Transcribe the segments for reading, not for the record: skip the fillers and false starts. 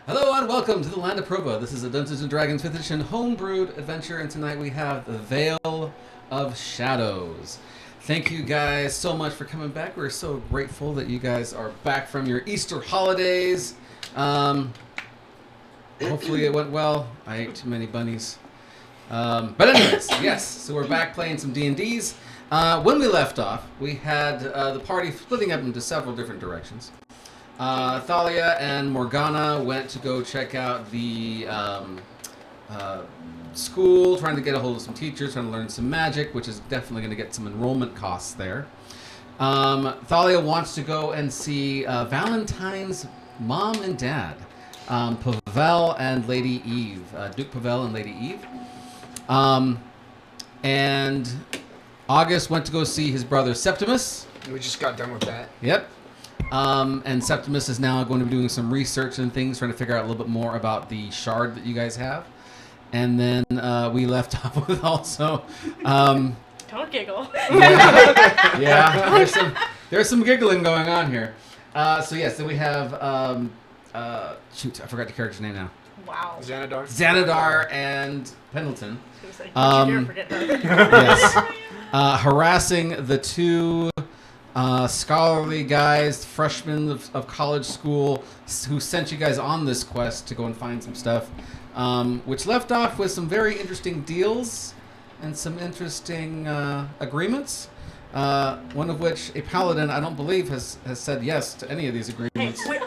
Hello and welcome to the land of Prova. This is a Dungeons & Dragons 5th edition homebrewed adventure, and tonight we have the Veil of Shadows. Thank you guys so much for coming back. We're so grateful that you guys are back from your Easter holidays. Hopefully it went well. I ate too many bunnies. But anyways, yes, so we're back playing some D&Ds. When we left off, we had the party splitting up into several different directions. Thalia and Morgana went to go check out the school, trying to get a hold of some teachers, trying to learn some magic, which is definitely going to get some enrollment costs there. Thalia wants to go and see Valentine's mom and dad, Pavel and Lady Eve, Duke Pavel and Lady Eve. And August went to go see his brother Septimus. We just got done with that. Yep. And Septimus is now going to be doing some research and things, trying to figure out a little bit more about the shard that you guys have. And then we left off with also... Don't giggle. Yeah. There's some giggling going on here. So we have... shoot, I forgot the character's name now. Wow. Xanadar and Pendleton. Don't you dare forget her. Yes. Harassing the two... scholarly guys, freshmen of college school, who sent you guys on this quest to go and find some stuff, which left off with some very interesting deals and some interesting agreements. One of which a paladin, I don't believe, has said yes to any of these agreements. Hey,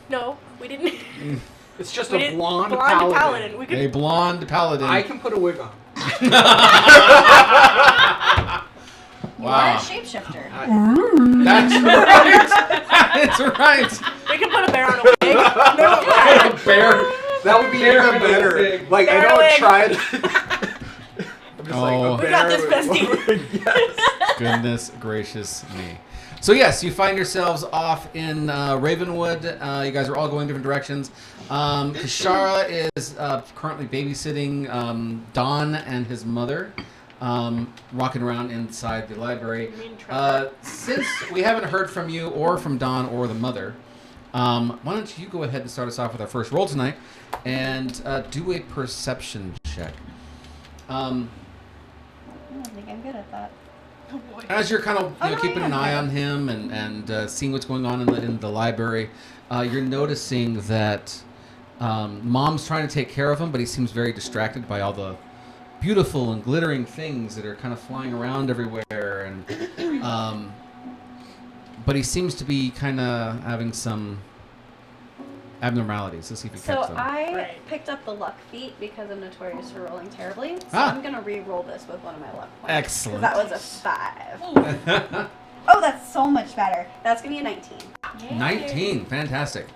no, we didn't. It's just We a didn't- blonde paladin. paladin. We could. A blonde paladin. I can put a wig on. You Wow. are a shapeshifter. That's right. That's right. We could put a bear on a wig. No, A bear. That would be Bear even better. wig. Like, Bear I know wig. I tried. I'm just Oh. like, a We bear got this, with- bestie. Yes. Goodness gracious me. So yes, you find yourselves off in Ravenwood. You guys are all going different directions. Kishara is currently babysitting Don and his mother, rocking around inside the library. You mean Trevor? Since we haven't heard from you or from Don or the mother, why don't you go ahead and start us off with our first roll tonight and do a perception check. I don't think I'm good at that. Oh boy. As you're kind of keeping an eye yeah. on him and seeing what's going on in the library, you're noticing that Mom's trying to take care of him, but he seems very distracted by all the beautiful and glittering things that are kind of flying around everywhere, and but he seems to be kind of having some abnormalities. Let's see if he So catches them. I Right. picked up the luck feat because I'm notorious for rolling terribly. So Ah. I'm gonna re-roll this with one of my luck points. Excellent. 'Cause that was a 5. Oh, that's so much better. That's gonna be a 19. 19, fantastic.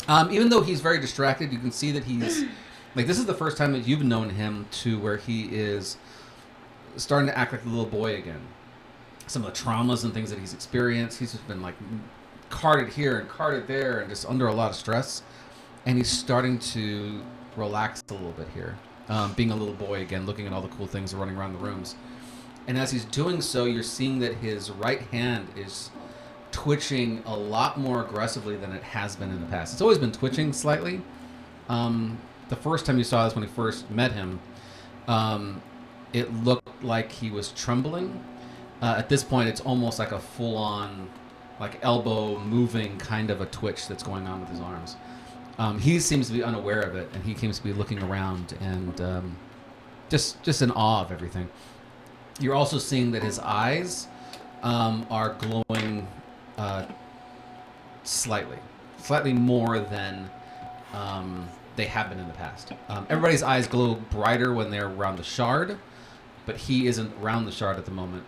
Even though he's very distracted, you can see that he's like, this is the first time that you've known him to where he is starting to act like a little boy again. Some of the traumas and things that he's experienced, he's just been like carted here and carted there and just under a lot of stress. And he's starting to relax a little bit here, being a little boy again, looking at all the cool things that are running around the rooms. And as he's doing so, you're seeing that his right hand is twitching a lot more aggressively than it has been in the past. It's always been twitching slightly. The first time you saw this when you first met him, it looked like he was trembling. At this point, it's almost like a full-on, like elbow moving kind of a twitch that's going on with his arms. He seems to be unaware of it, and he seems to be looking around and just in awe of everything. You're also seeing that his eyes are glowing slightly more than they have been in the past. Everybody's eyes glow brighter when they're around the shard, but he isn't around the shard at the moment,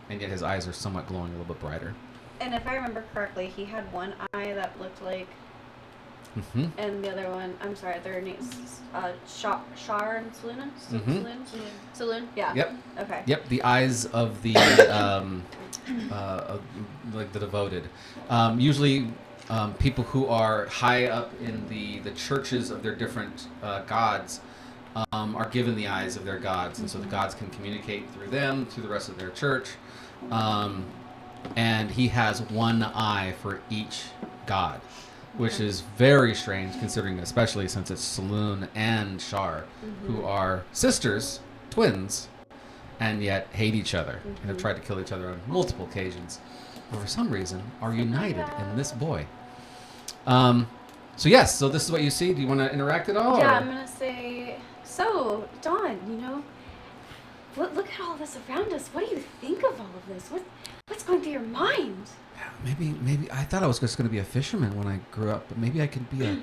and yet his eyes are somewhat glowing a little bit brighter. And if I remember correctly, he had one eye that looked like, Mm-hmm. and the other one, I'm sorry, their names, Shar and Saloon? Mhm. Saloon? Yeah. Yep. Okay. Yep, the eyes of the like the devoted. Usually, people who are high up in the churches of their different gods are given the eyes of their gods, and so the gods can communicate through them to the rest of their church. And he has one eye for each god. which is very strange considering, especially since it's Saloon and Shar, who are sisters, twins, and yet hate each other and have tried to kill each other on multiple occasions, but for some reason are united in this boy. So yes, so this is what you see. Do you want to interact at all? Yeah, or? I'm gonna say. So, Dawn, look at all this around us. What do you think of all of this? What's going through your mind? Maybe I thought I was just going to be a fisherman when I grew up, but maybe I could be a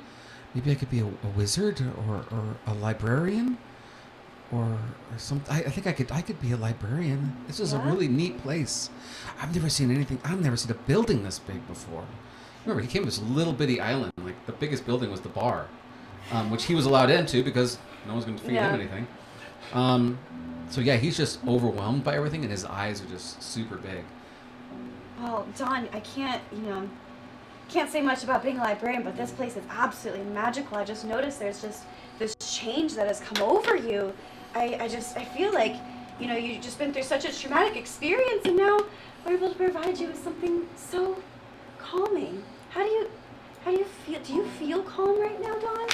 wizard or a librarian or something. I think I could be a librarian. This is a really neat place. I've never seen a building this big before. Remember, he came to this little bitty island. Like the biggest building was the bar, which he was allowed into because no one's going to feed him anything. So yeah, he's just overwhelmed by everything, and his eyes are just super big. Well, Dawn, I can't say much about being a librarian, but this place is absolutely magical. I just noticed there's just this change that has come over you. I feel like, you've just been through such a traumatic experience, and now we're able to provide you with something so calming. How do you feel? Do you feel calm right now, Dawn?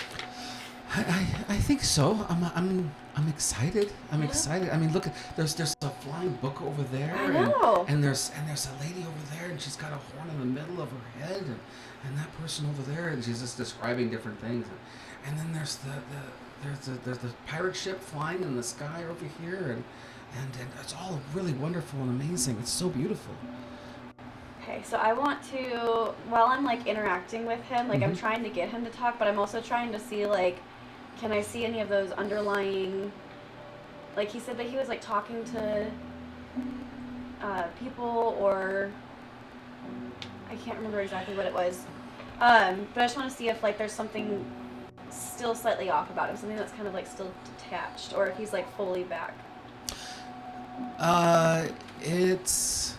I think so. I'm excited. I'm excited. I mean, look, there's a flying book over there. I know. And there's a lady over there, and she's got a horn in the middle of her head, and that person over there, and she's just describing different things. And then there's the pirate ship flying in the sky over here, and it's all really wonderful and amazing. It's so beautiful. Okay, so I want to, while I'm like interacting with him, like I'm trying to get him to talk, but I'm also trying to see like, can I see any of those underlying, like he said that he was like talking to people, or I can't remember exactly what it was, but I just want to see if like there's something still slightly off about him, something that's kind of like still detached, or if he's like fully back. It's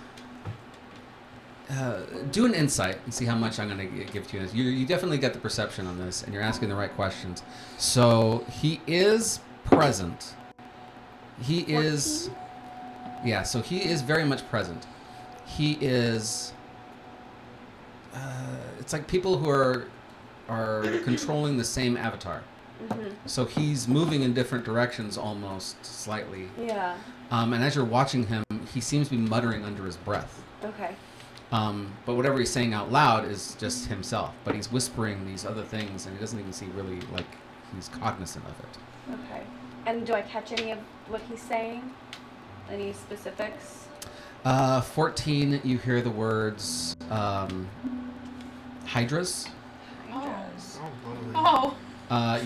do an insight and see how much I'm going to give to you. You definitely get the perception on this, and you're asking the right questions. So he is present. He 14? is, yeah. So he is very much present. He is. It's like people who are controlling the same avatar. So he's moving in different directions, almost slightly. Yeah. And as you're watching him, he seems to be muttering under his breath. Okay. But whatever he's saying out loud is just himself. But he's whispering these other things, and he doesn't even seem really like he's cognizant of it. Okay. And do I catch any of what he's saying? Any specifics? 14, you hear the words hydras. Hydras. Oh.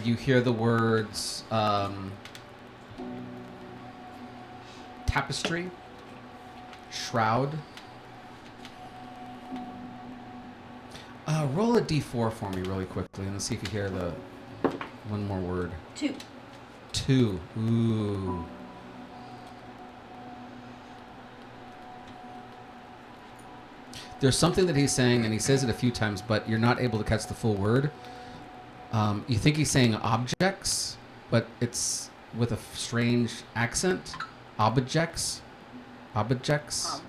You hear the words tapestry, shroud. Roll a d4 for me really quickly, and let's see if you hear the one more word. 2. 2. Ooh. There's something that he's saying, and he says it a few times, but you're not able to catch the full word. You think he's saying objects, but it's with a strange accent. Objects. Objects.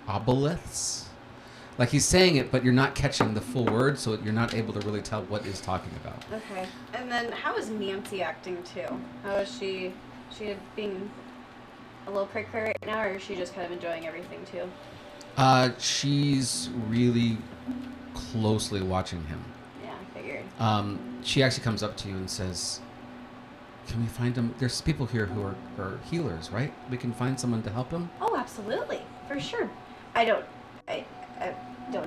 Obeliths. Like he's saying it, but you're not catching the full word, so you're not able to really tell what he's talking about. Okay. And then how is Nancy acting too? How is she? She being a little prickly right now, or is she just kind of enjoying everything too? She's really closely watching him. Yeah, I figured. She actually comes up to you and says, "Can we find him? There's people here who are healers, right? We can find someone to help him." Oh, absolutely, for sure. I don't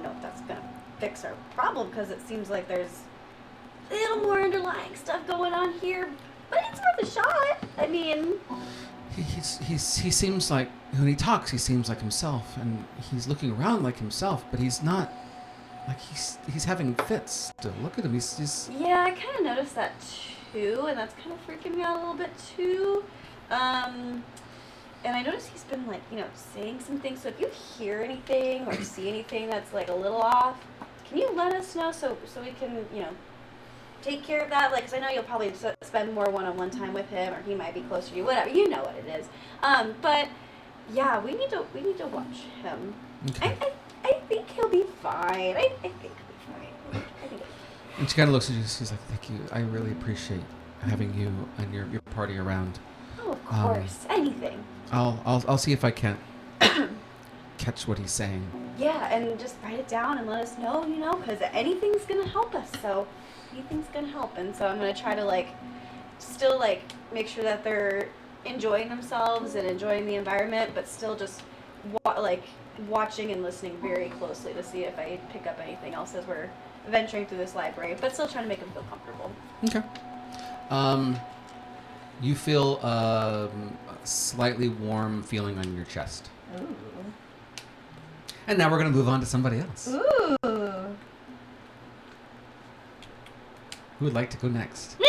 know if that's gonna fix our problem, because it seems like there's a little more underlying stuff going on here, but it's worth a shot. I mean, he seems like when he talks, he seems like himself, and he's looking around like himself, but he's not. Like he's having fits still. Look at him. He's yeah, I kind of noticed that too, and that's kind of freaking me out a little bit too. And I noticed he's been like, saying some things. So if you hear anything or see anything that's like a little off, can you let us know so we can, take care of that? Like, 'cause I know you'll probably spend more one-on-one time with him, or he might be closer to you. Whatever, you know what it is. But yeah, we need to watch him. okay. I think he'll be fine. I think he'll be And she kind of looks at you. She's like, "Thank you. I really appreciate having you and your party around. Oh, of course. Anything. I'll see if I can't catch what he's saying." Yeah, and just write it down and let us know, because anything's gonna help us. So anything's gonna help, and so I'm gonna try to still make sure that they're enjoying themselves and enjoying the environment, but still just watching and listening very closely to see if I pick up anything else as we're venturing through this library, but still trying to make them feel comfortable. Okay. You feel a slightly warm feeling on your chest. Ooh. And now we're going to move on to somebody else. Ooh. Who would like to go next? Me!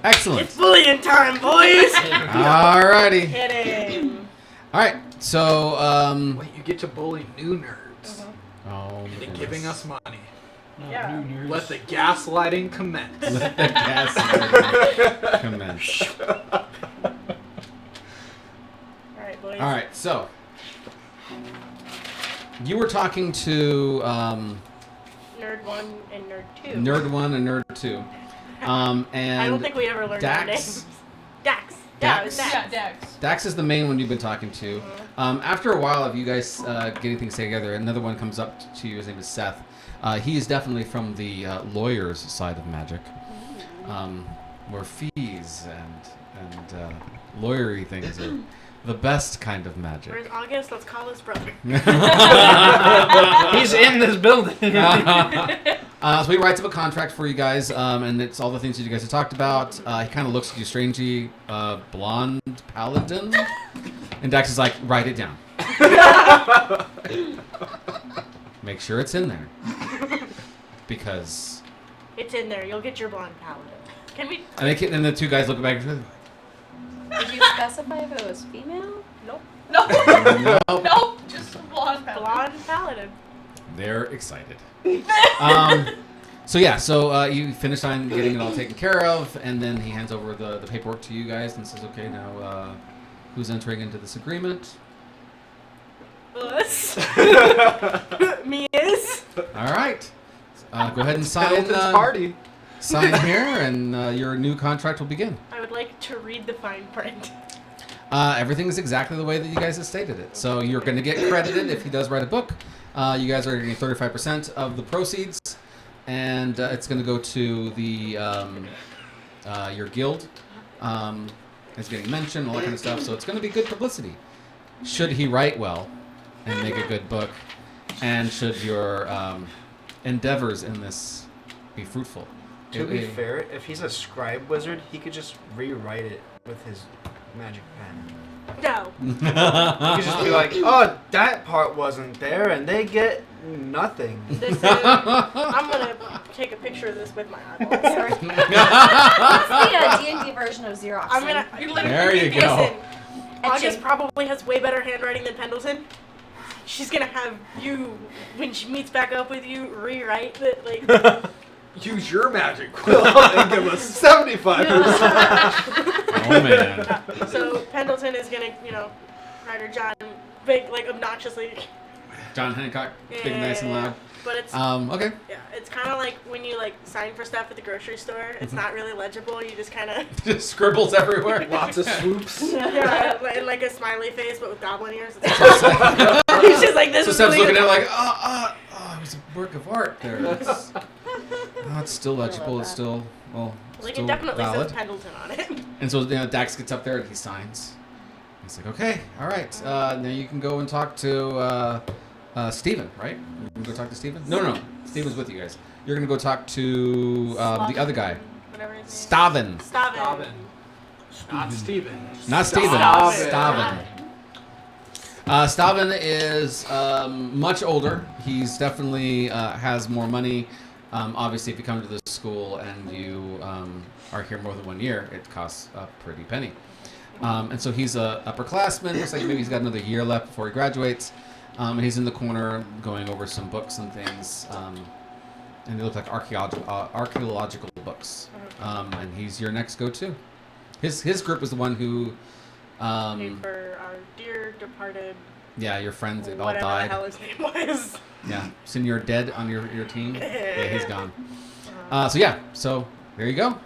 Excellent. It's bullying time, boys! Alrighty. Hit him. Alright, so, Wait, you get to bully new nerds. oh, Into goodness. giving us money. Yeah. Let the gaslighting commence. Let the gas commence. Alright, boys. Alright, so you were talking to Nerd 1 and Nerd 2. Nerd 1 and Nerd 2. And I don't think we ever learned our names. Dax. Yeah, it was Dax. Yeah, Dax. Dax is the main one you've been talking to. After a while of you guys getting things together, another one comes up to you. His name is Seth. He is definitely from the lawyer's side of magic, where fees and lawyery things are the best kind of magic. Where's August? Let's call his brother. He's in this building. So he writes up a contract for you guys, and it's all the things that you guys have talked about. He kind of looks at you strangely, blonde paladin, and Dax is like, write it down. Make sure it's in there, because. It's in there. You'll get your blonde paladin. Can we? And the two guys look back. Did you specify if it was female? Nope. No. No. No. Just a blonde paladin. Blonde paladin. They're excited. So you finish on getting it all taken care of, and then he hands over the paperwork to you guys and says, "Okay, now who's entering into this agreement?" Us. Me is. All right. Go ahead and sign. Pendleton's party. Sign here, and your new contract will begin. I would like to read the fine print. Everything is exactly the way that you guys have stated it. So you're going to get credited if he does write a book. You guys are getting 35% of the proceeds, and it's going to go to the your guild. It's getting mentioned, all that kind of stuff. So it's going to be good publicity. Should he write well and make a good book, and should your endeavors in this be fruitful? To be fair, if he's a scribe wizard, he could just rewrite it with his magic pen. No. He could just be like, oh, that part wasn't there, and they get nothing. This is, I'm gonna take a picture of this with my eyeballs. Sorry. What's the D&D version of Xerox? I'm gonna. There you go. Listen, August Etching. probably has way better handwriting than Pendleton. She's gonna have you, when she meets back up with you, rewrite it. Like, Use your magic quill and give us 75%. Oh man. so Pendleton is gonna, write her John big, like obnoxiously. John Hancock, big, Yeah, nice, and loud. But it's Okay. yeah, it's kind of like when you sign for stuff at the grocery store. It's not really legible. You just kind of Just scribbles everywhere. Lots of swoops. yeah, and like a smiley face, but with goblin ears. He's just like this. So is Seb's really looking good. at it like, it was a work of art there. It's still legible. It's still, Like still it definitely valid. says Pendleton on it. And so Dax gets up there and he signs. He's like, okay, all right. Now you can go and talk to Steven, right? You can go talk to Steven? No. Steven's with you guys. You're going to go talk to the other guy. Whatever his name is. Staven. Staven. Not Steven. Not Steven. Staven. Staven is much older. He's definitely has more money. Obviously, if you come to this school and you are here more than 1 year, it costs a pretty penny. And so he's a upperclassman. Looks like maybe he's got another year left before he graduates. And he's in the corner going over some books and things. And they look like archaeological books. And he's your next go-to. His group was the one who... Paid for our dear departed Yeah, your friends all whatever died. the hell his name was. Yeah, so you're dead on your team. Yeah, he's gone. So there you go.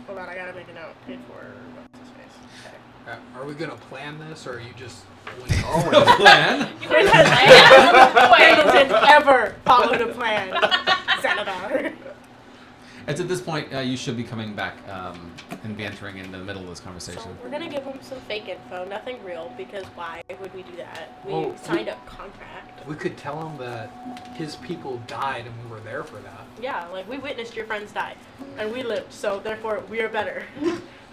Hold on, I gotta make a note. Paid for what's his face. Okay. Are we gonna plan this, or are you just? Plan. When has Pendleton ever followed a plan? Senator. It's at this point you should be coming back and be entering in the middle of this conversation. So we're gonna give him some fake info, nothing real, because why would we do that? We Well, signed a contract. We could tell him that his people died and we were there for that. Yeah, like we witnessed your friends die, and we lived, so therefore we are better,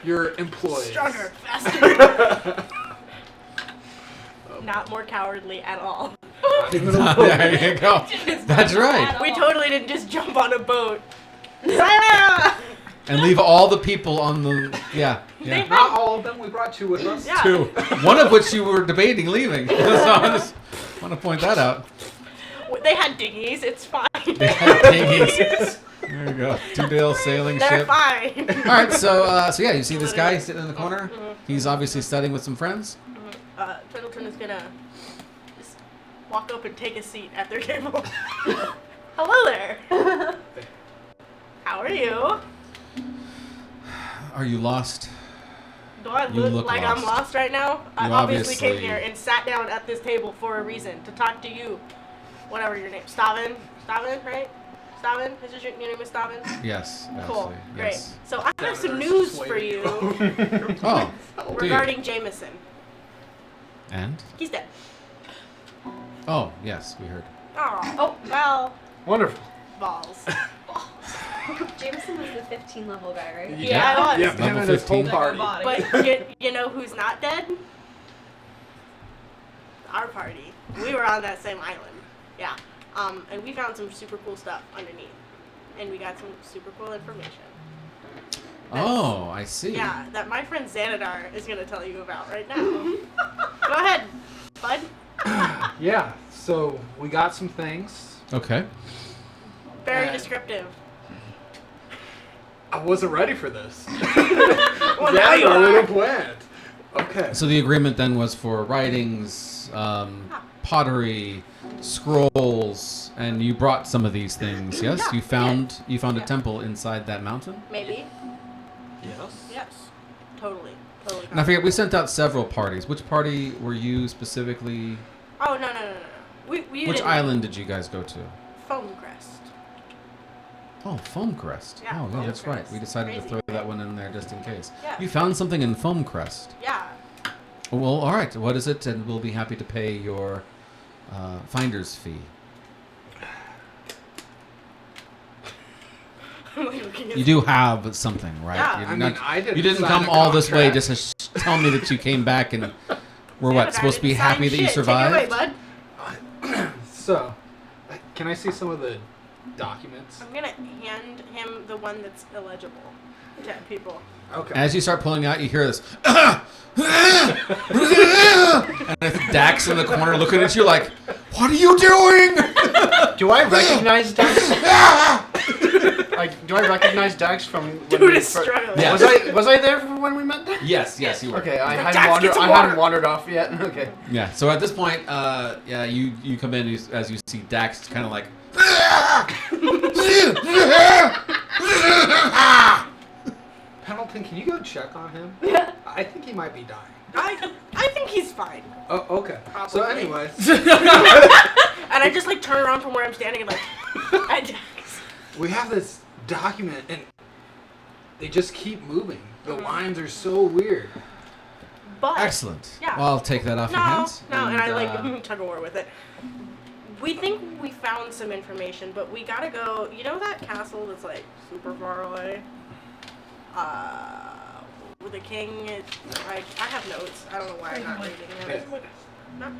Your employees. stronger, faster, not more cowardly at all. There you go. That's right. We totally didn't just jump on a boat. And leave all the people on the yeah. Not all of them. We brought 2 with us. Yeah. 2. One of which you were debating leaving. So I just want to point that out. They had dinghies. It's fine. They had dinghies. There you go. 2-day sailing They're ship. fine. All right, so yeah, you see this guy sitting in the corner. He's obviously studying with some friends. Pendleton is gonna just walk up and take a seat at their table. Hello there. How are you? Are you lost? Do I You look, look like I'm lost. lost right now? I You obviously came obviously- here and sat down at this table for a reason, to talk to you. Whatever your name. Stavin? Stavin, right? Stavin? Is your name is Stavin? Yes. Cool. Absolutely. Great. Yes. So I have some Senator news Slade. for you Oh. dude. regarding Jameson. And? He's dead. Oh, yes, we heard. Oh, well, Wonderful. balls. Jameson was the 15 level guy, right? Yeah, I was. Yeah, him Level and his whole 15. party. But you know who's not dead? Our party. We were on that same island. Yeah. And we found some super cool stuff underneath. And we got some super cool information. Oh, I see. Yeah, that my friend Xanadar is going to tell you about right now. Go ahead, bud. Yeah. So we got some things. Okay. Very And- descriptive. I wasn't ready for this. Well, now That's you our are. little planned. Okay. So the agreement then was for writings, pottery, scrolls, and you brought some of these things. Yes, Yeah, you found a Yeah. temple inside that mountain. Maybe. Yes. Yes. Totally. Totally. And I forget we sent out several parties. Which party were you specifically? Oh, no. We Which didn't- island did you guys go to? Foam Crest. Oh, Foam Crest. Yeah, Oh, yeah, Foam that's right. Crest. We decided to Crazy, throw that right? one in there just in case. Yeah. You found something in Foam Crest. Yeah. Well, all right. What is it? And we'll be happy to pay your finder's fee. You do have something, right? Yeah. You're I mean, not- I didn't you didn't sign come a all this way contract. just to tell me that you came back and we're what, Xanadar supposed to be didn't sign happy that you shit. survived? Take it away, bud. So, can I see some of the documents? I'm gonna hand him the one that's illegible to people. Okay. As you start pulling out, you hear this. And it's Dax in the corner looking at you like, what are you doing? Do I recognize Dax? Do I recognize Dax from when Dude we is struggling. Yeah. Was I there for when we met Dax? Yes, you were. Okay, I Dax hadn't wandered. gets I water. hadn't wandered off yet. Okay. Yeah. So at this point, you come in as you see Dax kind of like. Pendleton, can you go check on him? I think he might be dying. I think he's fine. Oh, okay. So, Probably. anyways, And I just like turn around from where I'm standing and like, I Dax. we have this document, and they just keep moving. The lines are so weird. But Excellent. Yeah. Well, I'll take that off your hands. and I like uh, tug of war with it. We think we found some information, but we gotta go. You know that castle that's like super far away? With the king. I have notes. I don't know why I'm not reading them. Not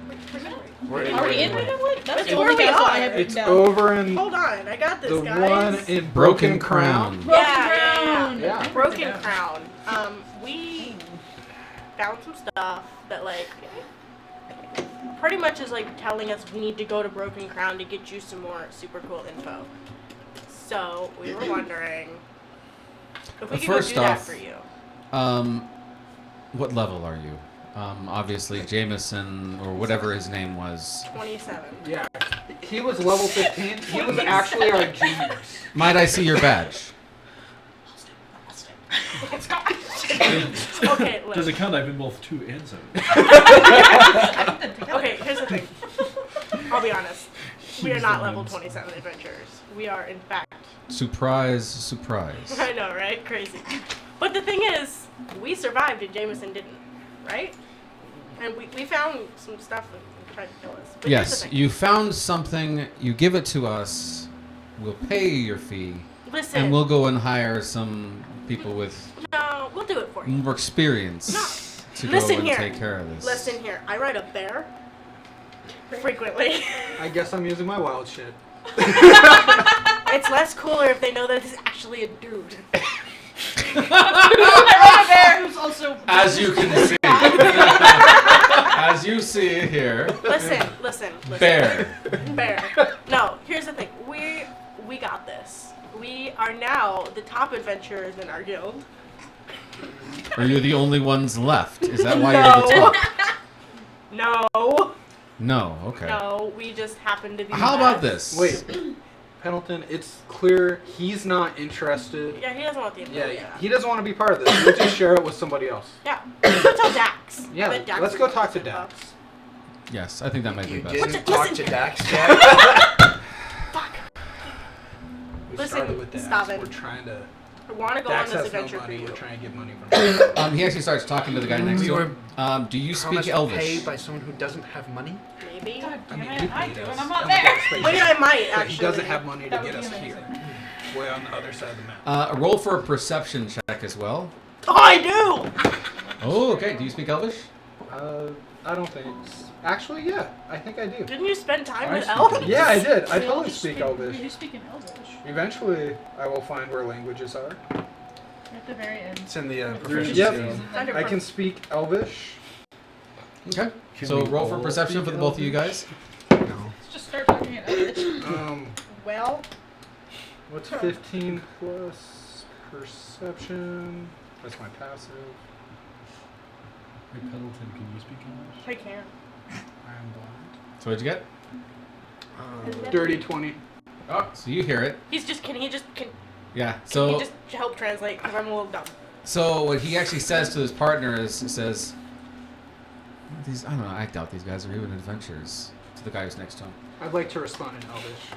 Are we in Ravenwood? That's It's the where only we castle are. I have It's written down. over in Hold on, I got this, the guys. one in Broken Crown. Yeah. Yeah. Broken Crown. We found some stuff that like pretty much is like telling us we need to go to Broken Crown to get you some more super cool info. So we were wondering if we could go First do that off, for you. What level are you? Obviously, Jameson, or whatever his name was. 27. Yeah. He was level 15. He was actually our juniors. Might I see your badge? Okay, look. Does it count? I've been both 2 and 7. Okay, here's the thing. I'll be honest. We are not level 27 adventurers. We are, in fact. Surprise, surprise. I know, right? Crazy. But the thing is, we survived and Jameson didn't, right? And we found some stuff that tried to kill us. But here's the Yes, thing. you found something, you give it to us, we'll pay your fee, Listen. and we'll go and hire some people with No, we'll do it for you. more experience to go Listen and here. take care of this. Listen here. I ride a bear frequently. I guess I'm using my wild shit. It's less cooler if they know that it's actually a dude. Who's also As you can see. As you see here. Listen. Bear. Bear. No, here's the thing. We got this. We are now the top adventurers in our guild. Are you the only ones left? Is that why you're the top? No. No, okay. No, we just happen to be. How about best. this? Wait. Pendleton, it's clear he's not interested. Yeah, he doesn't want the info. Yeah, he doesn't want to be part of this. We'll just share it with somebody else. Yeah. Let's go tell Dax. Yeah, Bet Dax let's will go give talk us to info. Dax. Yes, I think that might be You best. didn't Listen- talk listen. to Dax, Jack? Fuck. We Listen, started with Dax. stop it. We're trying to. I want to go Dax on this has no adventure for money. you. We're trying to get money from him. He actually starts talking to the guy next We to were him. Do you How much speak to Elvish? pay by someone who doesn't have money? Maybe. God I damn mean, it, you I paid do, us. and I'm not And we got there. space. Wait, I might But actually. he doesn't have money to That get would us be here. amazing. Way on the other side of the map. Roll for a perception check as well. Oh, I do. Oh, okay. Do you speak Elvish? I don't think. Actually, yeah. I think I do. Didn't you spend time I with speak elves? Elvish. Yeah, I did. I You totally just speak You Elvish. do speak in Elvish. Eventually, I will find where languages are. At the very end. It's in the There's- proficiency. Yep. Under I can speak Elvish. Okay. Can So we roll for all perception for speak the both of you Elvish? guys. No. Let's just start talking in Elvish. Well, What's 15 plus perception? That's my passive. Hey, Pendleton, can you speak English? I can. I am blind. So what'd you get? Dirty 20. Oh, so you hear it. Can he just Yeah. can he just help translate? Because I'm a little dumb. So what he actually says to his partner is, he says, "These I don't know. I doubt these guys are even adventurers." To the guy who's next to him. I'd like to respond in Elvish.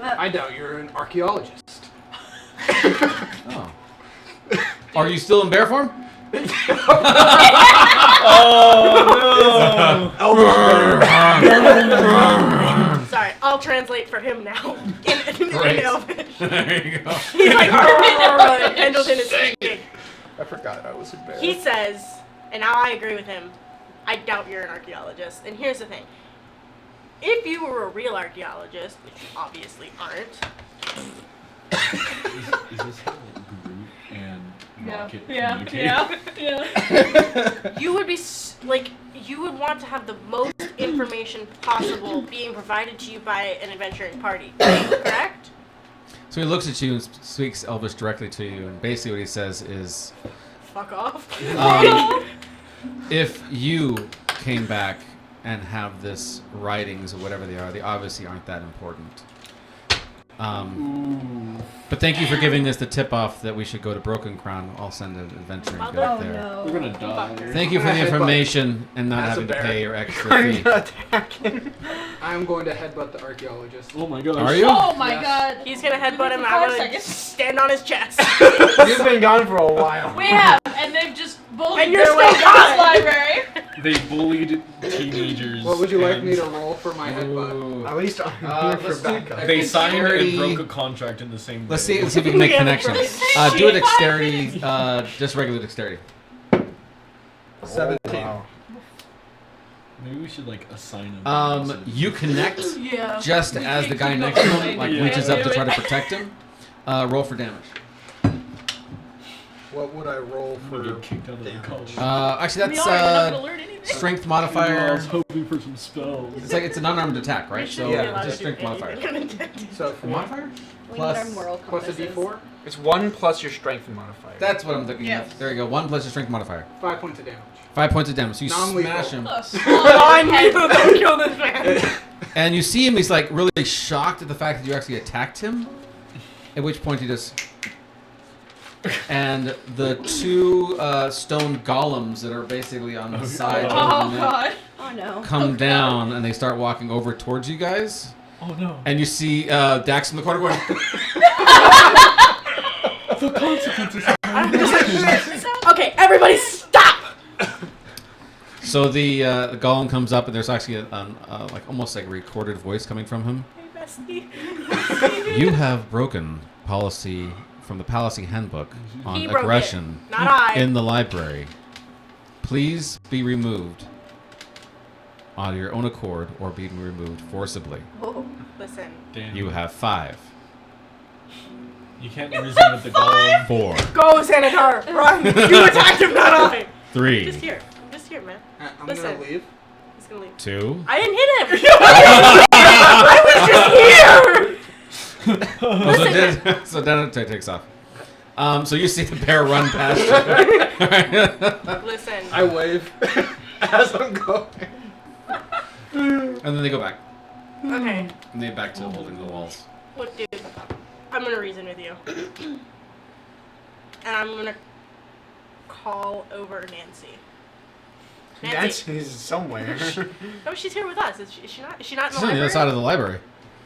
I doubt you're an archaeologist. Oh. Are you still in bear form? Sorry, I'll translate for him now. In Great. Elvish. There you go. He's like, and Pendleton is speaking. I forgot I was a bear. He says, and now I agree with him, I doubt you're an archaeologist. And here's the thing. If you were a real archaeologist, which you obviously aren't, Is this how Groot and Rocket communicate? Yeah. you would be you would want to have the most information possible being provided to you by an adventuring party, correct? So he looks at you and speaks Elvish directly to you, and basically what he says is, Fuck off. if you came back and have this writings or whatever they obviously aren't that important. But thank you for giving us the tip off that we should go to Broken Crown. I'll send an adventuring Mother- back Oh there. no. We're gonna die. Thank you for the information and not As a having to bear. pay your extra I'm fee. attacking. I'm going to headbutt the archaeologist. Oh my gosh. Are you? Oh my Yes. god. He's gonna headbutt him. For I'm 5 gonna seconds. stand on his chest. You've been gone for a while. We have, and they've just bullied And you're their way still to gone. this library. They bullied teenagers. What would you like me and to roll for my headbutt? Ooh. At least I'm here for let's do backup. They signed and Dexterity. broke a contract in the same Let's day. see if we can make Yeah, connections. right. Do a dexterity, just regular dexterity. 17. Wow. Maybe we should like assign them. You connect Yeah. just We as the can't guy keep next to going. him like Yeah. reaches up to Do try it. to protect him. Roll for damage. What would I roll I'm for? gonna get kicked out of the college. Actually, We that's are not gonna learn anything. strength I modifier. was hoping for some spells. It's like it's an unarmed attack, right? You So shouldn't be allowed just to do strength modifier. anything. So A for modifier? We Plus- need our moral Plus a compasses. D4. It's 1 plus your strength modifier. That's what I'm thinking Yes. of. There you go. 1 plus your strength modifier. 5 points of damage. 5 points of damage. So you Non-lethal. smash him. I knew don't kill this man. And you see him, he's like really shocked at the fact that you actually attacked him. At which point he just. And the 2 stone golems that are basically on the side Oh of the god. Oh no. come down and they start walking over towards you guys. Oh no. And you see Dax in the corner going. The consequences. Okay, everybody stop. So the golem comes up and there's actually a like almost like a recorded voice coming from him. Hey, bestie. You have broken policy from the policy handbook on He broke aggression it, not I. in the library. Please be removed on your own accord or be removed forcibly. Oh, listen. Damn. You have 5. You can't reason with the golem. 4. Go, Senator. Run. You attacked him, not I. I'm 3. just here. I'm just here, man. I'm Listen. gonna leave. He's gonna leave. 2. I didn't hit him. I was just here. Oh, so then it takes off. So you see the bear run past you. Listen. I wave as I'm going. And then they go back. Okay. And they back to holding the walls. Look, dude. I'm gonna reason with you. And I'm gonna call over Nancy. Nancy's somewhere. Oh, she's here with us. Is she not? Is she not in She's the on the library? other side of the library.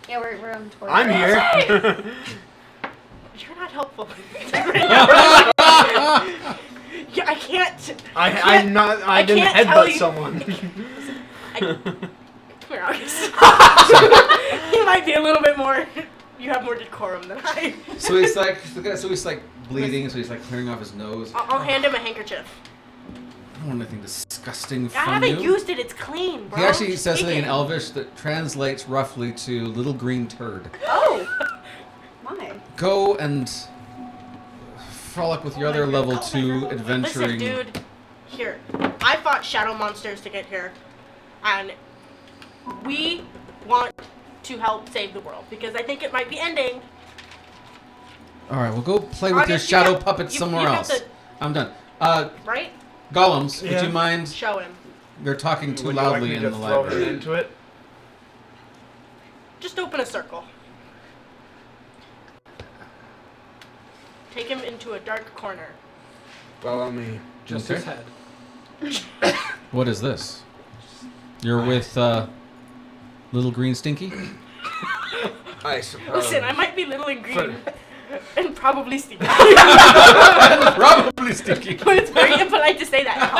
Yeah, we're on tour. I'm here. You're not helpful. Yeah, I can't. I'm not. I didn't can't tell headbutt you- someone. Come here, August. You might be a little bit more. You have more decorum than I. So he's like bleeding. So he's like clearing off his nose. I'll hand him a handkerchief. I don't want anything disgusting I from haven't you. used it. It's clean, bro. He actually says Take something in it. Elvish that translates roughly to "little green turd." Oh. My. Go and frolic with your other level 2 adventuring. Listen, dude. Here, I fought shadow monsters to get here, and we want to help save the world because I think it might be ending. All right, well, go play with your August, you shadow have- puppets you- somewhere you have else. to- I'm done. Right? Golems, would Yeah. you mind? Show him. They're talking too Would you like loudly me in to the throw him library. into it? Just open a circle. Take him into a dark corner. Follow me. Just Okay. his head. What is this? You're with Little Green Stinky? I suppose. Listen, I might be little and green. And probably stinky. Probably Stinky. But it's very impolite to say that, man.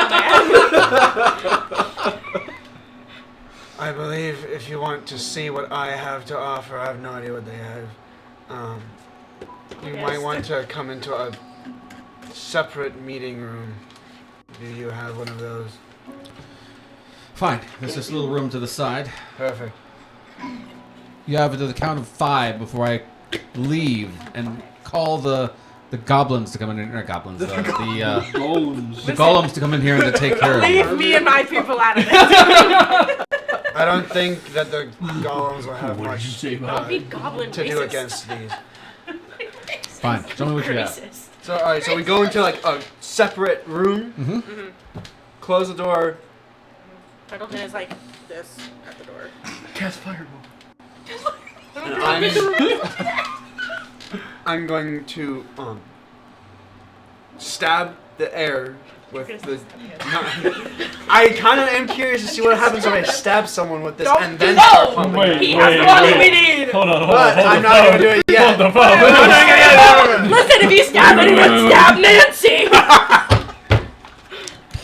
I believe if you want to see what I have to offer, I have no idea what they have. You Yes. might want to come into a separate meeting room. Do you have one of those? Fine. There's this little room to the side. Perfect. You have it to the count of 5 before I leave and call the goblins to come in. Not goblins. The Golems. golems to come in here and to take care of you. Leave me and my people out of it. I don't think that the golems will have What did you much say Don't about be it? goblin to do racist. against these. Fine. Show me what you have. Racist. So, alright, so we go into like a separate room, Mm-hmm. close the door. Pendleton is like this at the door. Cast fireball. And I'm going to stab the air with the. I kind of am curious to see what happens when I stab someone with this and then start No! pumping. Wait, He has the money we need! Hold on, hold But on. I'm not gonna do it yet. Hold the phone. I'm not doing it yet. Listen, if you stab anyone, stab Nancy!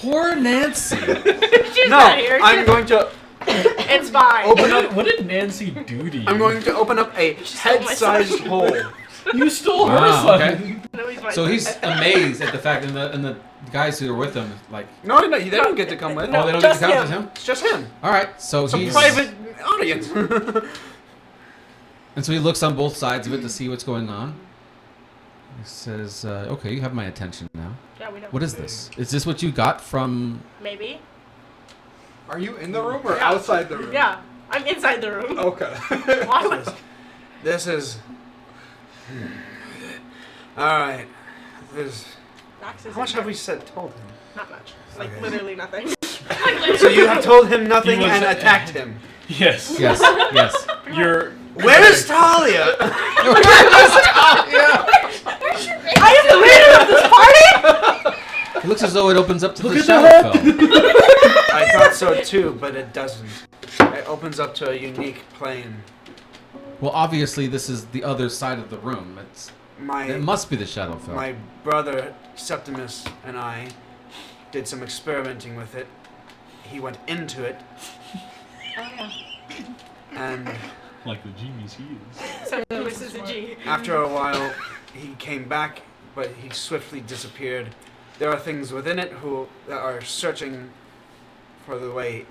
Poor Nancy. She's No, not here. I'm going to It's fine. open up. What did Nancy do to you? I'm going to open up a head-sized hole. You stole her Wow, son. okay. No, he's fine. So he's amazed at the fact, and the guys who are with him, like, No, they don't get to come with. oh, they don't get to just count him. as him? It's just him. All right, so It's a he's private audience. and so he looks on both sides of it to see what's going on. He says, "Okay, you have my attention now. Yeah, we know. What is this? Is this what you got from?" Maybe. Are you in the room or Yeah. outside the room? Yeah, I'm inside the room. Okay. Why would... This is Alright. Dax is How much have we told him? Not much. Like Okay. literally nothing. So you have told him nothing He was- and attacked him. Yes. Yes, yes. You're. Where's Talia? I am the leader of this party. It looks as though it opens up to Look the at that. Shadowfell. I thought so too, but it doesn't. It opens up to a unique plane. Well, obviously, this is the other side of the room. It My must be the Shadowfell. my brother Septimus and I did some experimenting with it. He went into it, Oh yeah. and Like the genius he is. So this is a G. after a while, he came back, but he swiftly disappeared. There are things within it that are searching for the way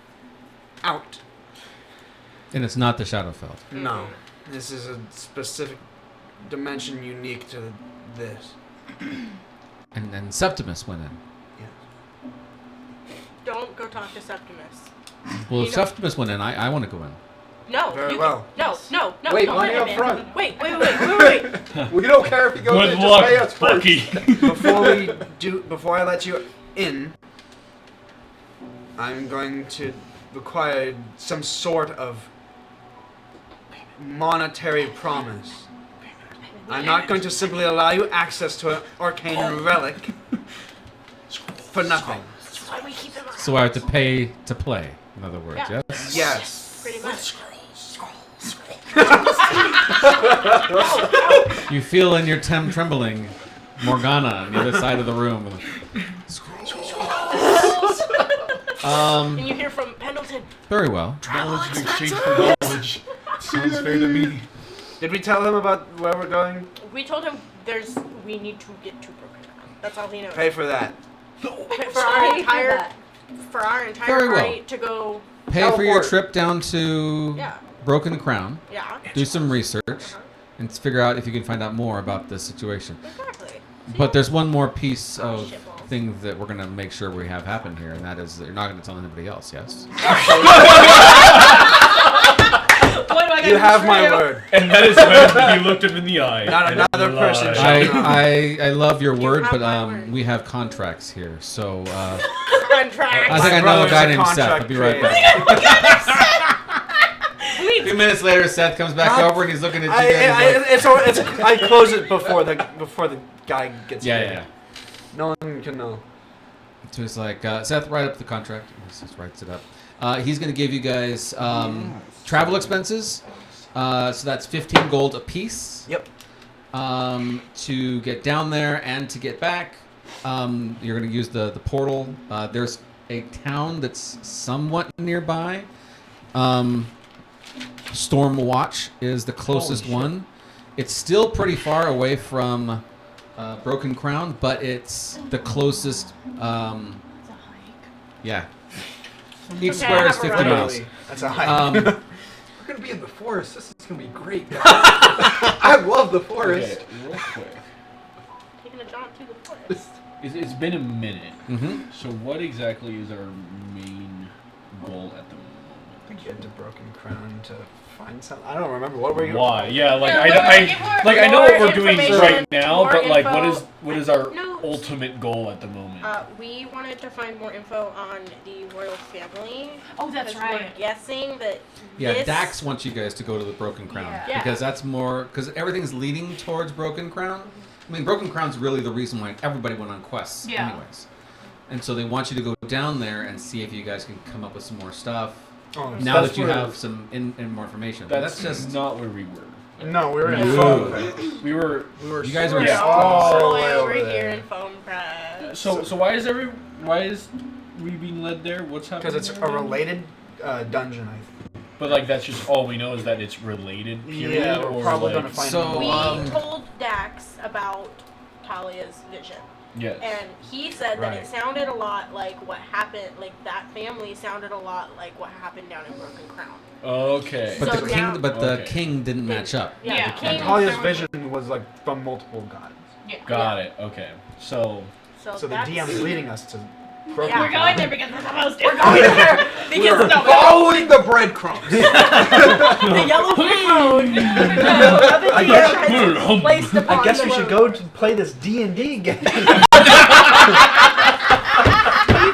out. And it's not the Shadowfell. No, this is a specific dimension unique to this. And then Septimus went in. Don't go talk to Septimus. Well, if You know- Septimus went in, I want to go in. No. Very you well. No. Wait, don't money let up him in. front. Wait. We don't care if he goes Good in. luck, Just pay us first. Bucky. Before I let you in, I'm going to require some sort of monetary promise. I'm not going to simply allow you access to an arcane relic for nothing. That's why we keep him around. So I have to pay to play, in other words, Yeah. yes? Yes. Pretty much. You feel in your trembling Morgana on the other side of the room. And you hear from Pendleton. Very well. Knowledge in exchange for knowledge. Sounds fair to me. Did we tell him about where we're going? We told him we need to get to Broken Ground. That's all he knows. Pay for that. For our Pay for entire that. Very well. party to go. Pay for your Teleport. trip down to Yeah. Broken Crown. Yeah. Do some research and figure out if you can find out more about this situation. Exactly. But there's one more piece Oh, of shitballs. things that we're going to make sure we have happen here, and that is that you're not going to tell anybody else, yes? What do I You have my word. And that is when he looked him in the eye. Not and another person lied. shall- I love your word, have but my word. we have contracts here, so Contract. I think I know a brother's guy a named Seth. contract I'll be right creator. back. A few minutes later, Seth comes back over and he's looking at you guys like, I close it before the guy gets yeah, paid. yeah. No one can know. So he's like, Seth, write up the contract. He just writes it up. He's going to give you guys travel expenses. So that's 15 gold apiece. Yep. To get down there and to get back. You're going to use the portal. There's a town that's somewhat nearby. Stormwatch is the closest one. It's still pretty far away from Broken Crown, but it's the closest. Yeah. Each Okay, square I is have a 50 ride. miles. Literally, that's a hike. We're gonna be in the forest. This is gonna be great. I love the forest. Okay, real quick. Taking a jaunt through the forest. It's been a minute. Mm-hmm. So what exactly is our main goal at the moment? Get to Broken Crown to find something. I don't remember. What were you? Why? Yeah, like Yeah, I know what more we're doing information, right now, more but like info. what is our No. ultimate goal at the moment? We wanted to find more info on the royal family. Oh, that's because right. We're guessing that. Yeah, this, Dax wants you guys to go to the Broken Crown Yeah. because that's more because everything's leading towards Broken Crown. I mean, Broken Crown's really the reason why everybody went on quests, Yeah. anyways. And so they want you to go down there and see if you guys can come up with some more stuff. Oh, Now that's that you where- have some more information, but That's that's just not where we were. No, we were in No. phone. We were. you guys are. Yeah. all all the way over over here there. in foam crab. So why is we being led there? What's happening? Because it's there a again? related dungeon, I think. But like that's just all we know is that it's related. Period, Yeah, we're or probably like, gonna find So, We more. told Dax about Talia's vision. Yes. And he said that Right. it sounded a lot like what happened, like that family sounded a lot like what happened down in Broken Crown. Okay. But So the now- king, but the Okay. king didn't match up. Yeah, Yeah. the king And Talia's sounded- vision was like from multiple gods. Got it. Okay. So So, So the that's, DM's leading us to Yeah. We're going there because we're supposed to. We're going there because no, Following the breadcrumbs. the yellow brick road. I guess- Placed upon I guess the we should road. go to play this D&D game. We've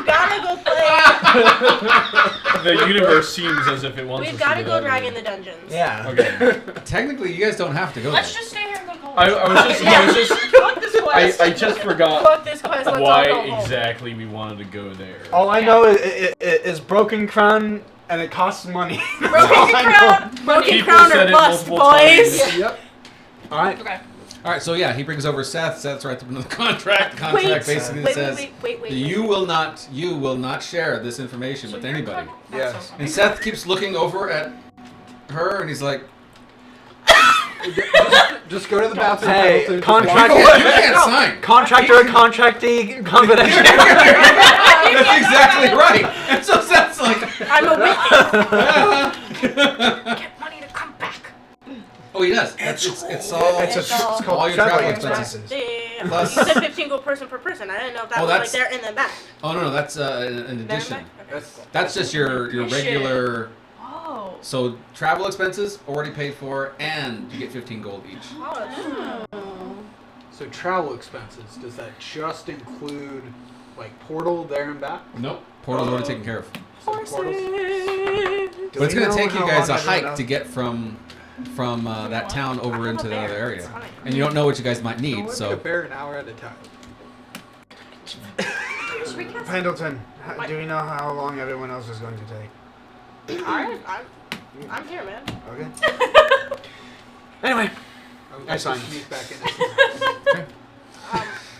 gotta go play. The universe seems as if it wants We've us gotta to go drag in the dungeons. Yeah. Okay. Technically, you guys don't have to go Let's there. just stay here and go to college. I was just Fuck this quest. I just forgot Fuck this quest. Let's why all go home. exactly we wanted to go there. All I know is Broken Crown, and it costs money. Broken crown. Broken People crown said or it bust, multiple boys. times. Yep. All right. Okay. All right, so yeah, he brings over Seth. Seth's writes up another contract. The contract Wait, basically wait, says wait. you will not share this information with anybody. Yes. And Seth keeps looking over at her, and he's like, Just go to the bathroom. Hey, Pendleton, just contract- walk "You away. can't sign." Contractor, contractee, confidential. That's exactly right. And so Seth's like, I'm a witness. Get money to come back. oh, he does. It's all. It's all all your travel expenses. Yeah. Plus- You said 15 gold person per person. I didn't know if that Oh, was like that's- there and then back. Oh no, that's an addition. Okay. That's just your regular. Oh. So travel expenses already paid for, and you get 15 gold each. Oh, So travel expenses, does that just include like portal there and back? Nope. Portal's already taken care of. So portals? But it's gonna take you guys a hike to get from that town over into the other area, and you don't know what you guys might No, need. we're So gonna bear an hour at a time. Should we cast Pendleton, do we know how long everyone else is going to take? Alright, I'm here, man. Okay. Anyway, I I signed. sneak back in.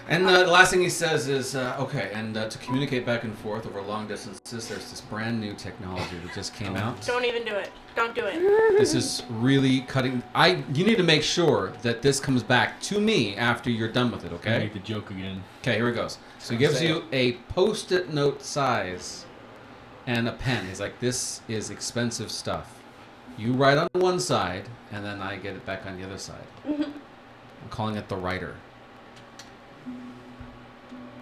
And the last thing he says is, okay, and to communicate back and forth over long distances, there's this brand new technology that just came out. Don't even do it. Don't do it. This is really cutting. You need to make sure that this comes back to me after you're done with it, I okay? make the joke again. Okay, here it goes. So he gives you a post-it note size and a pen. He's like, this is expensive stuff. You write on one side, and then I get it back on the other side. I'm calling it the writer.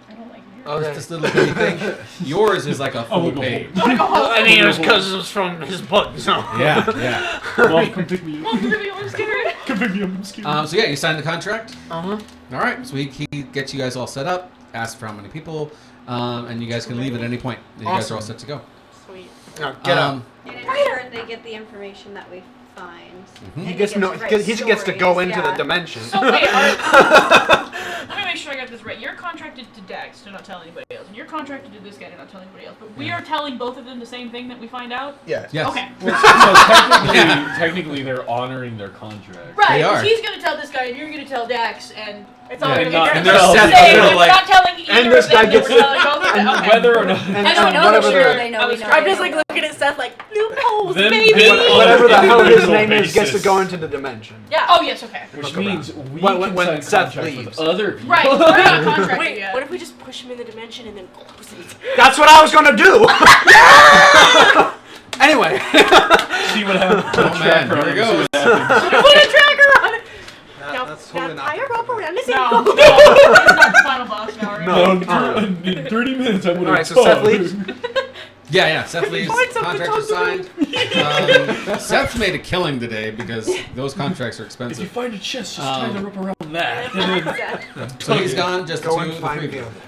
I don't like you. okay. Just this little bitty thing. Yours is like a full we'll go page. I mean, it was because it was from his book, so. Yeah, yeah. Mom, come pick me up. Mom, really, I'm scared. Come pick me up. I'm scared. So yeah, you sign the contract. Uh-huh. All right. So he gets you guys all set up. Asks for how many people, and you guys can leave at any point. You guys are all set to go. Sweet. Now, get up. and ensure they get the information that we find. Mhm. He And gets get no. to write He gets to go stories, into the yeah. dimension. So wait, let me make sure I got this right. You're contracted to Dax to not tell anybody else, and you're contracted to this guy to not tell anybody else. But we are telling both of them the same thing that we find out. Yes. Yes. Okay. So technically they're honoring their contract. Right. They are. 'Cause he's gonna tell this guy, and you're gonna tell Dax, and it's all Yeah, gonna and be not- very and they're the set same. up, We're like- not telling either and this of them guy that gets- we're telling both of them. Okay. Whether or not I don't know whatever for sure. the- They know I we was know. I'm just like looking at Seth like, loopholes, Them baby! being- Whatever the hell his Individual name is gets to basis. go into the dimension. Yeah. Oh yes, okay. Which Look around. means we When can sign Seth contracts leaves. with other people. Right. We're not contracted Wait, yet. what if we just push him in the dimension and then close it? That's what I was gonna do. Anyway. See what happens. Oh man, here we go. Put a tracker on it! That's totally not. tie a rope around his No, ankle. no, it's not the final boss now, right? No. In 30 minutes, I'm gonna. All right, so Seth leaves. Yeah. Seth leaves. Find something Contracts are to signed. Seth's made a killing today because those contracts are If you expensive. find a chest, just tie the rope around that. So he's gone. Just the Go two. and The find three of the you. others.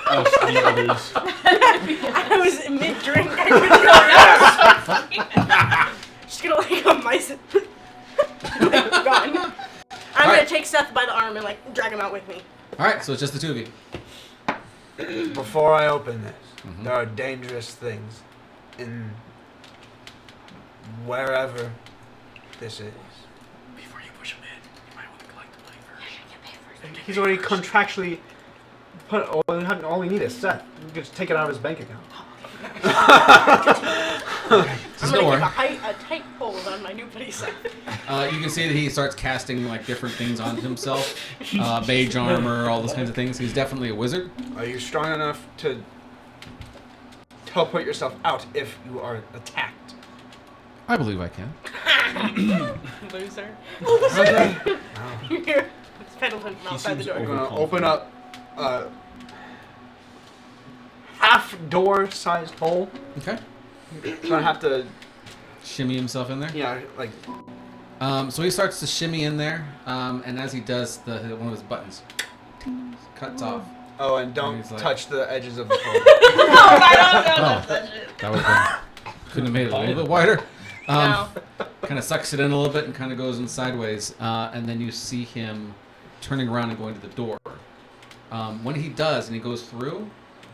Us, the others. I was mid-drink. Just gonna like a mice. Gone. I'm gonna Alright. take Seth by the arm and like drag him out with me. All right. So it's just the two of you. Before I open this, Mhm. there are dangerous things in wherever this is. Before you push him in, you might want to collect the money first. He's already contractually put. All we need is Seth. We can just take it out of his bank account. I'm Don't gonna worry. keep a tight hold on my new place. You can see that he starts casting like different things on himself, mage armor, all those kinds of things. He's definitely a wizard. Are you strong enough to teleport yourself out if you are attacked? I believe I can. Loser. Okay. Here. Pendleton from outside the seems door. I'm gonna open up a half door sized hole. Okay. Gonna have to, Shimmy himself in there. yeah, like. So he starts to shimmy in there, and as he does, one of his buttons cuts off. Oh, and don't He's like- touch the edges of the hole. Oh, I don't know. Oh, that would couldn't have made it a little bit wider. No. Kind of sucks it in a little bit and kind of goes in sideways, and then you see him turning around and going to the door. When he does and he goes through,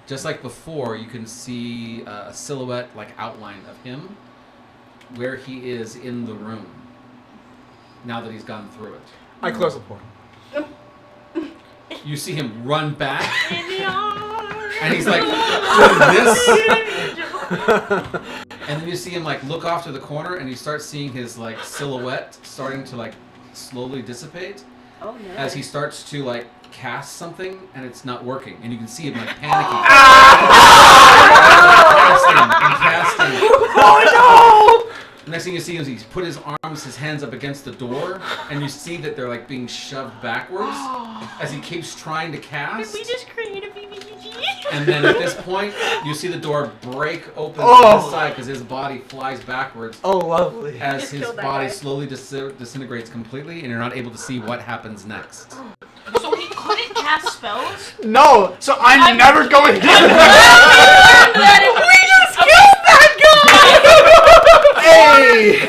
just like before, you can see a silhouette, like outline of him, where he is in the room. Now that he's gone through it, I close the portal. you see him run back, In the arms. and he's like doing this. And then you see him like look off to the corner, and you start seeing his like silhouette starting to like slowly dissipate Oh no. as he starts to like cast something, and it's not working, and you can see him like panicking, casting. Oh Next thing you see is he's put his hands up against the door, and you see that they're like being shoved backwards as he keeps trying to no! cast. Did we just create a BBG? And then at this point, you see the door break open to Oh. his side because his body flies backwards Oh, lovely. as Just his killed that body guy. slowly disintegrates completely, and you're not able to see what happens next. So he couldn't cast spells? No, so I'm never going to. Hey!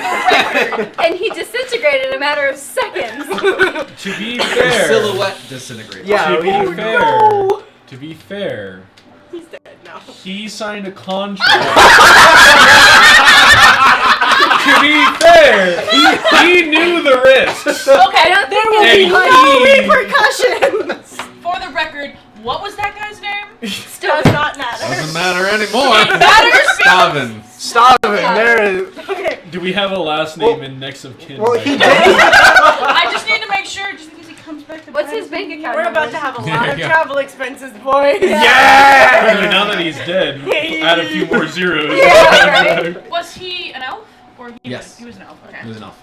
And he disintegrated in a matter of seconds. To be The fair, silhouette disintegrates. Yeah, to be we- fair, no. to be fair, He's dead now. he signed a contract. To be fair, he knew the risks. Okay, I don't think And there'll be he- repercussions. for the record, what was that guy's name? Does not matter. Doesn't matter anymore. It matters Stavin. Stop it. There. Okay. Do we have a last name in next of kin? Well, by he any did. I just need to make sure, just in case he comes back to What's bite his us. bank account We're number? about to have a lot of Yeah. travel expenses, boys. Yeah! I mean, now that he's dead, add a few more zeros. Yeah, right. Was he an elf? Or he Yes. he was an elf, He okay. was an elf.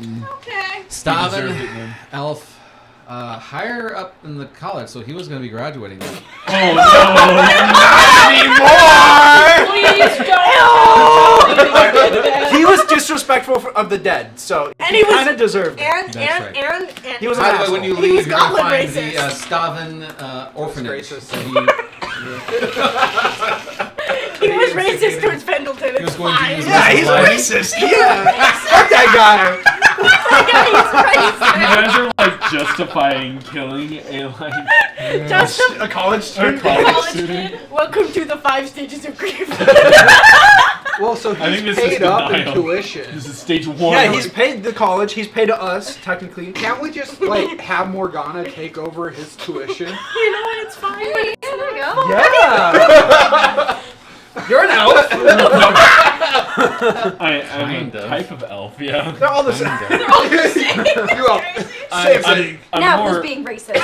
Okay. He deserved it, Stavin, man. elf, higher up in the college, so he was going to be graduating. Now. Oh no! Please don't. He was disrespectful of the dead, so And he he was- kind of deserved it. And That's right. and He was an By the way, when you asshole. He was leave, you're going to goblin find racist. the Stavin orphanage. Racist. he was racist towards Pendleton. He was It's going to fine. use Yeah, he's Life. racist. Yeah. Fuck that guy. You guys are like justifying killing a like Just A college a student. college College student. kid? welcome to the 5 stages of grief. Well, so I think he's this is paid up in denial. tuition. This is stage 1. Yeah, he's paid the college. He's paid to us, technically. Can't we just like have Morgana take over his tuition? You know what? It's fine. But Yeah, it's there we go. Yeah. You're an elf. I'm Kind a of. type of elf, yeah. They're all the same. You are. Same thing. I'm Now more, who's being racist?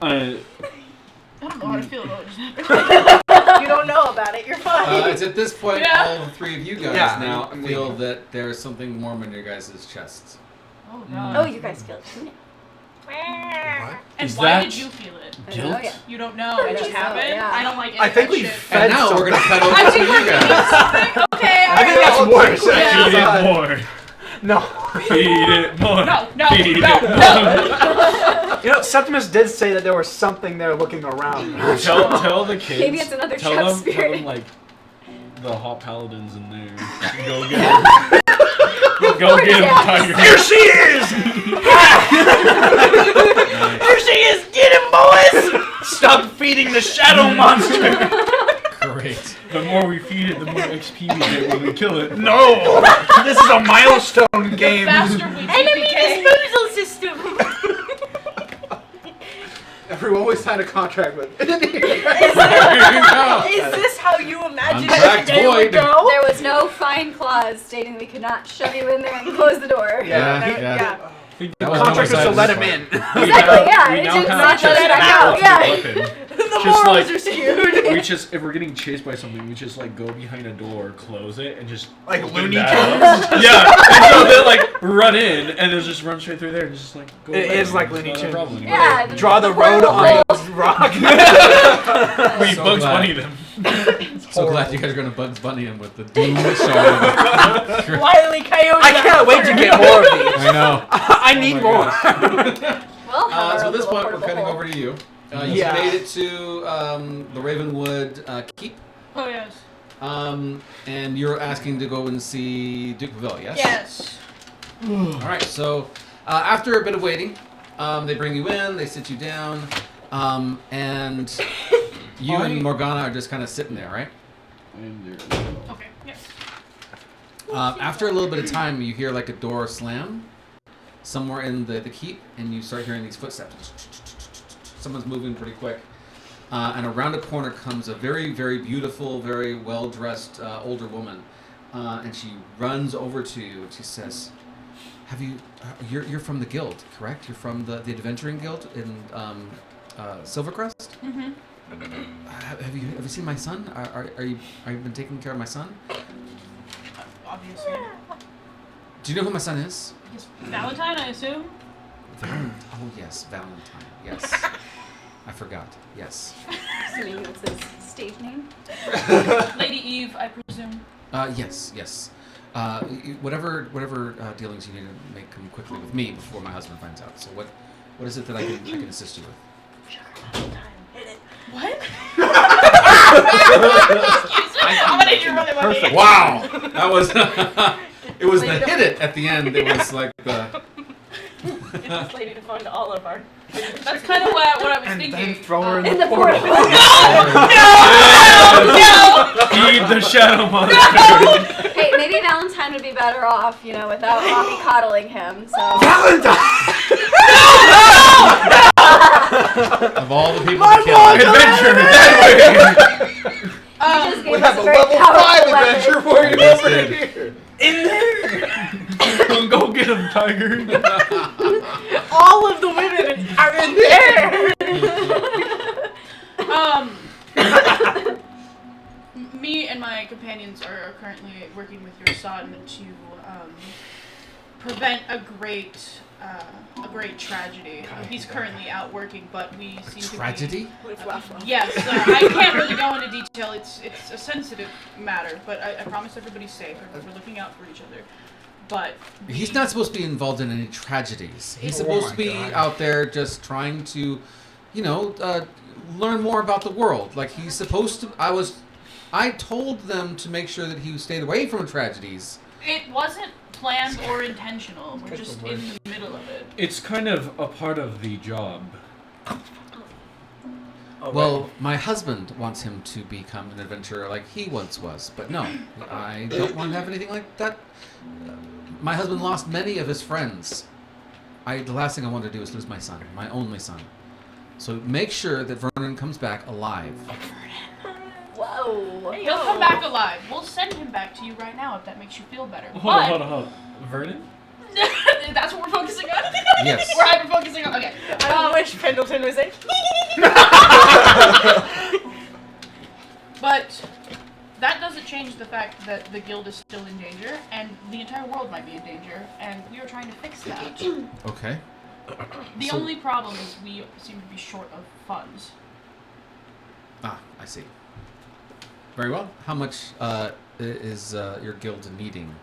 I don't know how to feel about it. you don't know about it. You're fine. It's at this point, Yeah. all three of you guys Yeah, now I mean- feel that there's something warm in your guys' chests. Oh god. Oh, you guys killed him. And Is why that did you feel it? I don't know yet. You don't know. I It just don't know, happened. yeah. I don't like it. I think that we shit. fed And now some- we're gonna cut over I to think you we're doing guys. something. Okay. I think that's alright. worse. Feed actually. it more. No. Feed it more. No, no, Feed no, it no. You know, Septimus did say that there was something there looking around. Tell the kids. Maybe it's another tell trap them, spirit. Tell them like the hot paladins in there. Go get him. Go get him, Tiger. Here she is! Here she is. Get him, boys. Stop feeding the shadow monster! Great. The more we feed it, the more XP we get when we kill it. No! This is a milestone game. Faster we Enemy TPK. disposal system. Everyone always signed a contract with. There you go. Is this how you imagine Contract it would void. go? There was no fine clause stating we could not shove you in there and close the door. Yeah, Yeah. yeah. The That was Contract was to almost let out him of in. Exactly, yeah. We It now didn't have say let him out. out. Yeah. weapon. just morals like are skewed. we just if we're getting chased by something, we just like go behind a door, close it, and just Like open Looney that up. Yeah, and so they like run in, and they'll just run straight through there, and just like go. It away. is like It's Looney not a Tunes. problem anymore. Yeah. Draw the road on the rock. We So Bugs glad. Bunny them. So glad you guys are going to Bugs Bunny him with the doom song. Wile E. Coyote. I can't wait to get more of these. I know. I need my more. Well, So at this point, we're cutting over to you. You Yeah. made it to the Ravenwood Keep, Oh yes. and you're asking to go and see Duke Pavil, yes? Yes. All right, so after a bit of waiting, they bring you in, they sit you down, and you and Morgana are just kind of sitting there, right? Okay. Yes. After a little bit of time, you hear like a door slam somewhere in the keep, and you start hearing these footsteps. Someone's moving pretty quick. And around a corner comes a very, very beautiful, very well-dressed older woman. And she runs over to you and she says, "Have you? You're from the guild, correct? You're from the Adventuring Guild in Silvercrest. Mhm. Have you seen my son? Are you been taking care of my son? Obviously. Do you know who my son is? Yes. Valentine, I assume. Oh yes, Valentine. Yes, I forgot. Yes. Assuming it's his stage name. Lady Eve, I presume. Yes. Whatever dealings you need to make come quickly with me before my husband finds out. So what is it that I can assist you with? What? I'm gonna need your money. Perfect. Wow, that was it was the hit it at the end. It was like the. Get this lady to fund all of our. That's kind of what I was And thinking. then throw her in In the the portal. portal. Feed the shadow monster. Hey, maybe Valentine would be better off, without mommy coddling him. So. Of all the people to kill, Adventure. You just gave We us have a very level 5 powerful weapon. adventure for you Yes, over did. here. In there. Go get him, Tiger. All of the women are in there. Me and my companions are currently working with your son to prevent a great tragedy. He's currently out working, but we seem tragedy. to be... Yes, I can't really go into detail. It's a sensitive matter, but I promise everybody's safe. We're looking out for each other. But He's not supposed to be involved in any tragedies. He's Oh supposed my to be God. out there just trying to, learn more about the world. Like he's supposed to. I told them to make sure that he stayed away from tragedies. it wasn't planned or intentional. We're just in the middle of it. It's kind of a part of the job. Well, my husband wants him to become an adventurer like he once was, but no, I don't want to have anything like that. My husband lost many of his friends. The last thing I want to do is lose my son, my only son. So make sure that Vernon comes back alive. Whoa. He'll come back alive. We'll send him back to you right now if that makes you feel better. Hold on. Vernon? That's what we're focusing on? Yes. We're hyper-focusing on... Okay. I wish Pendleton was in. But that doesn't change the fact that the guild is still in danger, and the entire world might be in danger, and we are trying to fix that. Okay. The So- only problem is we seem to be short of funds. Ah, I see. Very well. How much is your guild needing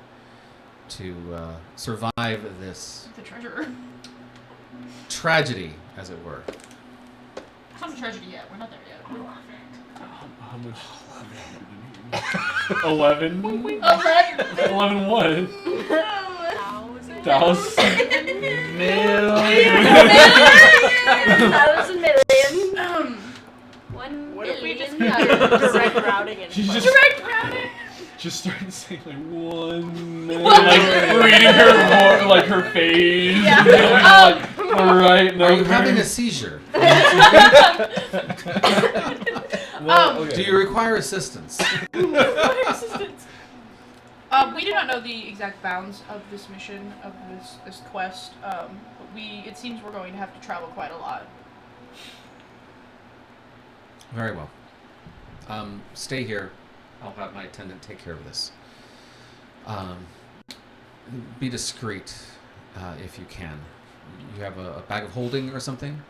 to survive this The treasurer. tragedy, as it were? It's not a tragedy yet. We're not there yet. How much? 11? 11 what? Thousand? $1,000 million. 1 What if we just billion. direct routing and She's just Direct routing! just starting saying like 1 million, like reading her like her face. Yeah. Like, all right, no. Are you having a seizure? Well, okay. Do you require assistance? Assistance. We do not know the exact bounds of this mission, of this quest. But it seems we're going to have to travel quite a lot. Very well. Stay here. I'll have my attendant take care of this. Be discreet if you can. You have a bag of holding or something?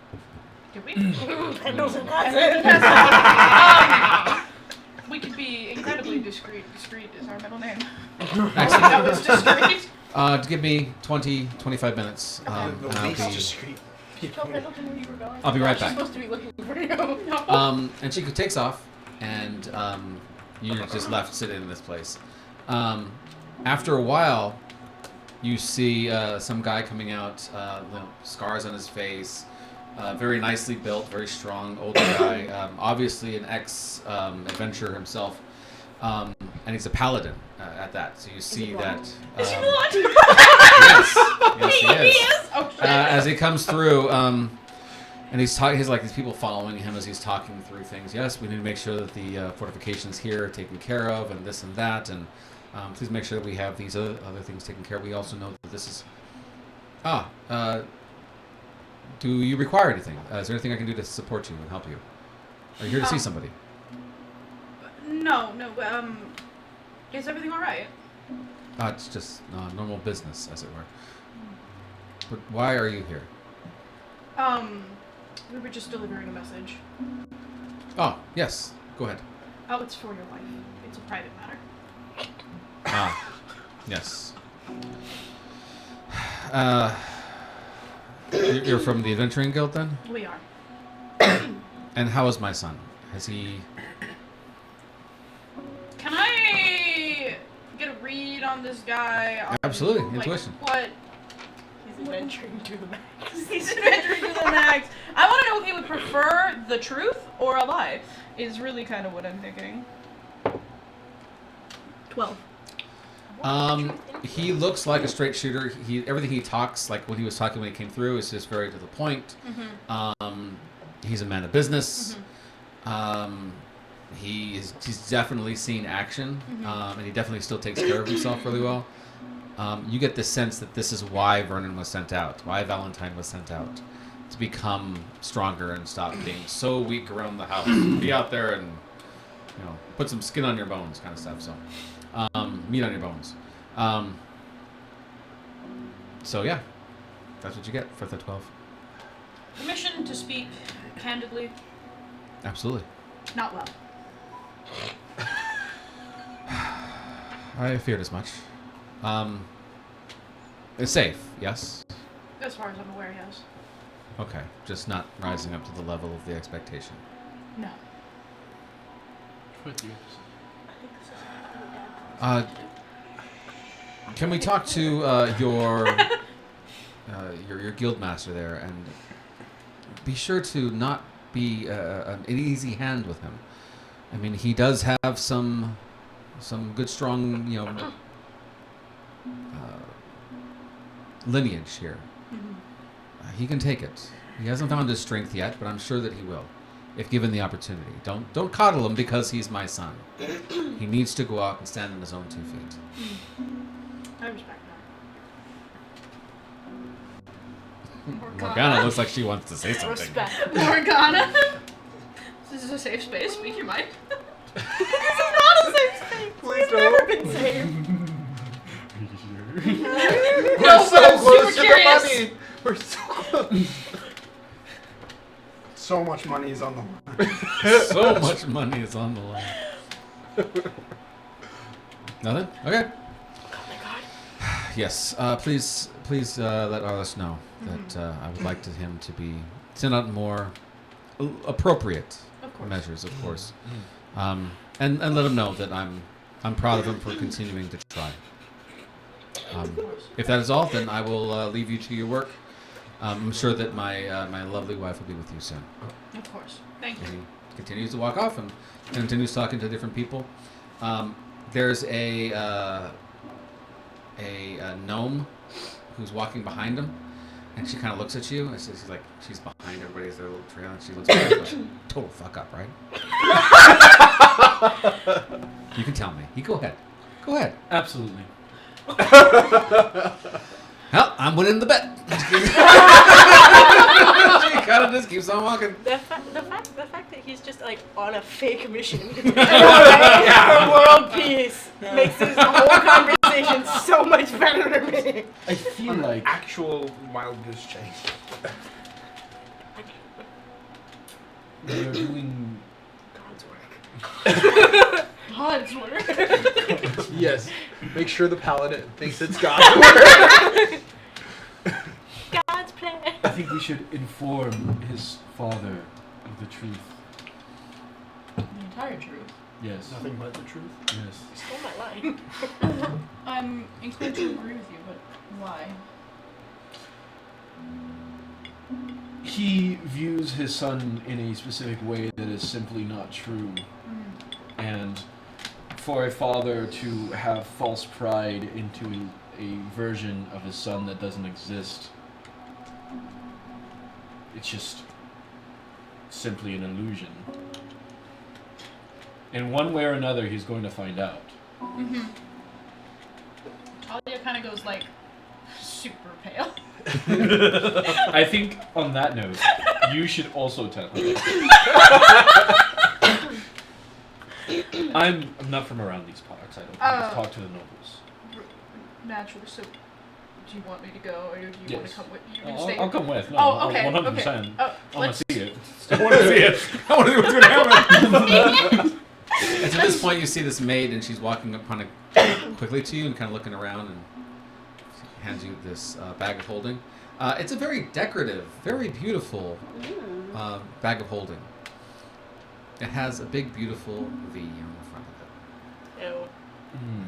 Do we? Pendleton has it. We could be incredibly discreet. Discreet is our middle name. Excellent. That was discreet. Give me 20, 25 minutes. The and least I'll discreet Tell people. Pendleton where you were going. I'll be right She's back. supposed to be looking for you. And she takes off, and you're just left sitting in this place. After a while, you see some guy coming out, scars on his face, very nicely built, very strong, older guy, obviously an ex-adventurer himself, and he's a paladin at that. So you see that. Is he not? Yes, he is. Oh shit. As he comes through, and he's talking. He's like these people following him as he's talking through things. Yes, we need to make sure that the fortifications here are taken care of, and this and that, and please make sure that we have these other things taken care of. We also know that this is. Do you require anything? Is there anything I can do to support you and help you? Are you here to see somebody? No. Is everything all right? It's just normal business, as it were. But why are you here? We were just delivering a message. Oh, yes. Go ahead. Oh, it's for your wife. It's a private matter. Yes. You're from the Adventuring Guild, then? We are. And how is my son? Has he... Can I get a read on this guy? Absolutely. Like, Intuition. What? He's adventuring to the max. He's adventuring to the max. I want to know if he would prefer the truth or a lie. Is really kind of what I'm thinking. 12. He looks like a straight shooter. Everything he talks, like when he was talking when he came through, is just very to the point. Mm-hmm. He's a man of business. He's definitely seen action, and he definitely still takes care of himself really well. You get the sense that this is why Vernon was sent out, why Valentine was sent out, to become stronger and stop being so weak around the house. Be out there and put some skin on your bones, kind of stuff. So, meat on your bones. So yeah, that's what you get for the 12. Permission to speak candidly. Absolutely. Not well. I feared as much. It's safe, yes? As far as I'm aware, yes. Okay, just not rising up to the level of the expectation. No. Can we talk to your guild master there, and be sure to not be an easy hand with him. I mean, he does have some good, strong, lineage here. He can take it. He hasn't found his strength yet, but I'm sure that he will, if given the opportunity. Don't coddle him because he's my son. He needs to go out and stand on his own 2 feet. I respect that. Morgana looks like she wants to say something. Respect. Morgana? This is a safe space. Speak your mind. This is not a safe space. We've never been safe. We're so close to the curious. money. We're so close. So much money is on the line. So much money is on the line. Nothing? Okay. Oh my god. Yes. Please let Arliss know that I would like him to send out more appropriate Of course. measures, of course. And let him know that I'm proud of him for continuing to try. If that is all, then I will leave you to your work. I'm sure that my lovely wife will be with you soon. Of course. Thank And you. he continues to walk off and continues talking to different people. There's a gnome who's walking behind him, and she kind of looks at you, and she's behind everybody as their little trail, and she looks at you like, total fuck up, right? You can tell me. You go ahead. Go ahead. Absolutely. Hell, I'm winning the bet. She kind of just keeps on walking. The fact that he's just like on a fake mission for world peace makes this whole conversation so much better to me. I feel An like actual wild goose chase. we're doing. God's work. God's work. Yes. Make sure the paladin thinks it's God's work. God's plan. I think we should inform his father of the truth. The entire truth. Yes. Nothing but the truth. Yes. Stole my line. I'm inclined to agree with you, but why? He views his son in a specific way that is simply not true. And for a father to have false pride into a version of his son that doesn't exist, it's just simply an illusion. In one way or another, he's going to find out. Mm-hmm. Talia kind of goes like super pale. I think on that note, you should also tell him. I'm not from around these parts. I don't just talk to the nobles. Naturally, so do you want me to go, or do you want Yes. to come with? You're gonna stay? I'll come with. No, Oh, okay. 100%. Okay. I want Let's. to see it. I want to see it. I want to see what's going to happen. And at this point, you see this maid, and she's walking up kind of quickly to you and kind of looking around, and she hands you this bag of holding. It's a very decorative, very beautiful bag of holding. It has a big, beautiful V on the front of it. Ew.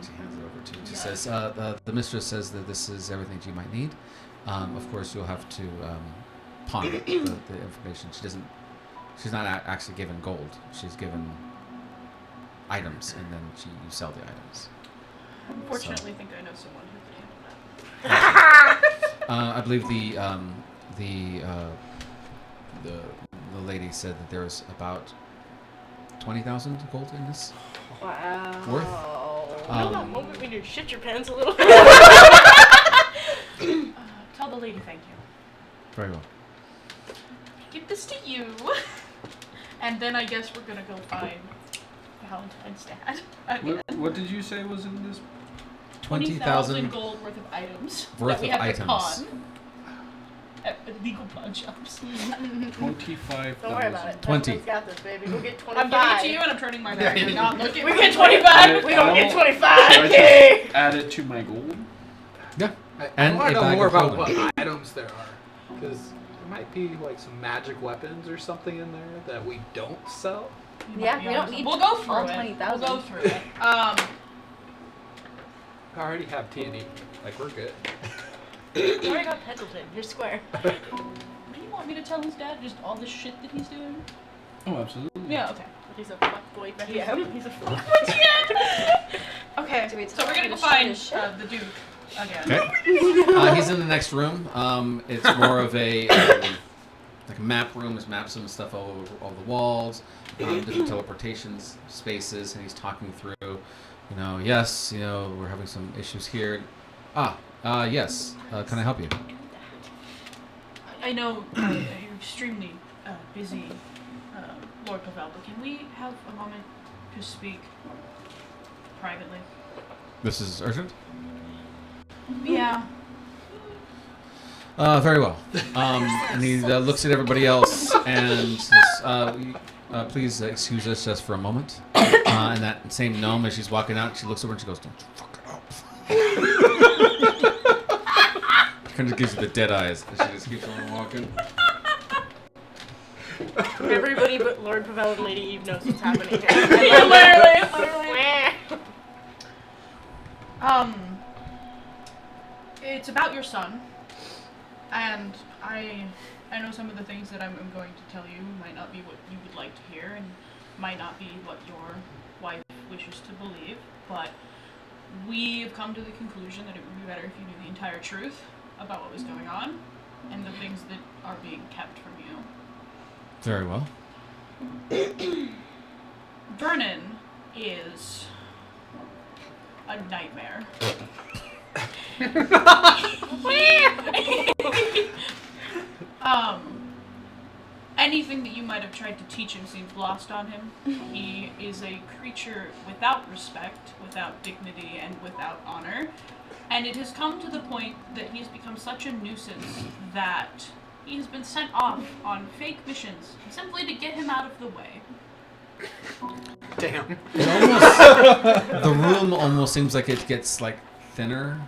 She hands it over to you. She says, the mistress says that this is everything you might need. Of course, you'll have to pawn the information. She's not actually given gold. She's given items, and then you sell the items. Unfortunately, I think I know someone who can handle that. I believe the lady said that there was about 20,000 gold in this. Wow. Worth? You know that moment when you shit your pants a little? Tell the lady thank you. Very well. Give this to you, and then I guess we're gonna go find Valentine's dad. What did you say was in this? 20,000 gold worth of items worth that we of have to items. pawn at legal pawn shops. 25,000. Don't worry about it. 20. Husband's got this, baby. We'll get 25. I'm giving it to you, and I'm turning my back. You're not looking. We get 25. We don't get Should I 25. just add it to my gold? Yeah. I And want a to know bag more of about holding. what items there are. Because there might be like some magic weapons or something in there that we don't sell. You Yeah, might be we don't honest. need We'll go through all it. 20,000. We'll go through it. I already have T&E. Like, we're good. I already got Pendleton. You're square. What do you want me to tell his dad? Just all the shit that he's doing? Oh, absolutely. Yeah. Okay. He's a fuckboy GM. He's a fuck. Okay. Do we So tell we're him gonna go to find shoot his ship? the Duke again. Okay. He's in the next room. It's more of a like a map room. There's maps and stuff all over all the walls. Different teleportations spaces, and he's talking through. Yes, we're having some issues here. Yes. Can I help you? I know you're extremely busy, Lord Pavel, but can we have a moment to speak privately? This is urgent. Yeah. Very well. And he looks at everybody else and says, please excuse us just for a moment. And that same gnome, as she's walking out, she looks over and she goes, don't you fuck it up. Kind of gives you the dead eyes. And she just keeps on walking. Everybody but Lord Pavel and Lady Eve knows what's happening here. Literally. It's about your son, and I know some of the things that I'm going to tell you might not be what you would like to hear, and might not be what your wife wishes to believe, but we have come to the conclusion that it would be better if you knew the entire truth about what was going on, and the things that are being kept from you. Very well. Vernon is a nightmare. anything that you might have tried to teach him seems lost on him. He is a creature without respect, without dignity, and without honor. And it has come to the point that he has become such a nuisance that he has been sent off on fake missions simply to get him out of the way. Damn. The room almost seems like it gets like thinner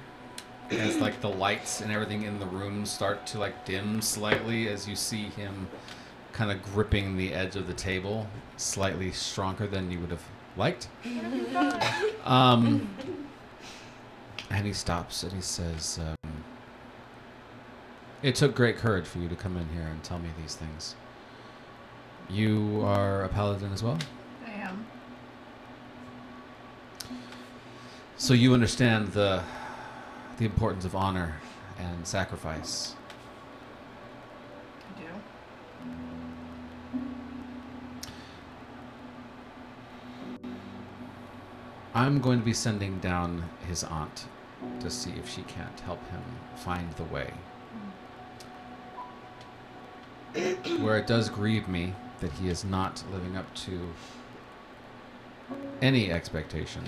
as like the lights and everything in the room start to like dim slightly as you see him kind of gripping the edge of the table, slightly stronger than you would have liked. And he stops and he says, "It took great courage for you to come in here and tell me these things. You are a paladin as well? I am. So you understand the importance of honor and sacrifice." I do. I'm going to be sending down his aunt to see if she can't help him find the way. Where it does grieve me that he is not living up to any expectation.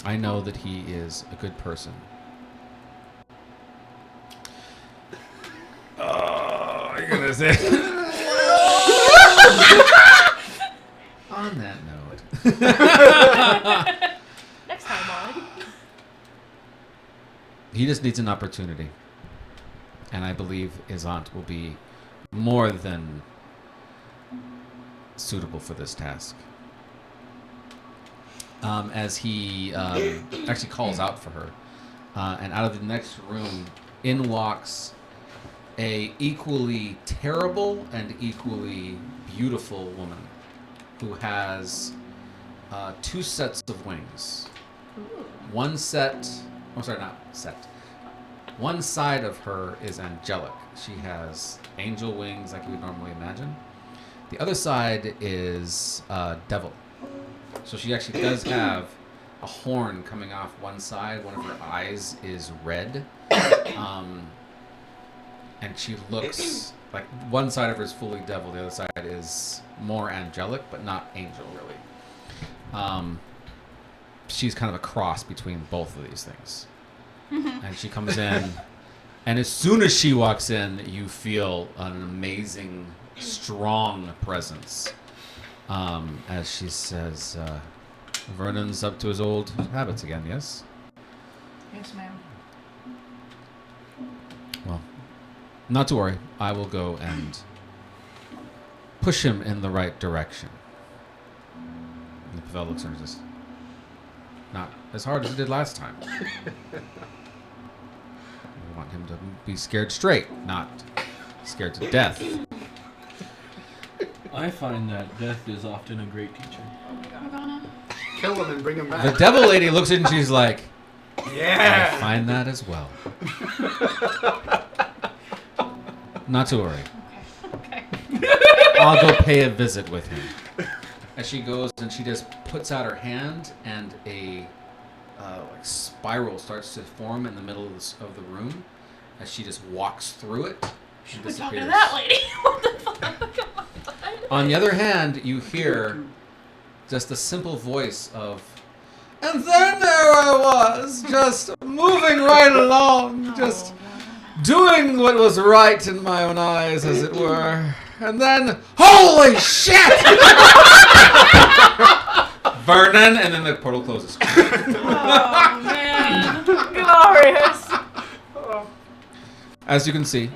I know that he is a good person. Oh, you're gonna say. On that note. Next time on. He just needs an opportunity. And I believe his aunt will be more than suitable for this task. As he actually calls out for her. And out of the next room, in walks a equally terrible and equally beautiful woman who has 2 sets of wings. One set, I'm sorry, not set. One side of her is angelic. She has angel wings like you would normally imagine. The other side is devil. So she actually does have a horn coming off one side. One of her eyes is red. And she looks like one side of her is fully devil. The other side is more angelic, but not angel really. She's kind of a cross between both of these things. And she comes in, and as soon as she walks in, you feel an amazing, strong presence. As she says, Vernon's up to his old habits again, yes? Yes, ma'am. Well, not to worry. I will go and push him in the right direction. And the Pavel looks at her just, not as hard as he did last time. We want him to be scared straight, not scared to death. I find that death is often a great teacher. Morgana. Kill him and bring him The back. devil lady looks at it and she's like, I Yeah. find that as well. Not to worry. Okay. I'll go pay a visit with him. As she goes and she just puts out her hand and a like spiral starts to form in the middle of the room as she just walks through it. Should and we talk to disappears. that lady? What the fuck? On the other hand, you hear just the simple voice of, and then there I was, just moving right along, just doing what was right in my own eyes, as it were. And then, holy shit! Vernon, and then the portal closes. Oh, man. Glorious. As you can see,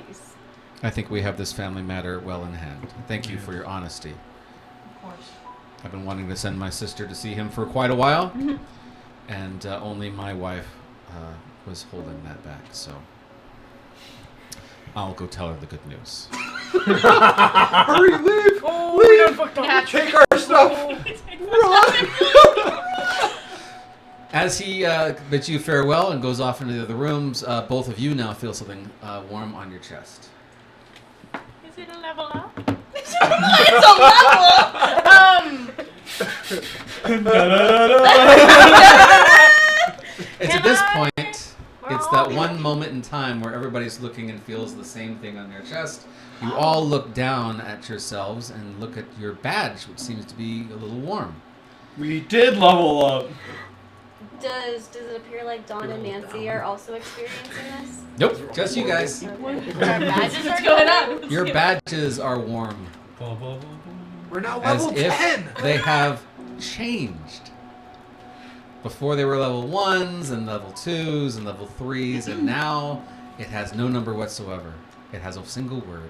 I think we have this family matter well in hand. Thank you for your honesty. Of course. I've been wanting to send my sister to see him for quite a while, and only my wife was holding that back, so I'll go tell her the good news. Hurry, leave. Oh, we done fucked up. Take our stuff. As he bids you farewell and goes off into the other rooms, both of you now feel something warm on your chest. Is it a level up? It's a level! It's at this point It's that one moment in time where everybody's looking and feels the same thing on their chest. You all look down at yourselves and look at your badge, which seems to be a little warm. We did level up. Does it appear like Dawn and Nancy are also experiencing this? Nope, just you guys. Our badges What's are going glowing? on? Your badges are warm, We're now as level if 10. they have changed. Before they were level 1s and level 2s and level 3s, and now it has no number whatsoever. It has a single word.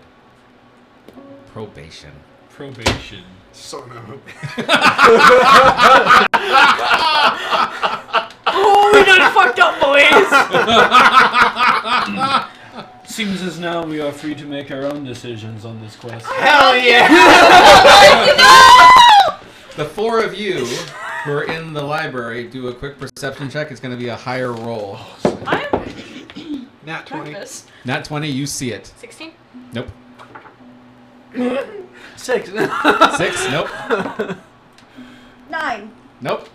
Probation. Probation. So no. Oh, we done fucked up, boys! Seems as now we are free to make our own decisions on this quest. Hell yeah! The four of you who are in the library do a quick perception check. It's going to be a higher roll. I'm Nat 20. nervous. Not 20, you see it. 16? Nope. 6. 6, nope. 9. Nope.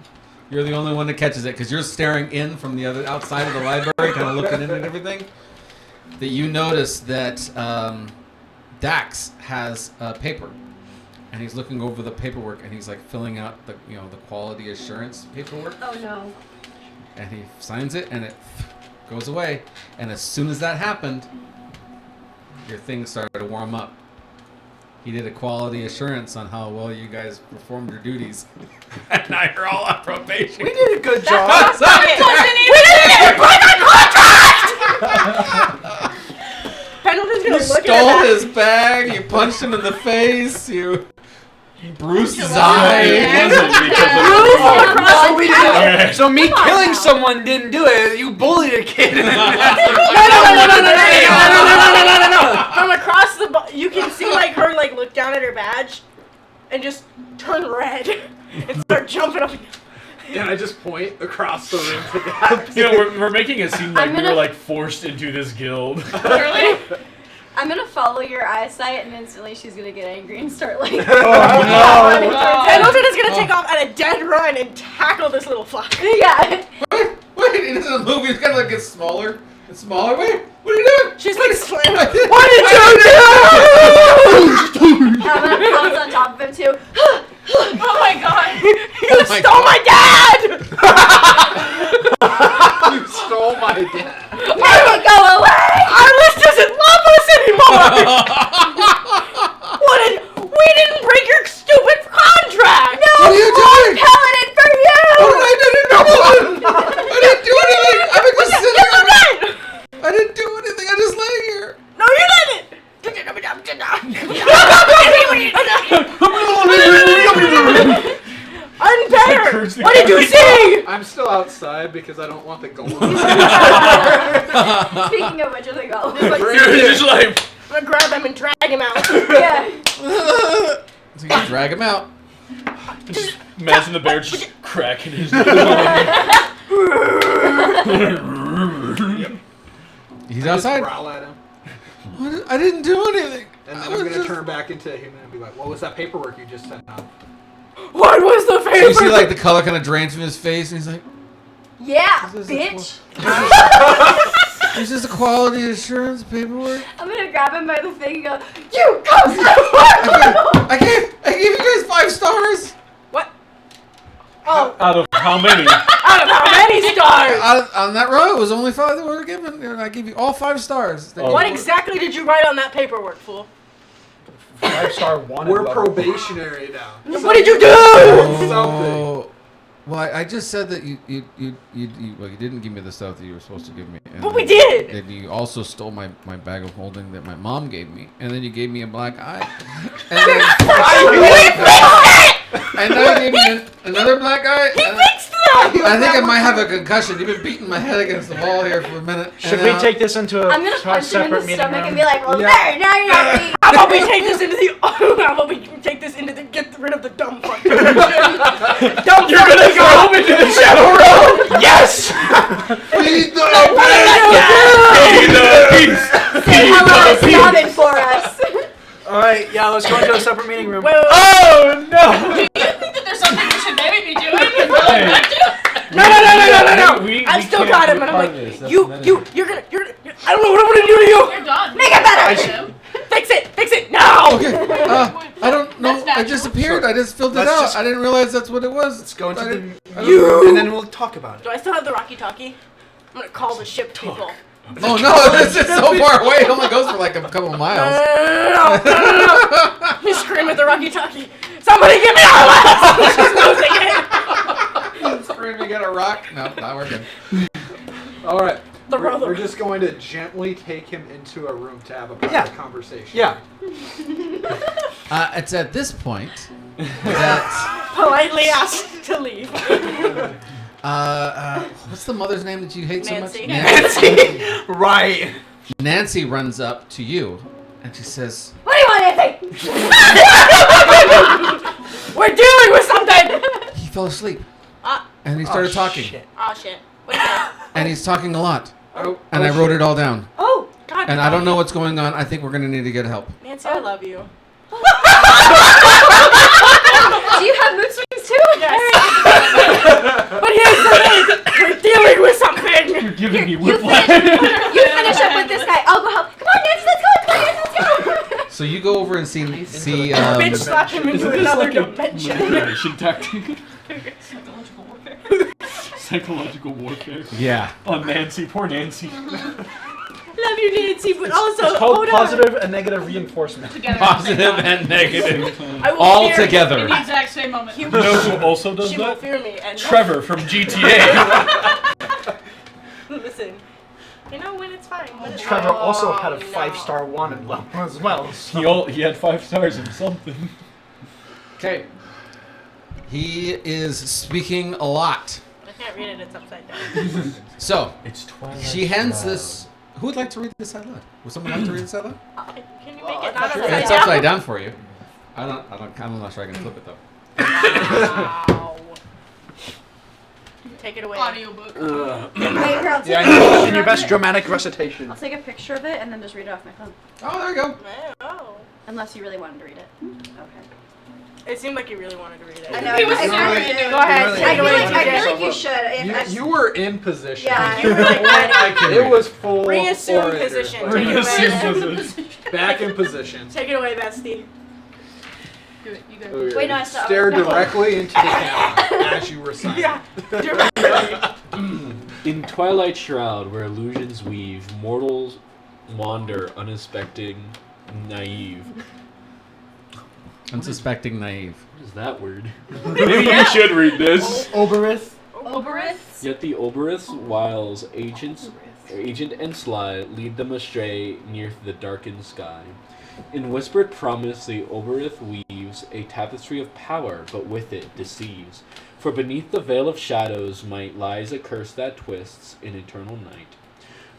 You're the only one that catches it because you're staring in from the other outside of the library, kind of looking in and everything. That you notice that Dax has paper, and he's looking over the paperwork, and he's like filling out the the quality assurance paperwork, Oh no. and he signs it, and it goes away. And as soon as that happened, your thing started to warm up. He did a quality assurance on how well you guys performed your duties. And now you're all on probation. We did a good job. Pendleton's You gonna look stole at his bag, you punched him in the face, you bruised his It eye. wasn't because of So, we didn't, Okay. so me Come on killing now. someone didn't do it. You bullied a kid. From across you can see like her like look down at her badge and just turn red and start jumping up. And I just point across the room to Dax. You know, we're making it seem like I'm we were gonna- like forced into this guild. Really? I'm gonna follow your eyesight, and instantly she's gonna get angry and start like. Oh, running towards him. Pendleton is gonna take off at a dead run and tackle this little fuck. Yeah. Wait, he doesn't move, he's kind of like gets smaller and smaller. Wait, what are you doing? She's like slamming. What What did you do? I'm gonna pounce on top of him too. Oh my god. You stole my dad! You stole my dad. Make it go away! Our list doesn't love us anymore! We didn't break your stupid contract! What are you doing? Paladin for you! What did I do? I didn't do anything! I'm just sitting on it! I didn't do anything, I'm just laying here! No, you didn't! Unbetter! What did you see? I'm still outside because I don't want the golem. Speaking of which, they go. You're just like, I'm gonna grab him and drag him out. Yeah. So you can drag him out. just imagine the bear just cracking his He's Just outside. growl at him. I didn't do anything. And I then was I'm gonna just- turn back into him and be like, what was that paperwork you just sent out? What was the So paper? you see like the color kind of drains from his face, and he's like, Yeah, This is bitch. "This is the quality assurance paperwork. I'm gonna grab him by the thing and go, you go step I gave you guys 5 stars. What? Oh, Out of how many? out of how many stars? On that row, it was only 5 that were given, and I gave you all 5 stars. Oh. What exactly did you write on that paperwork, fool? 5-star one. We're probationary now. What did you do? Oh. Well, I just said that you didn't give me the stuff that you were supposed to give me. And But we did. And you also stole my bag of holding that my mom gave me, and then you gave me a black eye. And then, and now you gave me another black eye. and I think I might have a concussion. You've been beating my head against the wall here for a minute. Should we take this into a I'm gonna punch him in the separate meeting stomach room? and be like, well, Yeah. there, now you're not being. How about we take this into the? How about we take this into the? Get rid of the dumb fuck. Dumb You're fuck. gonna go into the shadow realm? Yes! Feed the beast! Say hello to Scabbin for us. Alright, yeah, let's go into a separate meeting room. Wait, wait, wait. Oh no! Do you think that there's something we should maybe be doing? Hey. No. We I we still can't got be him, a and I'm part like, of this. That's you're gonna, I don't know what I'm gonna do to you. You're done. Make it better. Jim. Fix it now. Okay. I don't know. That's I natural. disappeared. I just filled it Let's out. just- I didn't realize that's what it was. Let's go into I the didn't- room and then we'll talk about Do it. I still have the Rocky Talkie? I'm gonna call the ship people. Oh no! This is so far away. It only goes for like a couple of miles. No. You scream at the Rocky Talkie. Somebody get me out of the house. She's losing it. Screaming at a rock. No, not working. All right. The We're roller. just going to gently take him into a room to have a private Yeah. conversation. Yeah. It's at this point that Politely asked to leave. what's the mother's name that you hate Nancy. so much? Nancy. Right. Nancy runs up to you and she says, What do you want, Nancy? We're dealing with something. "He fell asleep Ah, and he started talking, Shit. oh shit. What is that? and he's talking a lot, Oh, and I wrote it all down, Oh God. and I don't know what's going on. I think we're gonna need to get help." Nancy, I love you. Do you have mood swings too? Yes. But here's the thing. We're dealing with something. You're giving me You whiplash. finish up with this guy. I'll go help. Come on, Nancy, let's go. Come on, Nancy, let's go. So you go over and see Bitch slap him into another dimension. Manipulation tactic. Psychological warfare. Psychological warfare. yeah. On Nancy, poor Nancy. Love you, Nancy, but also It's called hold positive and negative reinforcement. Together. at the same Positive time. and negative. on. I will All fear together. In the exact same moment. You know who also does She will that? fear me and Trevor from GTA. Listen. You know when it's fine. When it's Trevor fine. also had a Oh, 5-star wanted level as well. So. He had 5 stars in something. Okay. He is speaking a lot. I can't read it. It's upside down. So It's Twilight. she hands this. Who would like to read this out loud? Would someone like to read this out loud? Can you make it it's not upside upside It's down? upside down for you. I'm not sure I can flip it though. Wow. Take it away. Audiobook. Hey, here, I'll take Yeah, a picture in your of best it. dramatic recitation. I'll take a picture of it and then just read it off my phone. Oh, there you go. Oh. Unless you really wanted to read it. Okay. It seemed like you really wanted to read it. I know. He was I super really- into it. Go ahead. Really- Take it away. I feel like TJ. you should. You were in position. Yeah. You were like ready. It was full. Reassume orator. position. Take it away. Back in position. Take it away, bestie. Do it. You Oh, go. yeah. Wait, no, I still- Stare directly into the camera as you recite. Yeah. In Twilight Shroud, where illusions weave, mortals wander unsuspecting, naive. Unsuspecting naive. What is that word? Maybe you should read this. Oberith. Oberith. Yet the Oberith's wiles, agent and sly, lead them astray near the darkened sky. In whispered promise, the Oberith weaves a tapestry of power, but with it deceives. For beneath the veil of shadows might lies a curse that twists in eternal night.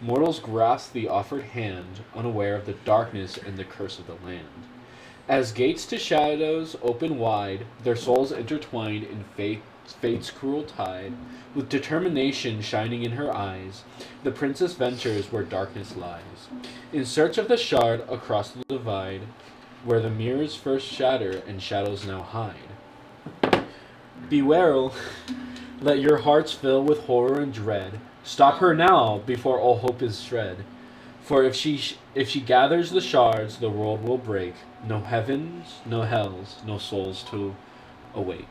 Mortals grasp the offered hand, unaware of the darkness and the curse of the land. As gates to shadows open wide, their souls intertwined in fate's cruel tide. With determination shining in her eyes, the princess ventures where darkness lies. In search of the shard across the divide, where the mirrors first shatter and shadows now hide. Beware, let your hearts fill with horror and dread. Stop her now, before all hope is shred. For if she gathers the shards, the world will break. No heavens, no hells, no souls to awake.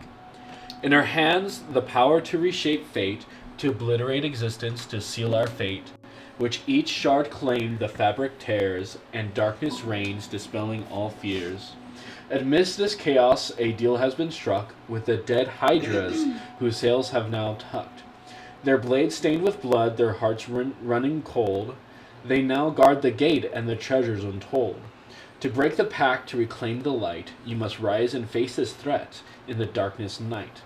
In her hands, the power to reshape fate, to obliterate existence, to seal our fate. Which each shard claimed the fabric tears, and darkness reigns, dispelling all fears. Amidst this chaos, a deal has been struck with the dead hydras, whose sails have now tucked. Their blades stained with blood, their hearts running cold. They now guard the gate and the treasures untold. To break the pact, to reclaim the light, you must rise and face this threat in the darkness night.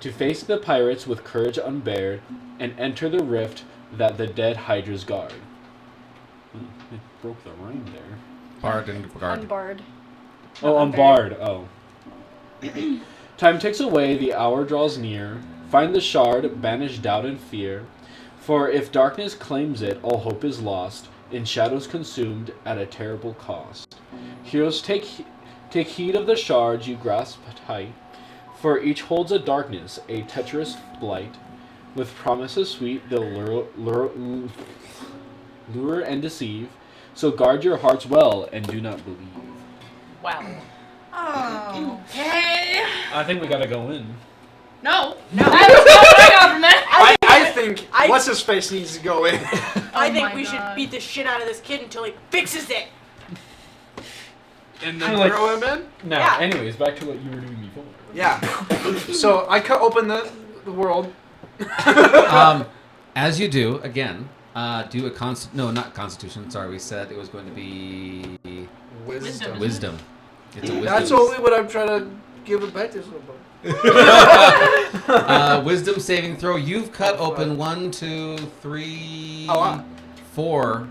To face the pirates with courage unbared, and enter the rift that the dead hydras guard. It broke the rhyme there. Bard and guard. Unbarred. Oh, unbarred. Oh. Time ticks away, the hour draws near. Find the shard, banish doubt and fear. For if darkness claims it, all hope is lost, in shadows consumed at a terrible cost. Heroes, take heed of the shards you grasp tight, for each holds a darkness, a treacherous blight. With promises sweet, they'll lure and deceive. So guard your hearts well and do not believe. Wow. Oh. Okay. I think we gotta go in. No. That is not what I got from that. I think what's his face needs to go in. I think my we God. should beat the shit out of this kid until he fixes it. And then Like- throw him in? Now, Yeah. anyways, back to what you were doing before. Yeah. So I cut open the world. As you do, again, do a no, not Constitution. Sorry, we said it was going to be Wisdom. Wisdom. It's a Wisdom. That's only what I'm trying to give it back to somebody. Wisdom saving throw. You've cut open 1, 2, 3, Oh, wow. 4.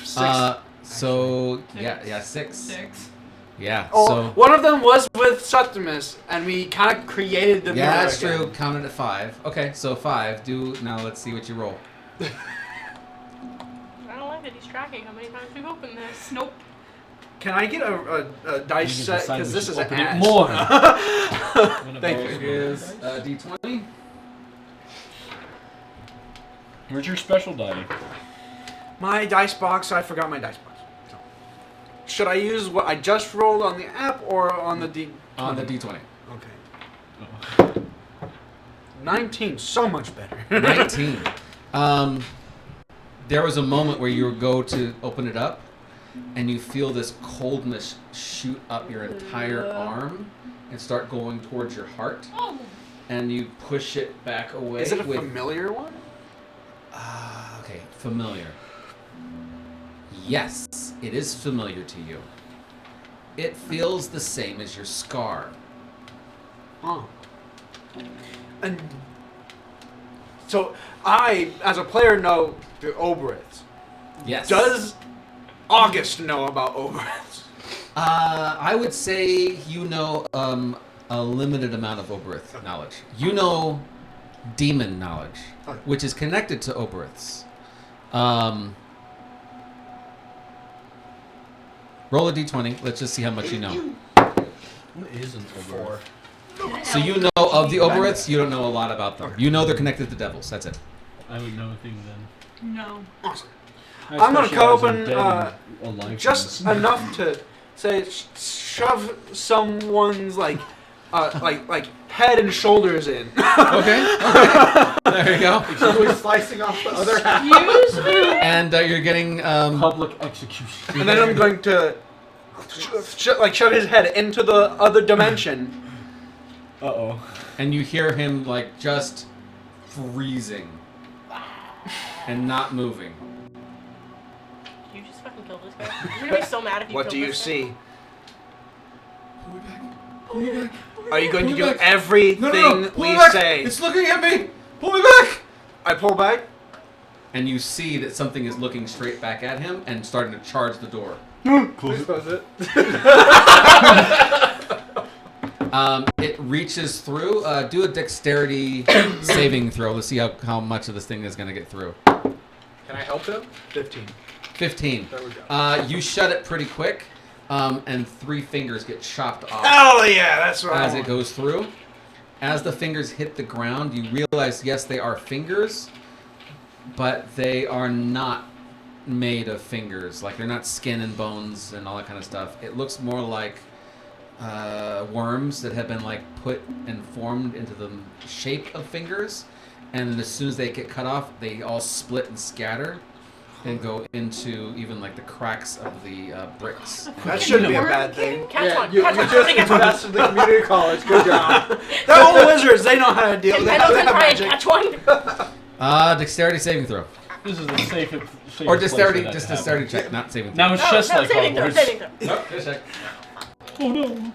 6. So yeah, 6. 6. Yeah. Oh, So one of them was with Septimus, and we kind of created the yeah, mirror that's again. true. Counted at 5. Okay, so 5. Now. Let's see what you roll. I don't like that he's tracking how many times we've opened this. Nope. Can I get a dice You set? decide Because we this should is an open it ad. more. Thank It you. is D20. Where's your special die? My dice box. I forgot my dice box. So. Should I use what I just rolled on the app or on the D? On the D20. Okay. 19. So much better. 19. There was a moment where you go to open it up, and you feel this coldness shoot up your entire arm and start going towards your heart, Oh. and you push it back away. Is it a with, familiar one? okay, familiar. Yes, it is familiar to you. It feels the same as your scar. Oh. And so I, as a player, know the Oberiths. Yes. Does August know about Oberiths? I would say you know a limited amount of Oberith knowledge. You know demon knowledge, Okay. which is connected to Oberiths. Roll a d20. Let's just see how much you know. What is an Oberith? 4. So you know of the Oberiths, you don't know a lot about them. You know they're connected to devils. That's it. I would know a thing then. No. Awesome. I I'm gonna specialize cut in open dead and alive just things. enough to say shove someone's like head and shoulders in. Okay. There you go. We're slicing off the other half. Excuse me. And you're getting Public execution. And then I'm going to shove his head into the other dimension. Uh-oh. and you hear him like just freezing and not moving. You just fucking killed this guy. You're gonna be so mad if you What killed do you this guy. see? Pull me back. Pull me back. Are you going to Pull do me back. everything Pull we me back. say? It's looking at me. Pull me back. I pull back. And you see that something is looking straight back at him and starting to charge the door. Please close it. It reaches through. Do a dexterity saving throw. Let's see how much of this thing is going to get through. Can I help him? 15. 15. There we go. You shut it pretty quick, and 3 fingers get chopped off Oh yeah, that's right. as it goes through. As the fingers hit the ground, you realize, yes, they are fingers, but they are not made of fingers. Like, they're not skin and bones and all that kind of stuff. It looks more like worms that have been like put and formed into the shape of fingers, and as soon as they get cut off, they all split and scatter and go into even like the cracks of the bricks. That shouldn't be a bad thing. Catch one. you Catch one. just Catch one. invested the community college. Good job. They're all wizards. They know how to deal Can with Pendleton that try and magic. catch one? Dexterity saving throw. This is the safest Or place dexterity, for that just to happen. dexterity check, not saving throw. Now it's No, just no, like saving throw, Hogwarts. saving throw. Nope, just check. Oh no.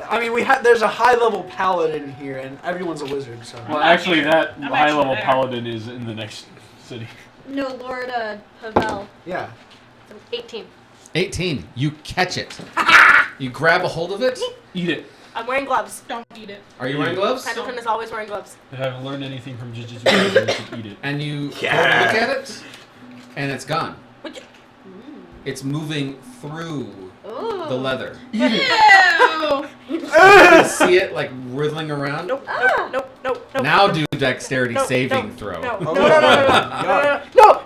I mean, there's a high level paladin here, and everyone's a wizard. So Well, actually, that I'm high level actually there. paladin is in the next city. No, Lord Havel. yeah. 18. 18. You catch it. You grab a hold of it. Eat it. I'm wearing gloves. Don't eat it. Are you wearing gloves? Pendleton is always wearing gloves. If I haven't learned anything from Jujutsu, you should eat it. And you Yeah. look at it, and it's gone. Would you- It's moving through Ooh. the leather. Ew! No. You can see it like wriggling around. Nope. Nope. Now do dexterity No, saving no, throw. No. Oh, No.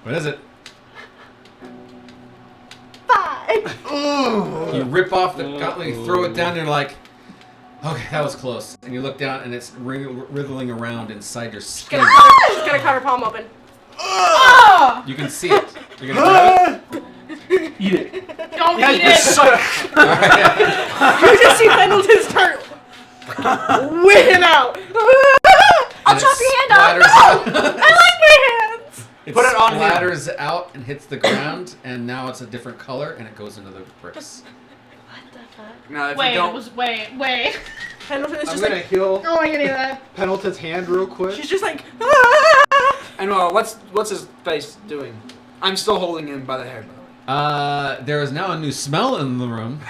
What is it? 5. You rip off the gauntlet, you throw it down, and you're like, okay, that was close. And you look down, and it's wriggling around inside your skin. She's gonna cut her palm open. You can see it. You're gonna grab it? Eat it. Don't Yeah, eat you it. suck. You just see Pendleton start whipping out. I'll And it chop your hand off. splatters out. I like my hands. It Put it on him. splatters out and hits the ground, and now it's a different color, and it goes into the bricks. What the fuck? Now, if Wait, you it don't, was wait. Pendleton is I'm just gonna like, heal Oh, I can do that. Pendleton's hand real quick. she's just like, ah! and what's his face doing? I'm still holding him by the hair. There is now a new smell in the room.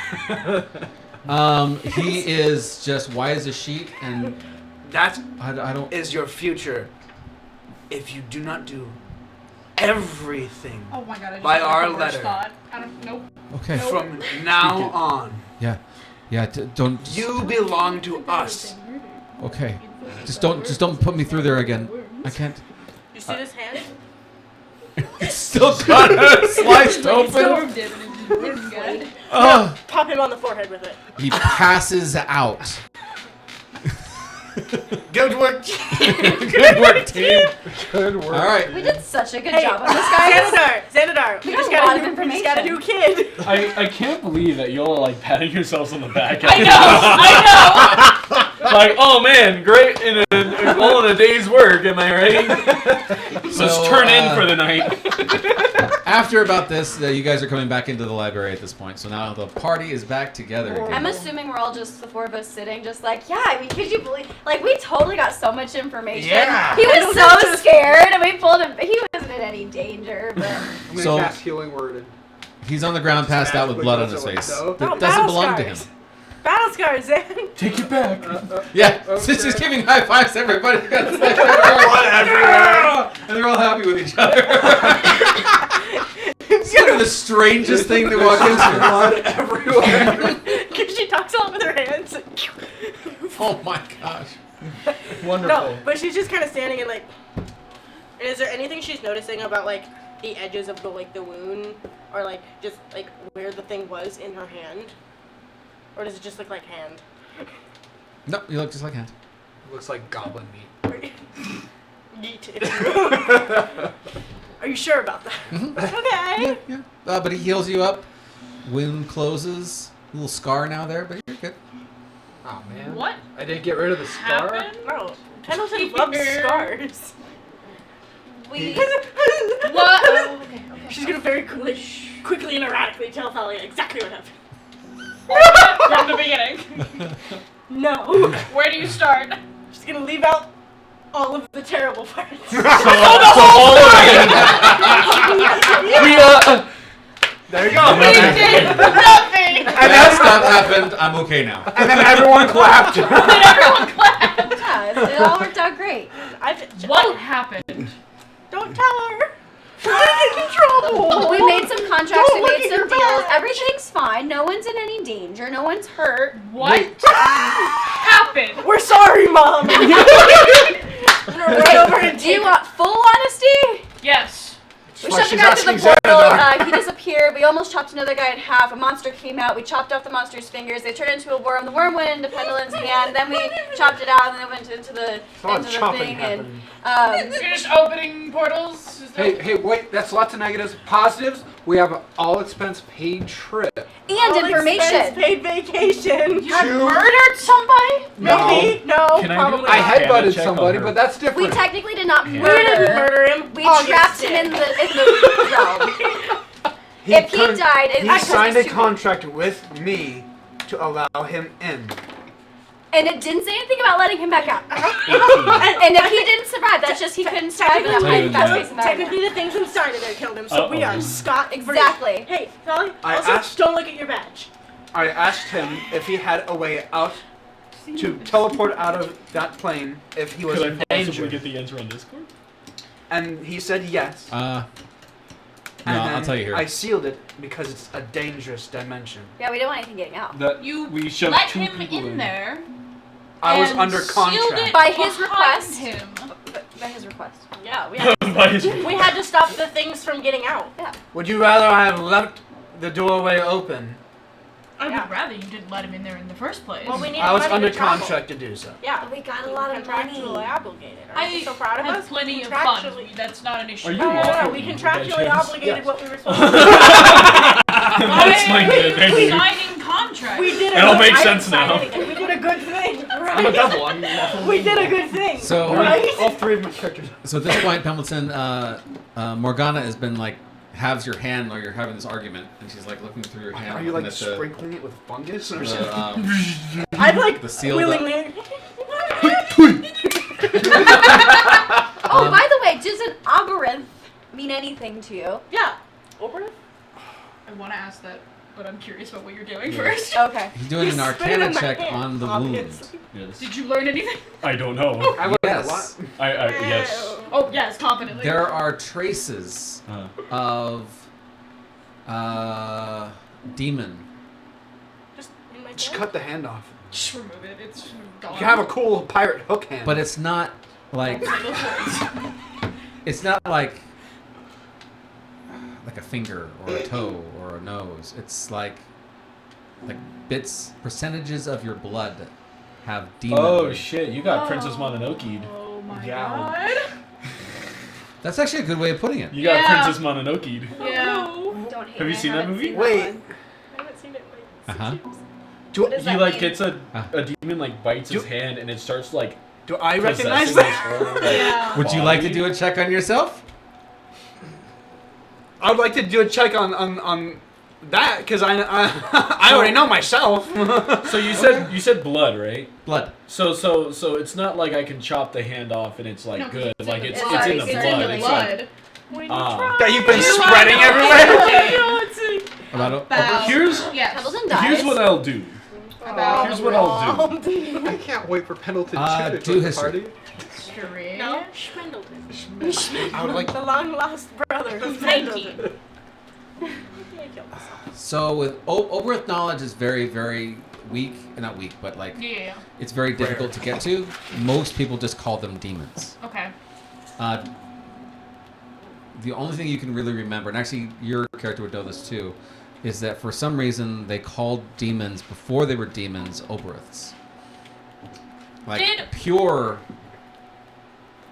He is just white as a sheet, and That I don't. is your future. If you do not do everything Oh my god, I just By had, like, our the worst letter. thought. I don't nope. Okay. from now on, Yeah. Don't. you belong to us. Okay. Just don't put me through there again. I can't. You see this hand? It's still got sliced open. Did and it just wasn't good. Oh. Pop him on the forehead with it. He passes out. Good work. Good work, team. Good work. All right. We did such a good Hey, job on this, guys. Xanadar. We We got just a got lot a of new, we just got a new kid. I can't believe that y'all are like patting yourselves on the back. I know. Like, oh man, great all in a day's work, am I right? Let's So, turn in for the night. After about this, you guys are coming back into the library at this point. So now the party is back together again. I'm assuming we're all just the four of us sitting, just like, yeah. I mean, could you believe? Like, we totally got so much information. Yeah. He was so scared, and we pulled him. He wasn't in any danger, but I'm gonna So- cast healing word. And He's on the ground, passed out with blood on his face. No. That Oh, doesn't battle belong to him. scars. Battle scars, Zan. Take it back. Yeah, Okay. since he's giving high fives to everybody, got this blood everywhere, and they're all happy with each other. It's kind of the strangest thing to walk into. Blood everywhere. Because she talks all with her hands. Oh my gosh. Wonderful. No, but she's just kind of standing and like. And is there anything she's noticing about like the edges of the wound, or like just like where the thing was in her hand, or does it just look like hand? No, you look just like Hand. Looks like goblin meat. Yeet. Are you sure about that? Okay. Yeah. But he heals you up. Wound closes. A little scar now there, but you're good. Oh man. What I didn't get rid of the scar. happened? No, Pendleton loves scars. we. What? Oh, okay. She's gonna very quickly and erratically tell Thalia exactly what happened. From the beginning. No. Where do you start? She's gonna leave out all of the terrible parts. So all of it. There you go. We did nothing. And that stuff happened. I'm okay now. And then everyone clapped. Yeah, it all worked out great. What happened? Don't tell her. We're gonna get in trouble. We made some contracts. Don't We look made at some your deals. badge. Everything's fine. No one's in any danger. No one's hurt. What happened? We're sorry, Mom. Right over and Do you want full honesty? Yes. We Why shoved the she's guy through the asking portal. Xanadar. He disappeared. We almost chopped another guy in half. A monster came out. We chopped off the monster's fingers. They turned into a worm. The worm went into Pendleton's hand. Then we chopped it out, and then it went into the A lot of chopping thing. happening. And You're just opening portals? Is that- Hey, wait. That's lots of negatives. Positives. We have an all-expense paid trip. and information. Paid vacation. You murdered somebody? Maybe. No. Can I do probably. I a not. headbutted check somebody, on her? but that's We different. technically did not We didn't murder. murder him. We August trapped him did. in the realm. If he died, it's he because signed it's a too- contract with me to allow him in. And it didn't say anything about letting him back out. 18. And if he didn't survive, that's just he couldn't survive in that Technically- tiny fast space environment. Technically, the things inside of there killed him, so we Uh-oh. are scot free. Exactly. Hey, Sally. I Also, asked- don't look at your badge. I asked him if he had a way out to teleport out of that plane if he was Could I in possibly danger. get the answer on Discord? And he said yes. No, And I'll tell you here. I sealed it because it's a dangerous dimension. Yeah, we don't want anything getting out. That You we shoved let 2 him people in there. I was and under sealed contract. it By his behind request. Him. By his request. Yeah, we had to stop the things from getting out. Would you rather I have left the doorway open? I Yeah. would rather you didn't let him in there in the first place. Well, we need I was money under to travel. contract to do so. Yeah, We got a lot of contractually money. obligated. Aren't you so proud of had us? plenty of Contractually- funds. That's not an issue. Are you No, awful? we By contractually chance? obligated Yes. what we were supposed to do. That's my good. Thank you. Signing contracts. We did It all good- makes I didn't sense sign now. anything. We did a good thing. I'm a Right? double. I'm We did a good thing. So- right? all 3 of my characters. So at this point, Pendleton, Morgana has been like, halves your hand while you're having this argument, and she's like looking through your hand. Are you looking like at the, sprinkling it with fungus or something? the, I'd like the sealed willingly. Oh, by the way, does an Oberonth mean anything to you? Yeah. Over. I want to ask that, but I'm curious about what you're doing first. Okay. He's doing an You spit it Arcana in my check hand, on the wound. obviously. Yes. Did you learn anything? I don't know. I learned Yes. a lot. Yes. Oh yes, confidently. There are traces of demon. Just in my Just hand. cut the hand off. Just remove it. It's gone. You have a cool pirate hook hand. But it's not like it's not like a finger or a toe or a nose. It's like percentages of your blood have demon. Oh shit! You got Princess Mononoke'd. Oh my Yeah. god. That's actually a good way of putting it. You got Yeah. Princess Mononoke'd. Yeah. Don't hate Have you me, I seen that haven't movie? seen that Wait. one. I haven't seen it. Like, Uh-huh. do, What does He that like mean? gets a Ah. demon like bites his Do- hand and it starts like do I recognize possessing that? his whole, like, Yeah. Would you like to body. do a check on yourself? I would like to do a check on that because I already know myself. So you said blood, right? Blood. So it's not like I can chop the hand off and it's like No, good. it's Like in it's the it's blood. in the It's blood. in the It's like blood. when you Ah. try. that you've been You spreading know, everywhere. About here's Pendleton dies. here's what I'll do. About Here's what I'll do. I can't wait for Pendleton Do to join the history. party. Strange. No, Schmendleton. I would like The long lost brother of 19. Pendleton. He killed himself. So with Oberth knowledge is very, very weak. Not weak, but like Yeah. it's very difficult to get to. Most people just call them demons. Okay. The only thing you can really remember, and actually your character would know this too, is that for some reason they called demons before they were demons Oberths. Like Did- pure.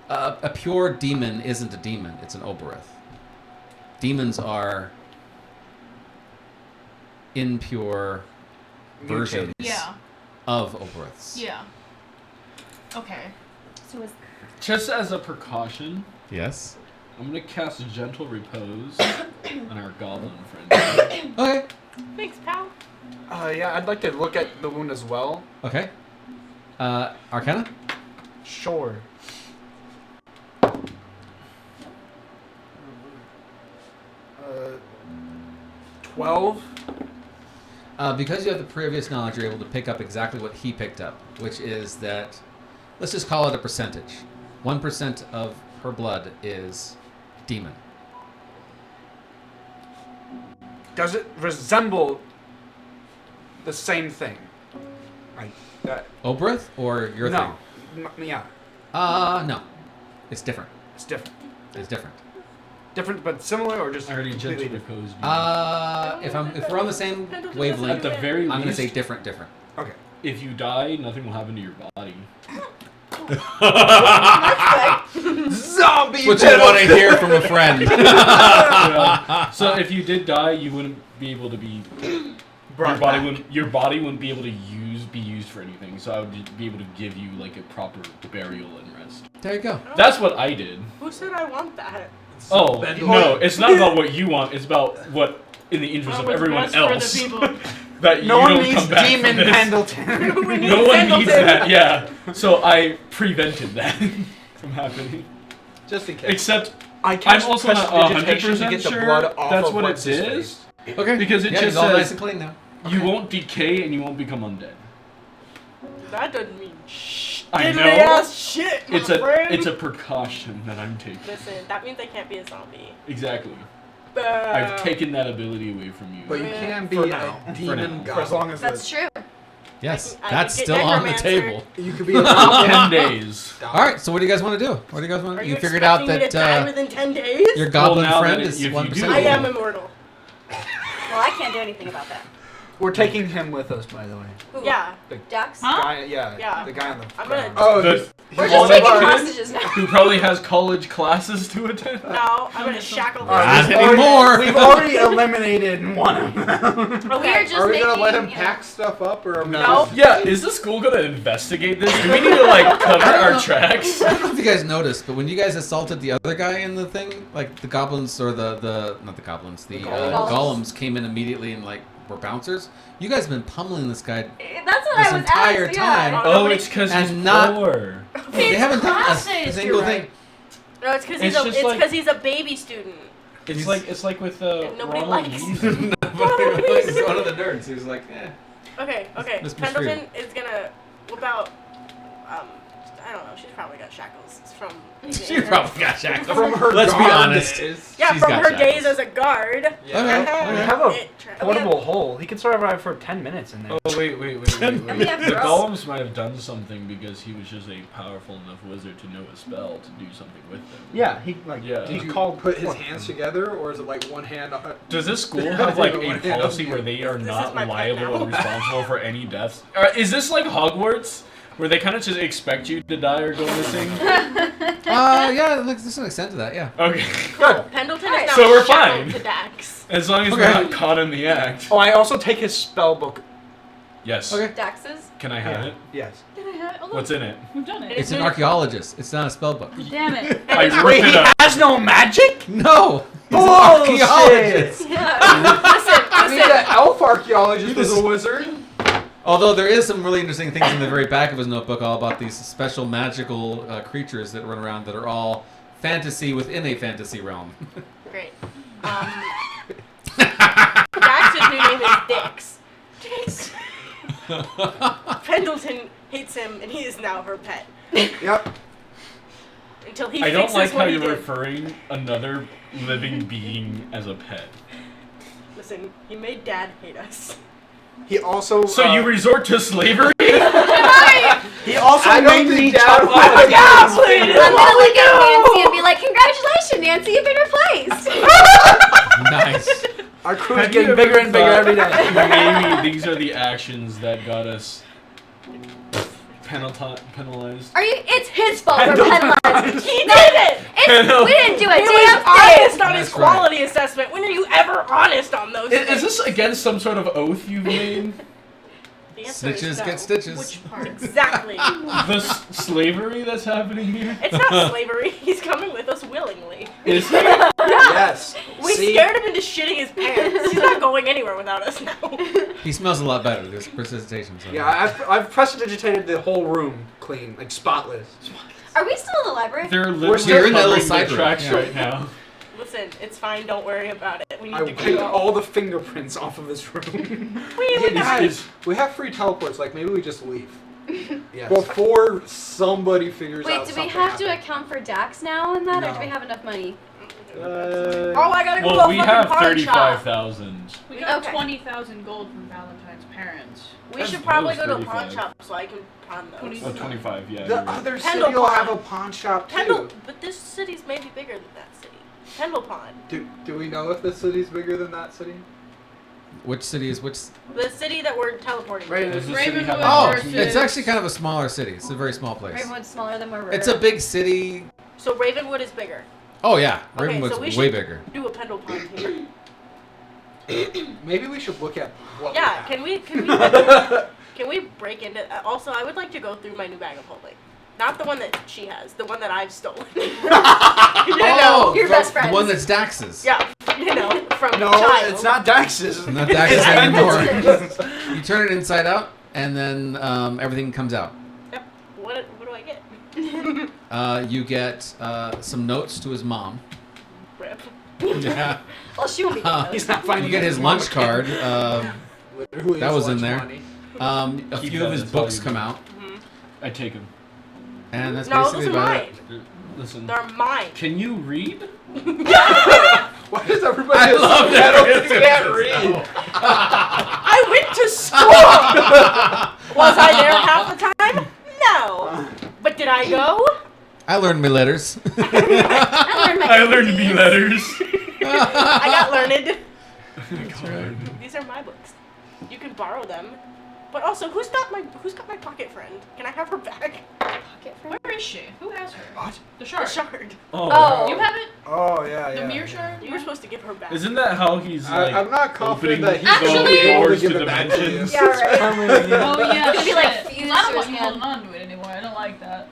A pure demon isn't a demon; it's an Oberth. Demons are impure versions Yeah. of Oberths. Yeah. Okay. So is Just as a precaution, Yes. I'm gonna cast a gentle repose on our goblin friend. Okay. Thanks, pal. yeah, I'd like to look at the wound as well. Okay. Arcana? Sure. 12. Because you have the previous knowledge, you're able to pick up exactly what he picked up, which is that, let's just call it a percentage. 1% of her blood is demon. Does it resemble the same thing? Like that? Oberth or your No. thing? Yeah, No. It's different. it's different. It's different. Different but similar, or just I already completely gentle different? reposed you. If we're on the same wavelength, At the very I'm gonna least, say different. Okay. if you die, nothing will happen to your body. Zombie. What you want to hear from a friend. Yeah. So if you did die, you wouldn't be able to be. Brought back. Your body wouldn't be able to be used for anything. So I would be able to give you like a proper burial and rest. There you go. That's what I did. Who said I want that? Oh Bendel. no, it's not about what you want. It's about what in the interest of What's everyone best for the else. people. That No you one don't needs come back from Demon this. Pendleton. We need No one needs Pendleton. that. Yeah. So I prevented that from happening. Just in case. Except I I'm cast also not prestidigitation to 100% get the sure blood off that's of what it what's his is. face. Okay. Because it yeah, just he's all says- nice and clean now. You won't decay and you won't become undead. That doesn't mean shh. I Diddly know. ass shit, my It's friend. a precaution that I'm taking. Listen, that means I can't be a zombie. Exactly. I've taken that ability away from you. But you can be For a now. demon For as long as That's true. Yes, I can that's get still on the necromancer. table. you could be a 10 days. All right, so what do you guys want to do? What do you guys want? Are You you figured out expecting me that to die within 10 days? your goblin now friend that is if you 1%. do- I am immortal. Well, I can't do anything about that. We're taking him with us, by the way. Yeah. Ducks? Huh? Guy, yeah, Yeah. the guy on the I'm gonna- ground. Oh, The- We're Well, just taking that's- hostages now. Who probably has college classes to attend? No, I'm gonna shackle Not this. anymore. We've already eliminated one of them. We are just are we gonna making, let him you know, pack stuff up, or are we No. just- Yeah, is the school gonna investigate this? Do we need to like cover our tracks? I don't know if you guys noticed, but when you guys assaulted the other guy in the thing, like the goblins or the not the goblins, the golems. golems came in immediately and like were bouncers. You guys have been pummeling this guy. That's what This I was entire asked, time. Yeah. Oh, it's because And he's not- poor. They haven't done a classes, single you're thing. right. No, it's because It's he's just it's like- 'cause he's a baby student. It's like with And nobody Ronald likes Weasley. He's one of the nerds. He was like, eh. Okay, okay. Miss Pendleton is gonna whip out. I don't know. She's probably got shackles from. She probably got shackles. From her Let's be guard honest. days. Yeah, She's from got her shackles. days as a guard. Yeah. Okay. We okay. have a It tra- portable hole. He can survive for 10 minutes in there. Oh wait. And we have The girls. golems might have done something because he was just a powerful enough wizard to know a spell to do something with them. Yeah, he like Yeah. he Did you called put his forth hands them. together, or is it like one hand? Does this school have like a One hand policy on where you. they are This is not my pet liable now. and responsible for any deaths? Is this like Hogwarts, where they kind of just expect you to die or go missing? Yeah, there's an extent to that. Yeah. Okay, Cool. Pendleton is now So we're shackled fine. to Dax. as long as Okay. we're not caught in the act. Oh, I also take his spell book. Yes. Okay. Daxes? Can I have it? Yes. Can I have? Oh, look, What's in it? We've done it. It's an archaeologist. It's not a spell book. Damn it. I rip Wait, it he up. has no magic? No. He's an Bullshit. archaeologist. I mean, the elf archaeologist was a wizard. Although there is some really interesting things in the very back of his notebook, all about these special magical creatures that run around that are all fantasy within a fantasy realm. Great. Dax's new name is Dix. Dix. Pendleton hates him, and he is now her pet. Yep. Until he I don't fixes like how what he you're did. referring another living being as a pet. Listen, he made Dad hate us. He also So you resort to slavery? he also I don't made me think Dad chop would off like his that. hands. I'm gonna look at Nancy and be like, congratulations, Nancy, you've been replaced. Nice. Our crew's Have you getting ever bigger and bigger thought every day. Maybe these are the actions that got us penalized. Are you? It's his fault we're penalized. He did it! We didn't do a He was damn honest thing. on his That's right. quality assessment. When are you ever honest on those Is things? this against some sort of oath you've made? The answer is Snitches no. get stitches. Which part? Exactly. The slavery that's happening here? It's not slavery. He's coming with us willingly. Is Yes. We See? scared him into shitting his pants. He's not going anywhere without us now. He smells a lot better. There's precipitation. So. Yeah, I've prestidigitated the whole room clean, like spotless. Are we still in the library? They're still literally in that little covering side the room, tracks yeah. right now. Listen, it's fine. Don't worry about it. We need I to wiped go. all the fingerprints off of this room. Guys, we have free teleports. Like, maybe we just leave. Yes. Before somebody figures Wait, out do we something have to happened. account for Dax now in that, or do No. we have enough money? Oh, I gotta go to Well, a we fucking have pawn shop. 35,000. We got Okay. 20,000 gold from Valentine's parents. We should That probably was go to a pawn 35. shop so I can pawn those. 20. Oh, 25, yeah. The you're right. other Pendle city will Pond. have a pawn shop too. Pendle, but this city's maybe bigger than that city. Pendle Pond. Do we know if this city's bigger than that city? Which city is which? The city that we're teleporting Right, to. Does the city Ravenwood have Oh, versus- it's actually kind of a smaller city. It's a very small place. Ravenwood's smaller than where we're. It's a big city. So Ravenwood is bigger. Oh yeah, Okay, Ravenwood's so we way should bigger. do a Pendle Pond here. Maybe we should look at what. Yeah, we can we break into? Also, I would like to go through my new bag of holding. Not the one that she has, the one that I've stolen. you know, your best friends. The one that's Dax's. yeah, you know, from No, child. it's not Dax's. Not Dax's anymore. You turn it inside out, and then everything comes out. Yep. What do I get? You get some notes to his mom. Rip. Yeah. Well, she won't be. getting those. He's not finding You get his lunch card. Literally That is was in lunch there. money. A Keep few that, of his that's all books you come need. out, I take him. and that's No, those basically are about mine. it. Listen, They're mine. can you read? What Why does everybody I love that. I don't can't read. I went to school. Was I there half the time? No. But did I go? I learned my letters. I learned to be letters. I got learned. That's right. These are my books. You can borrow them. But also, who's got my pocket friend? Can I have her back? Pocket friend? Where is she? Who has her? What? The The shard. shard. Oh. You have it? Oh yeah, The yeah. mirror shard? You were supposed to give her back. Isn't that how he's like I'm not confident opening that he's Actually- going to be able to doors give to it back to you. dimensions? Yeah, right. Oh yeah, It's gonna be, like, shit. fused I don't to want his you hand. holding on to it anymore. I don't like that.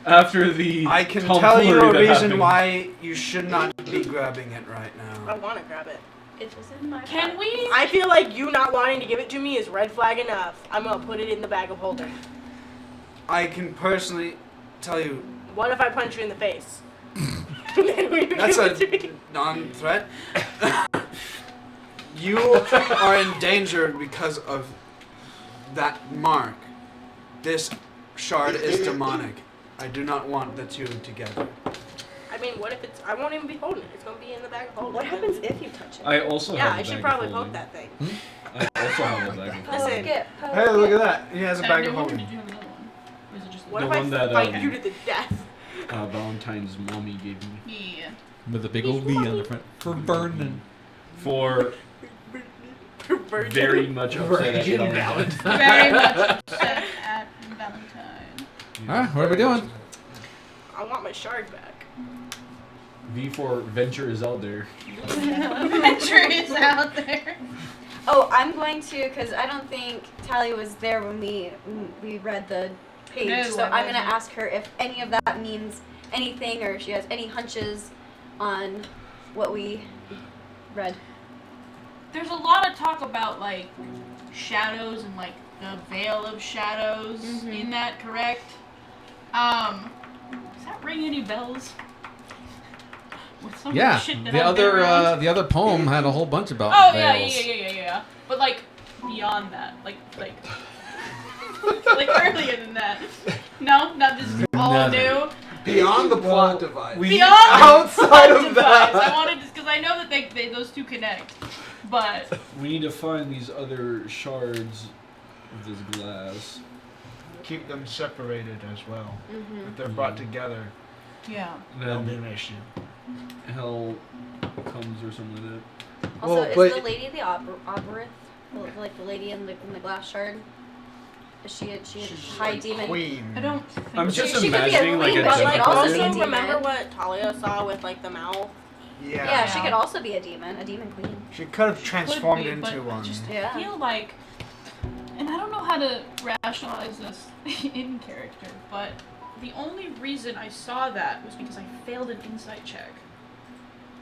After the I can tomfoolery tell you a that reason happened. why you should not be grabbing it right I now. want to grab it. It was in my Can pocket. we? I feel like you not wanting to give it to me is red flag enough. I'm gonna put it in the bag of holding. I can personally tell you What if I punch you in the face? Then will you that's give a it to me? non-threat. You are endangered because of that mark. This shard is demonic. I do not want the two together. I mean, what if it's? I won't even be holding it. It's gonna be in the bag of holding. What happens if you touch it? I also Yeah, have a I should bag probably of poke holding. that thing. I also have a bag of holding. Listen. Poke it, poke Hey, look it. at that. He has a bag of Or holding. did you have another one? Or is it just What The if I one that, fight um, you to the death? Valentine's mommy gave me. Yeah. With a big old V on the front. For burning. For Virgin. very much upset at Virgin Valentine's. Very much upset at Valentine. Alright, what are we doing? I want my shard back. V for venture is out there. Adventure is out there. Oh, I'm going to, because I don't think Talia was there when we read the page. No, so I I'm going to wasn't. ask her if any of that means anything or if she has any hunches on what we read. There's a lot of talk about like shadows and like the veil of shadows. Mhm. In that correct? Does that ring any bells? With some of Yeah, shit that the I've been other around? the other poem had a whole bunch about Oh yeah, veils. yeah. But like beyond that, like like earlier than that. No, not this is all Nothing. new. Beyond the plot Well, device. we- Beyond the outside plot of device. that. I wanted to, because I know that they those two connect, but We need to find these other shards of this glass. Keep them separated as well. Mm-hmm. If they're brought together, yeah. that'll be Then an issue. hell comes or something like that. Also, Well, is but- the lady the Oberith? Like the lady in the glass shard? Is she a high demon? Queen. I don't think I'm so. just She could be a imagining like queen, a but, But like, like also also be a demon. remember what Talia saw with like the mouth? Yeah. Yeah, she Yeah. could also be a demon queen. She could have Could transformed be, into but I one. just Yeah. feel like, and I don't know how to rationalize this in character, but the only reason I saw that was because I failed an insight check.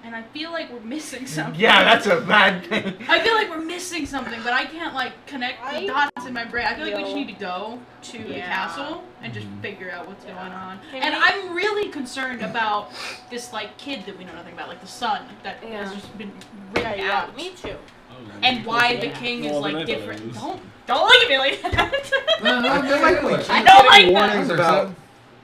And I feel like we're missing something. Yeah, that's a bad thing. I feel like we're missing something, but I can't like connect the dots in my brain. I feel like we just feel- need to go to the Yeah. castle and just Mhm. figure out what's going on. Can And we- I'm really concerned about this like kid that we know nothing about, like the son that Yeah. has just been Yeah, written yeah. out. Me too. And why the king is Well, then I like thought it different. was- Don't look at me like that. I feel like we keep I don't like getting that. warnings about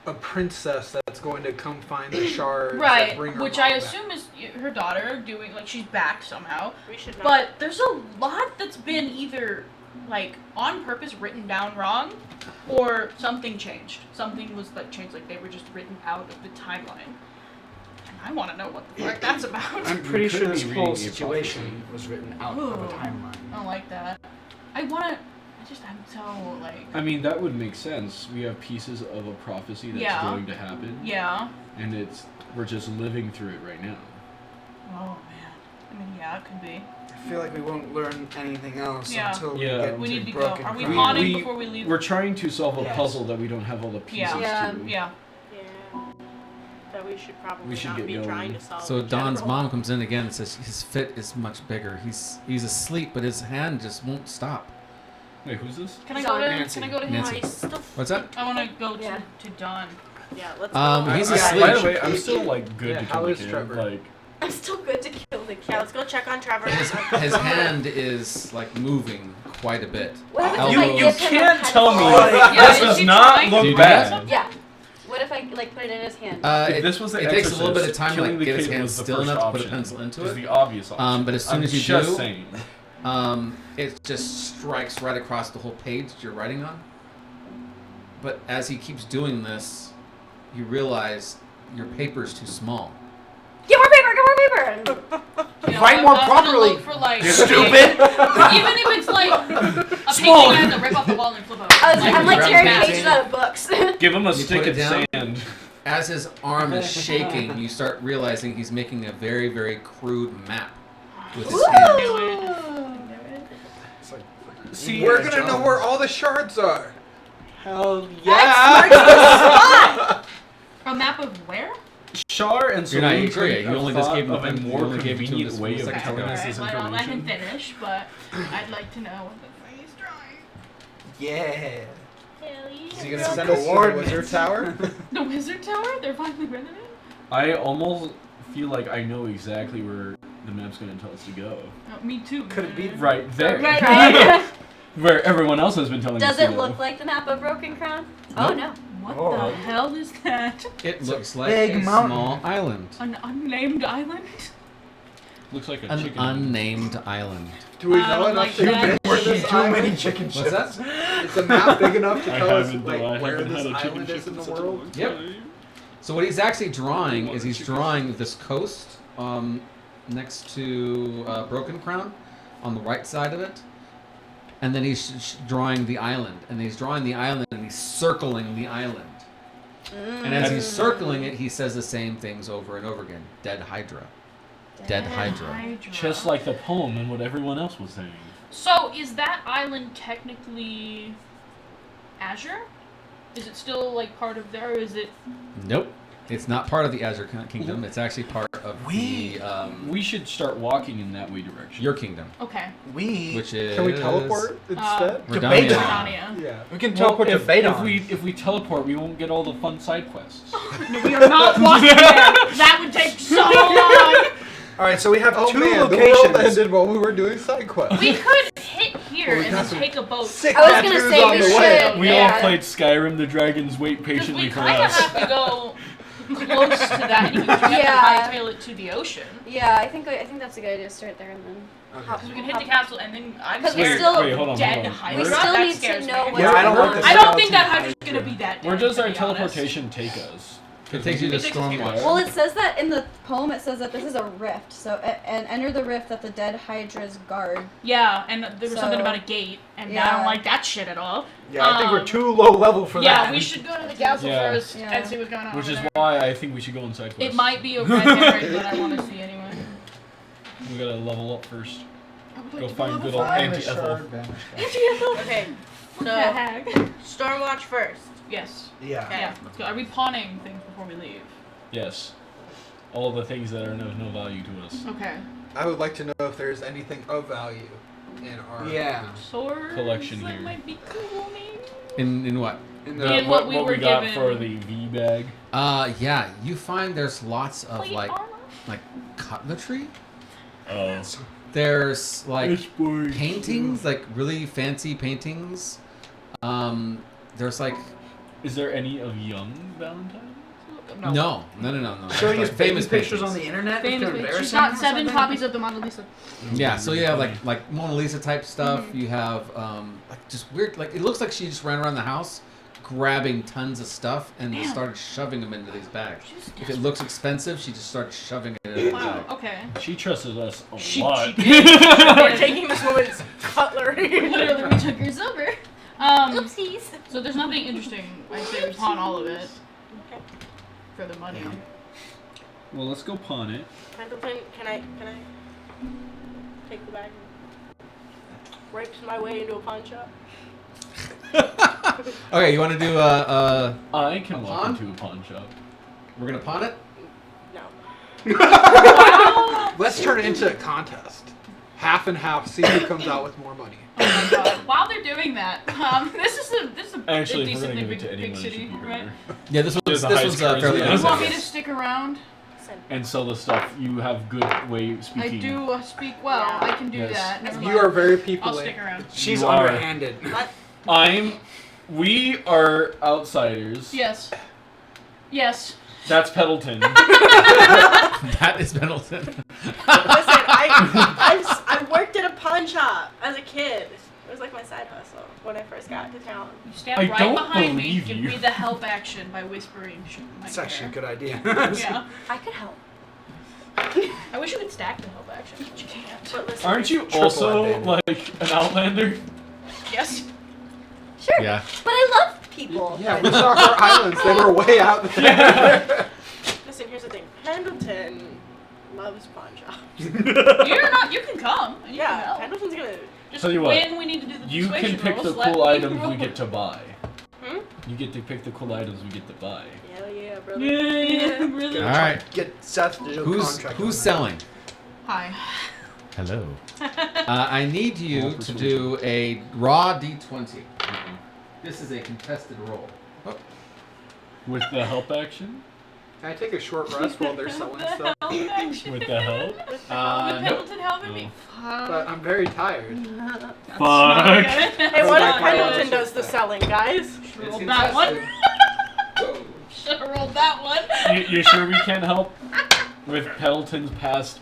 a princess that's going to come find the shards and Right, bring her which mom I back. assume is her daughter doing like she's back somehow. We should not. But there's a lot that's been either like on purpose written down wrong, or something changed. Something was like changed, like they were just written out of the timeline. And I want to know what the fuck that's about. I'm pretty We sure could this be whole reading a situation prophecy. was written out of a Ooh. timeline. I don't like that. I'm so like. I mean, that would make sense. We have pieces of a prophecy that's Yeah. going to happen, Yeah. and we're just living through it right now. Oh man. I mean, yeah, it could be. I feel like we won't learn anything else Yeah. until Yeah. we get We to need to go. Broken Are we Crown. pawning before we leave? We're trying to solve a Yes. puzzle that we don't have all the pieces Yeah. to. Yeah. yeah. That we should probably We should not get be going. trying to solve. So in Don's general. mom comes in again and says his fit is much bigger. He's asleep, but his hand just won't stop. Wait, who's this? Can I Dawn. go to? Nancy. Can I go to him? Nancy. I still. What's that? I want to go Yeah. to Dawn. Yeah, let's He's go. asleep. By the way, I'm still like good Yeah, to how kill is the kid. Trevor? Like, I'm still good to kill the kid. Yeah, let's go check on Trevor. His hand is like moving quite a bit. What if Elbows. I you give him a can't tell me pencil? Yeah, this is does she not trying Do you look do that? bad. Yeah. What if I like put it in his hand? If this was the it takes a little bit of Exorcist, time to killing like the get his kid hand was the still first enough to put a option. pencil into Is it. the obvious option. But as soon I'm as you just do, saying. it just strikes right across the whole page that you're writing on. But as he keeps doing this, you realize your paper's too small. Get more paper! Get more paper! You know, Write more I'm gonna properly, look for, like, stupid. Even if it's like a painting I have to rip off the wall and flip over. I'm like grab tearing the pages painting. out of books. Give him a You stick put of it down? sand. As his arm is shaking, you start realizing he's making a very, very crude map with his hand. It's like, See, We're gonna know where all the shards are. hell A map of where? Shar and You're not Saloon sure yet. could You have only just thought gave him of a the- you more only gave it to him convenient just way a of second telling ago. us this Well, I information. can finish, but I'd like to know what the phrase drawing. Yeah. Is he gonna send us to the Coordinates. wizard tower? The wizard tower? They're finally bringing it? I almost feel like I know exactly where the map's going to tell us to go. Me too. Could it be Right there. Right. Where everyone else has been telling Does us to it go. look like the map of Broken Crown? Oh Nope. no. What Oh. the hell is that? It looks like big a mountain. small island. An unnamed island? Looks like a An chicken. unnamed island. Do we I know don't enough like to that. get where this Too many island? chicken What's chips. that? Is the map big enough to I tell us haven't, though. I like where haven't this had a chicken island is chip in the such a world? long Yep. time. So what he's actually drawing is he's drawing this coast next to Broken Crown on the right side of it. And then he's drawing the island. And he's drawing the island and he's circling the island. And as he's circling it, he says the same things over and over again. Dead Hydra. Dead Hydra. Just like the poem and what everyone else was saying. So, is that island technically Azure? Is it still like part of there, or is it? Nope. It's not part of the Azure Kingdom. It's actually part of the We should start walking in that way direction. your kingdom, Okay. which is Can we teleport instead? Redania. Redania. Yeah. We can teleport to if Vadon. we teleport, we won't get all the fun side quests. No, we are not walking there. That would take so long. All right, so we have Oh two man, the world locations. ended while we were doing side quests. We could hit here Well, we and got then some take a boat. Sick I was gonna tattoos say on we the way. should. We Yeah. all played Skyrim. The dragons wait Because patiently we for kind of us. have to go close to that, and we have Yeah. to hightail it to the ocean. Yeah, I think that's a good idea to start there and then. Okay. Because we can hit the castle, and then I'm 'Cause we scared still- of Wait, hold on, dead hold on. Hydra. We Where- still That need to scares know me. what's Yeah, I don't going want on. this I don't think that skeleton Hydra's gonna be that dead. Where does to our be honest. teleportation take us? It takes you to It takes us here. Stormwatch. Well, it says that in the poem. It says that this is a rift. So and enter the rift that the dead Hydra's guard. Yeah, and there was So- something about a gate, and I Yeah. don't like that shit at all. Yeah, I think we're Um, too low level for Yeah, that. we should go to the castle Yeah. first Yeah. and see what's going on. Which over is there. why I think we should go on side quests. It might be a red herring, but I want to see anyway. We gotta level up first. I would like Go to find level good old five. Auntie Ethel. Okay, What the so heck? Stormwatch first. Yes. Yeah. Okay. Yeah, let's go. Are we pawning things before we leave? Yes. All the things that are of no value to us. Okay. I would like to know if there's anything of value in our Yeah. Swords Collection that here. might be cool, maybe. In what? In Yeah. And what we were got given. for the V bag. Yeah, you find there's lots of Plate like armor? cutlery. Oh. There's like boring. paintings, like really fancy paintings. There's like Is there any of young Valentine? no. Showing us Like famous pictures on the internet. Famous to pictures. embarrass She's him got or 7 something? copies of the Mona Lisa. Yeah, so yeah, like Mona Lisa type stuff. You have like just weird, like it looks like she just ran around the house, grabbing tons of stuff and Damn. started shoving them into these bags. She's If it looks expensive, she just started shoving it in the Wow. bag. Okay. She trusted us a She lot. did. We're taking this woman's cutlery. Literally, we took her silver. Oopsies. So there's nothing interesting. I say we pawn all of it for the money. Well, let's go pawn it. Can I take the bag and rapes my way into a pawn shop? Okay, you want to do I can walk pawn? into a pawn shop. we're gonna pawn it? No. Let's turn it into a contest. Half and half. See who comes out with more money. Oh my god. While they're doing that, this is a Actually, if we're decently gonna give it big, to anyone, big it should city, be her. right? Yeah, this There's one's the highest fairly charisma. You nice. want me to stick around? And sell the stuff. You have good way of speaking. I do speak well. Yeah. I can do Yes. that. Never You mind. are very I'll people. stick around. She's You are. underhanded. We are outsiders. Yes. Yes. That's Pendleton. That is Pendleton. Listen, I worked at a pawn shop as a kid. It was like my side hustle when I first got to town. You stand I right don't behind me. believe Give you. me the help action by whispering. It's actually a good idea. Yeah. I could help. I wish you could stack the help action, but you can't. But listen, Aren't you Triple also advantage. like an Outlander? Yes. Sure. Yeah. But I love people. Yeah, we saw her islands. They were way out there. listen, here's the thing. Pendleton loves pawn shops. You're not. You can come. And you can Yeah, help. Pendleton's gonna. Just Tell you what, when we need to do the You can persuasion pick the rolls, let cool me items roll. we get to buy. Hmm? You get to pick the cool items we get to buy. Hell yeah, brother. Yeah, really. All right. Get Seth to do a Who's contract. on that. selling? Hi. Hello. I need you to do a raw d20. This is a contested roll. Oh, With the help action? Can I take a short rest while they're selling stuff? Help action. With the help? With nope. Pendleton helping me. But I'm very tired. Fuck. Hey, what if Like my Pendleton last does the selling, guys? Should've rolled that one. Should've rolled that one. You sure we can't help with Pendleton's past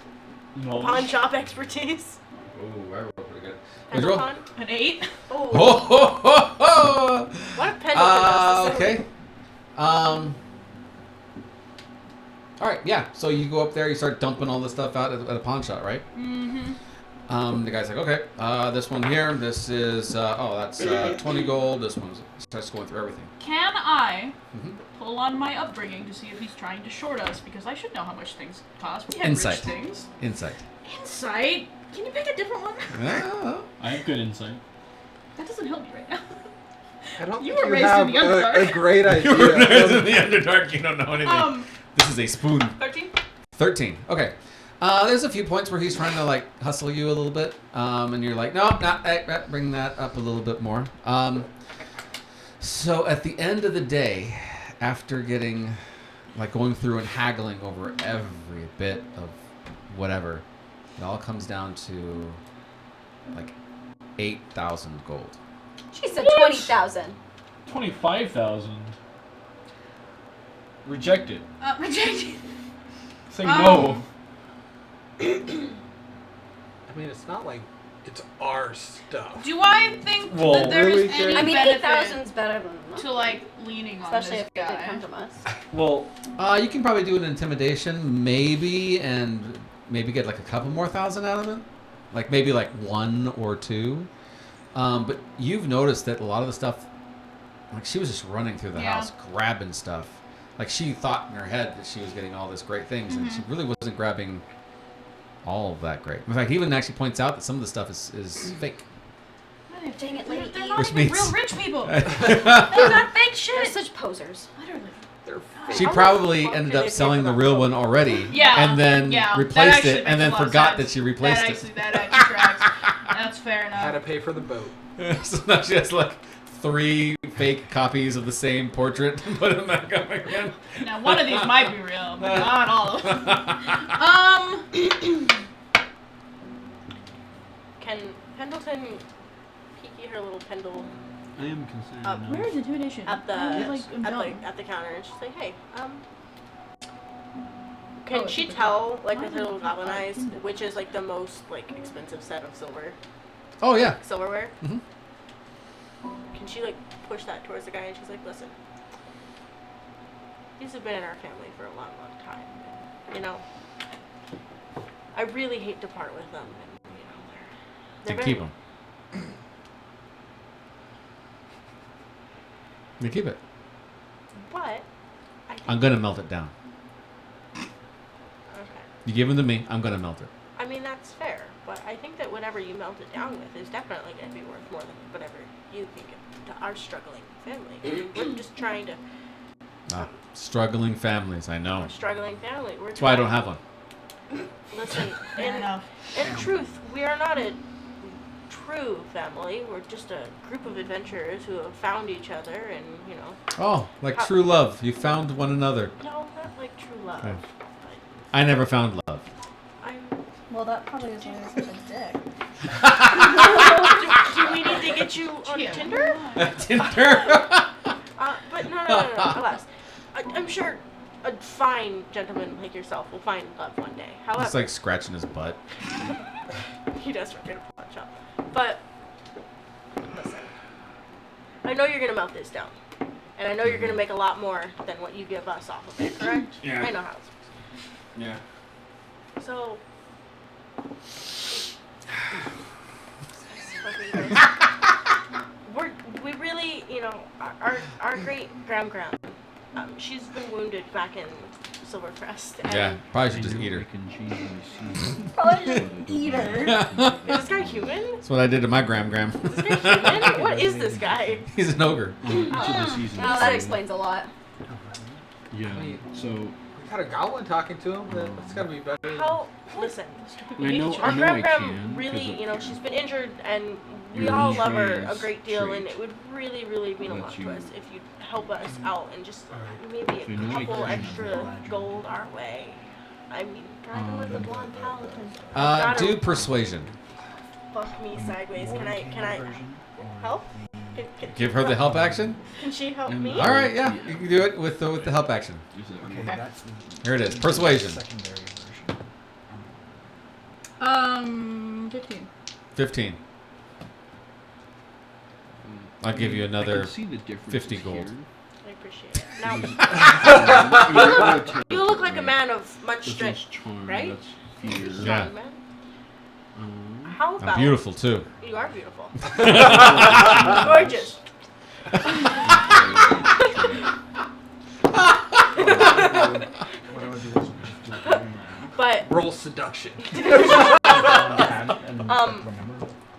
knowledge? Pawn shop expertise. oh, I rolled pretty good. What'd you roll? Pendleton. An 8. Oh. Oh, ho, ho, ho. What if Pendleton does the selling? Okay. All right. Yeah. So you go up there. You start dumping all this stuff out at a pawn shop, right? Mm-hmm. The guy's like, okay, this one here. This is that's 20 gold. This one starts going through everything. Can I Mhm. pull on my upbringing to see if he's trying to short us? Because I should know how much things cost. We have Insight. rich things. Insight. Insight? Can you pick a different one? Ah. I have good insight. That doesn't help me right now. I don't You think were raised have in the Underdark. a great idea. You were raised in the Underdark. You don't know anything. This is a spoon. 13? 13. Okay. There's a few points where he's trying to like hustle you a little bit, and you're like, no, not bring that up a little bit more. So at the end of the day, after getting like going through and haggling over every bit of whatever, it all comes down to like 8,000 gold. She said 20,000. 25,000. Rejected. Rejected. Say no. I mean, it's not like it's our stuff. Do I think Well, that there is really, any Jerry? I mean, benefit 8,000's better than to like leaning on especially this if it did guy? come from us. Well, You can probably do an intimidation, maybe, and maybe get like a couple more thousand out of it. Like maybe like 1 or 2. But you've noticed that a lot of the stuff, like she was just running through the Yeah. house, grabbing stuff. Like she thought in her head that she was getting all this great things, and she really wasn't grabbing all of that great. In fact, he even actually points out that some of the stuff is fake. Dang it, They're, Lady they're E. not Which even means- real rich people. They're not fake They're shit. They're such posers. Literally. They're She How the probably fuck ended did up they pay selling for the that real book? one already, Yeah. and then yeah, that replaced actually it, and makes then a lot of forgot sense. that she replaced That actually tracks. That's fair had to enough. pay for the boat. it. So now she has like 3 fake copies of the same portrait to put them back up again. Now one of these might be real, but not all of them. Can Pendleton peeky her little Pendle I am concerned. Up. now. Where is intimidation? at the I like, I'm dumb. at the counter and she's like, hey, Oh, can it's she at the tell top. like Why with is her it little at the top? goblin eyes which is like the most like expensive set of Oh yeah. silverware? Mhm. Can she like push that towards the guy and she's like, listen, these have been in our family for a long, long time. And, you know, I really hate to part with them. And, you know, they're To very- keep them. You keep it. But I think, I'm gonna melt it down. okay. You give them to me. I'm gonna melt it. I mean, that's fair, but I think that whatever you melt it down with is definitely going to be worth more than whatever you think to our struggling family. I mean, we're just trying to. Struggling families. I know. Our struggling family. We're That's why I don't trying- have one. Listen, Fair enough. in truth, we are not a true family. We're just a group of adventurers who have found each other and, you know. Oh, like true love. You found one another. No, not like true love. Okay. But I never found love. I'm. Well, that probably is why you're such a dick. Do we need to get you on Yeah. Tinder? Tinder. But no, alas. I'm sure a fine gentleman like yourself will find love one day. However, He's like scratching his butt. he does work at a pawn shop. But listen, I know you're gonna melt this down, and I know you're gonna make a lot more than what you give us off of it. Correct? Yeah. I know how it's Yeah. so. We really, our great Gram, she's been wounded back in Silvercrest. And Yeah. Probably should just eat her. Probably just eat her. Is this guy human? That's what I did to my Gram. Is this guy human? What is this guy? He's an ogre. Each of the seasons. Well, that explains a lot. Yeah. So We got a goblin talking to him. That's gotta be better. How? Listen, I know our I Gram can, really, 'cause she's been injured, and we Your all love her a traits- great deal, and trait it would really, really mean a that lot to you- us if you'd help us out and just maybe So a you know I couple can. extra gold our way. I mean, driving with the blonde paladin. Do persuasion. Fuck me sideways. Can I help? Give her the help action. Can she help And- me? All right, yeah, you can do it with the help action. is it Okay, Okay. that's the Here it is. Persuasion. secondary version. 15. 15. I'll give you I another. can see the difference 50 gold. I appreciate it. Now, Here. you look like a man of much That's strength. just charm, right? That's fear. Strong Yeah. man. Um, How about I'm beautiful too. You are beautiful. Gorgeous. But Roll seduction.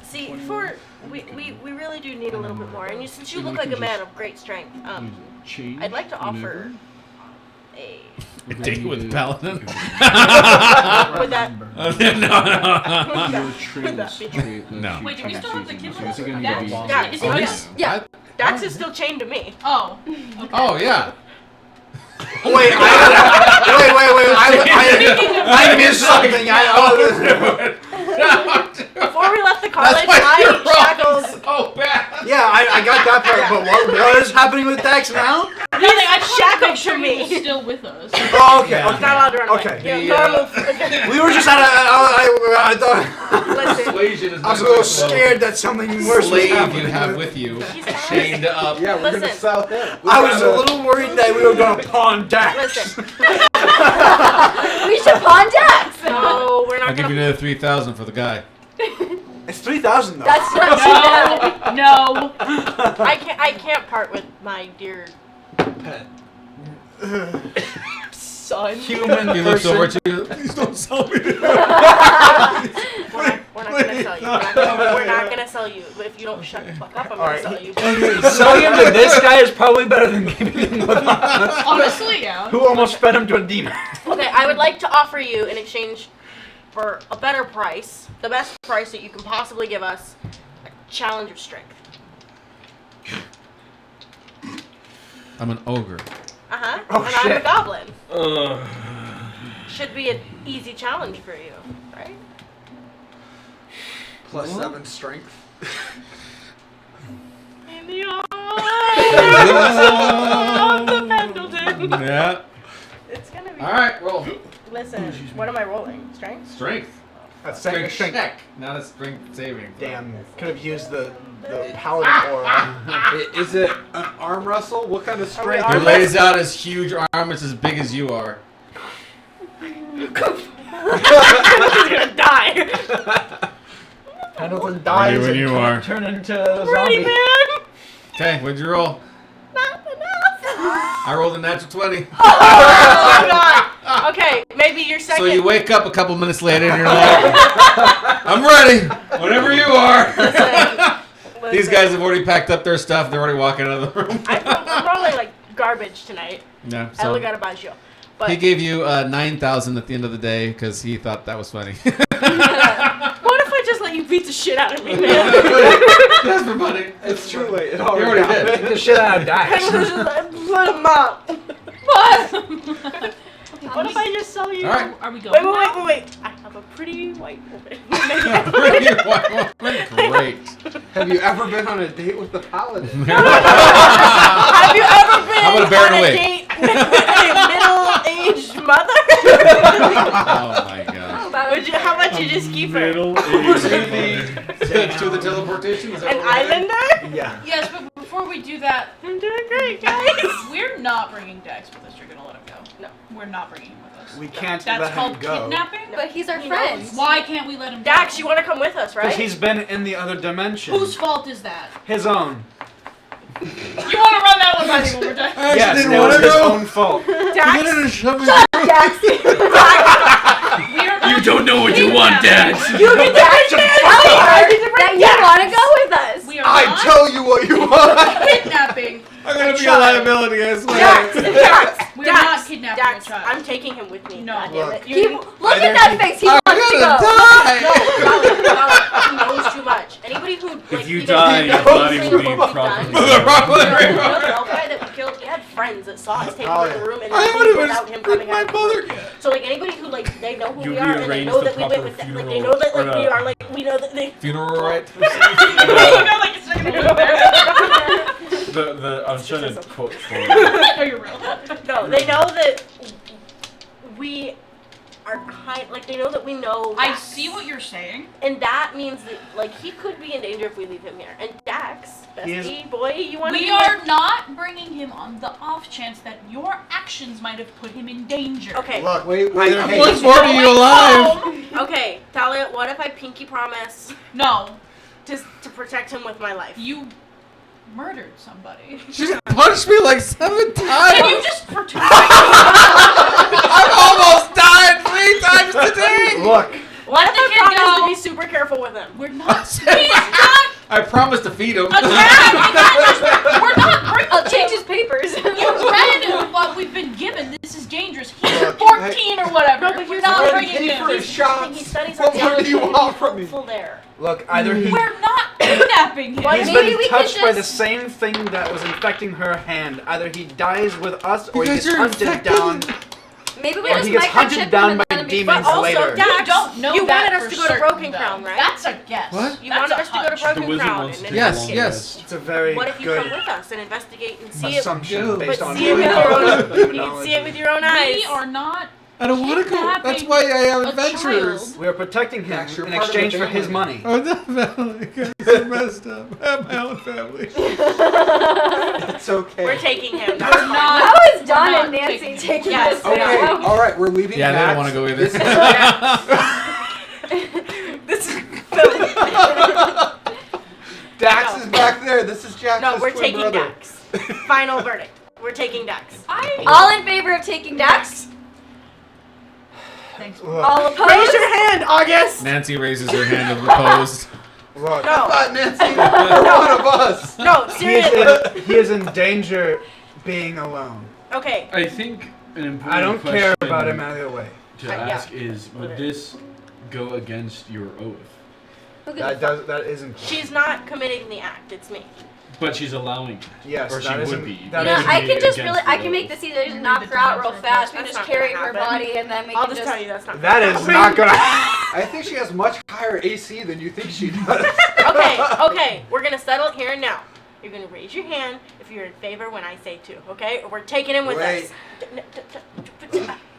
see, we really do need a little bit more. And since you look like a man of great strength, change I'd like to offer a A date with Paladin. would that No. your that be- trait. No. Wait, do we still have the kid So it's with gonna Dax? be- Dax, is he Oh, with yeah. us? Yeah. Dax is still chained to me. Oh. Oh yeah. Wait, wait. I missed something. Before we left the college, why I you're shackled. so bad. Yeah, I got that part, but what is happening with Dex now? Nothing, I just wanted to Shackled make sure to he me. was still with us. Oh, okay, He's not allowed to run away. Okay. You know, normal. We were just at I thought Listen, Persuasion is I was a little scared that something worse was slave happening. you have with you, He's fine. chained up. Yeah, we're gonna Listen. sell him. I was a little worried that we were gonna pawn Dex. listen. We should pawn Dax. No, we're I'll not give you gonna. another 3,000 for the guy. It's 3,000 though. That's not too bad. No. I can't part with my dear Pet. son. Human He looks over person. at you. Please don't sell me. We're not gonna sell you. We're not gonna sell you. But if you don't shut the fuck up, I'm All gonna right. sell you. Selling him to this guy is probably better than giving him with us. Honestly, yeah. Who almost fed him to a demon. Okay, I would like to offer you in exchange for a better price, the best price that you can possibly give us, a challenge of strength. I'm an ogre. Uh-huh. Oh, and I'm a shit. goblin. Should be an easy challenge for you, right? Plus 7 strength. In the arms of the Pendleton. Yeah. It's gonna be. All right, roll. Listen, what am I rolling? Strength? Strength. That's Strength strength. check, not a strength saving. Damn, could have used the paladin aura. Is it an arm wrestle? What kind of strength? He lays out his huge arm. It's as big as you are. He's gonna die. Pendleton dies when you are. turn into a Ready, zombie. man? Okay, what'd you roll? Not enough. I rolled a natural 20. Oh god. Okay, maybe your second. So you wake up a couple minutes later and you're like, I'm ready. Whenever you are. Listen, These guys have already packed up their stuff. They're already walking out of the room. I'm rolling like garbage tonight. Yeah, I only so got a baggio. But he gave you 9,000 at the end of the day because he thought that was funny. what if I just let you beat the shit out of me, man? That's for funny. It's too late. It You already did. Beat the shit out of I Dax. was just put him up. What? What if I just sell you? All right. Are we going now? Wait. I have a pretty white woman. Pretty white woman. Great. Have you ever been on a date with the paladin? Have you ever been How about a bear and on a a wig? date middle-aged mother? Oh my god. How about you just keep her? To the teleportation? Is that An what we're doing? islander? Yeah. Yes, but before we do that, I'm doing great, guys. we're not bringing Dex with us. You're gonna let him go. No. We're not bringing him with us. We can't That's let called him go. kidnapping? But he's our He friend. knows. Why can't we let him Dax, go? you want to come with us, right? Because he's been in the other dimension. Whose fault is that? His own. You want to run that one by me one more time? Yes, didn't it was wanna his go. own fault. Dax, Shove me- Dax, We are not You don't know what you want, Dax. you get Dax to tell her that you want to go with us. We are not tell you what you want. kidnapping. I'm gonna be a liability, I swear. Dax, We are not kidnapping Dax, a child. I'm taking him with me. No. God damn it. He, look at that face. He I'm wants to gonna go. die! No, he knows too much. Anybody who like you even die, knows your body anything will be what we've properly done. removed. The elf guy that we killed, he had friends that saw us take him Oh, to the room and I leave haven't even without him split coming my out. mother yet. So like anybody who like they know who You we are and they rearrange know the that we went proper with that, like funeral, they know that like or we no. are like we know that they. Funeral right? You know, like it's not gonna live there. I was trying to quote for it. No, you're real. No, they know that we are kind. Like they know that we know. I Dax. see what you're saying. And that means that like he could be in danger if we leave him here. And Dax, bestie boy, you want to? We are not bringing him on the off chance that your actions might have put him in danger. Okay. Look, Wait, either wait. he- Look forward to you alive. Okay, Talia, what if I pinky promise No, to protect him with my life? you murdered somebody. She's punched me like 7 Can times. you just pretend? I've almost died 3 times today. Look, What if the I kid promise go. to be super careful with him? We're not. He's not I promised to feed him. a cat. We're not bringing I'll change his papers. You read what we've been given. This is dangerous. He's 14 or whatever. No, but We're here's not the bringing thing, him. for his shots. He studies What more do you archaeology and want he's from me? helpful there. look, either he. We're not kidnapping him. What? He's Maybe been we could touched by the just- same thing that was infecting her hand. Either he dies with us, or he Because gets you're hunted infected. down. Maybe we Or just he gets microchip hunted him down and by let him be demons But also, later. Dax, You don't know you that wanted us for to go to certain, Broken though. Crown, right? That's a guess. What? You That's wanted a us to go to hunch. The Broken wizard Crown wants and to Yes, investigate. yes. It's a very What if you good come with us and investigate and see it? assumption based But on see it with my your own. knowledge. You can see it with your own eyes. We are not. I don't want to go. That's why I have A adventures. child. We are protecting him Dax, you're in part of the exchange for his family. money. Oh, no, family. Guys, I'm messed up. I have my own family. It's okay. We're taking him. We're not. How is we're Don not and Nancy taking- taking Yes. this Okay, now? all right, we're leaving. Yeah, they Dax. don't want to go either. This is This is Dax No. is back there. This is Jack's no. We're twin taking brother. Dax. Final verdict. We're taking Dax. All in favor of taking Dax? Thanks. Look, All opposed? Raise your hand, August. Nancy raises her hand of opposed. look. No. Not Nancy. You're one of us. No, He seriously. he is in danger being alone. Okay. I think an important I don't care question about him either way. to Yeah. ask is, would this go against your oath? That isn't. She's not committing the act. It's me. But she's allowing it. Yes, Or she that would isn't- be. that You know, isn't I can just against really, the I can oath. make the scene just knock her out real fast. We That's just not carry gonna her happen. body and then we I'll can just tell you that's not. That gonna is happen. not gonna. I think she has much higher AC than you think she does. Okay. We're gonna settle it here and now. You're gonna raise your hand if you're in favor when I say to. Okay? We're taking him with Wait. us.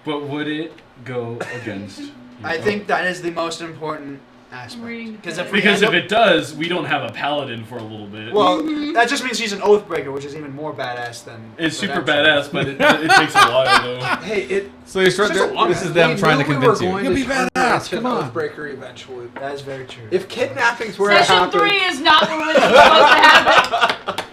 But would it go against your I oath? think that is the most important aspect. Reading the Because if tea we Because end if it does, we don't have a paladin for a little bit. well, that just means she's an oath breaker, which is even more badass than. it's than super actual. badass, but it takes a while though. Hey, it. So you're Just a long this is them we trying to knew we convince were you. going You'll to be turn her badass. into Come an on. Oathbreaker eventually. That is very true. If kidnappings were to Session happen, 3 is not what was supposed to happen.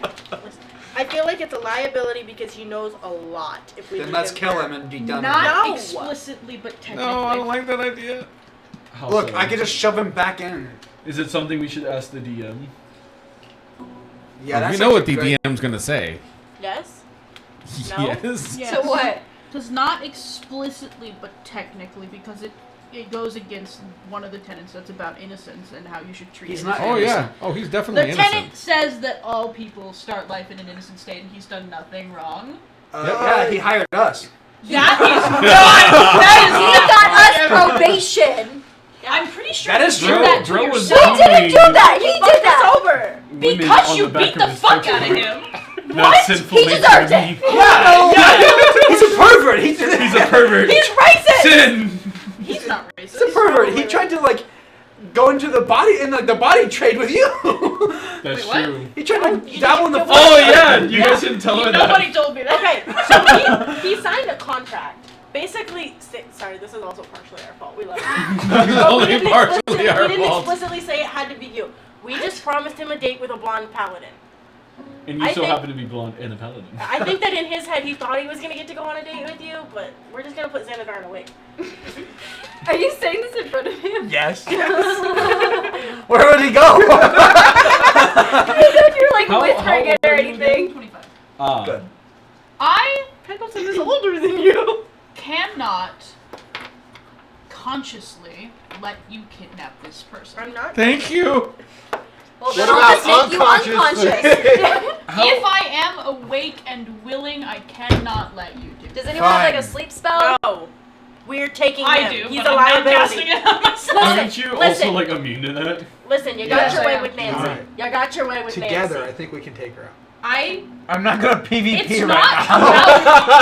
I feel like it's a liability because he knows a lot. If we Then leave let's him kill here. him and be done. Not No. explicitly, but technically. No, I don't like that idea. How Look, so? I could just shove him back in. Is it something we should ask the DM? Yeah, that's you know what actually the great. DM's gonna say. Yes. No? Yes. Yes. So what? Does not explicitly, but technically, because it goes against one of the tenets that's about innocence and how you should treat He's innocent. not Oh yeah. innocent. Oh, he's The definitely tenet innocent. says that all people start life in an innocent state, and he's done nothing wrong. Yeah, he hired us. That is not. That He got us probation. I'm pretty sure That is you true. did that to Dro was yourself. He didn't do that. He did Fucked us that. over. Women Because on you the back beat of the his fuck out of paperwork. him. That sinful He nature deserved in it. me. Yeah. He's a pervert. He's a pervert. He's racist. Sin. He's not racist. He's a pervert. He tried to like go into the body the body trade with you. That's Wait, what? true. He tried to You dabble in the. didn't- Oh yeah, you guys didn't tell her Nobody that. told me that. Okay, so he signed a contract. Basically, sorry, this is also partially our fault. We love you. But we Only didn't partially explicitly- our We didn't fault. explicitly say it had to be you. We just promised him a date with a blonde paladin. And you I so think- happen to be blonde and a paladin. I think that in his head he thought he was gonna get to go on a date with you, but we're just gonna put Xanadar in a wig. Are you saying this in front of him? Yes. Where would he go? You're like How whispering old it or are you anything. 25. Ah. Good. I Pendleton is older than you. cannot consciously let you kidnap this person. I'm not. Thank you. Well, then What I'll just about make you unconscious. If I am awake and willing, I cannot let you do Does it. anyone have like a Fine. sleep spell? No. We're taking I him. do, He's but a I'm not casting liability. it on myself. Aren't you also listen. like immune to that? Listen, you Yes, got your I way am. with Nancy. Alright. You got your way with Together, I Nancy. think we can take her out. I'm not gonna PvP It's right not now.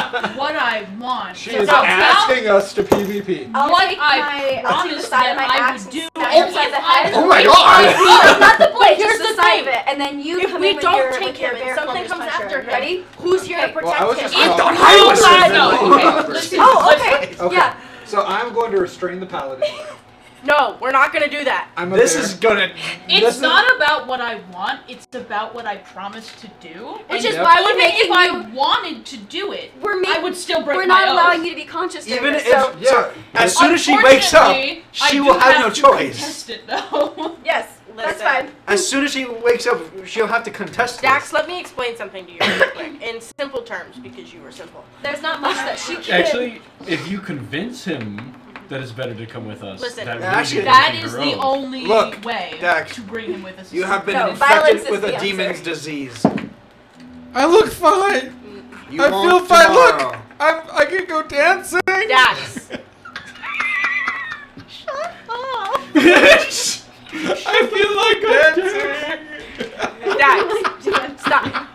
about what I want. She It's is about asking us to PvP. I'll What take I I'll take the promised side of that my I axe would and do stab him if upside the I head. Oh my No, god! not the blade, Here's just the the side thing. of it, and then you If come we in with don't your, take with your him and bare something focus comes puncher. after him, Ready? who's here to Okay. protect Well, I was him? just I gonna- thought I was No, sinful. okay. Listen, Oh, listen. okay. Okay. Yeah. So I'm going to restrain the paladin. No, we're not gonna do that. I'm a This bear. is gonna. It's this is- not about what I want, it's about what I promised to do. Which And is Yep. why we're even making if I you. wanted to do it, We're I making. would still break We're my not oath. allowing you to be conscious during Even this. if So Yeah. as soon as she wakes up, Unfortunately, I she do will have no to choice. contest it, though. yes, that's Listen. fine. As soon as she wakes up, she'll have to contest Dax, this. let me explain something to you real quick in simple terms because you were simple. There's not much that she can. Actually, if you convince him that it's better to come with us, Listen. that would Actually- be That breaking is her the oath. only Look, way Dax, to bring him with us. You have been No, violence infected is with the a answer. demon's disease. I look fine. You I won't feel fine. tomorrow. Look, I can go dancing. Dax. I feel like dancing. Dax. Stop.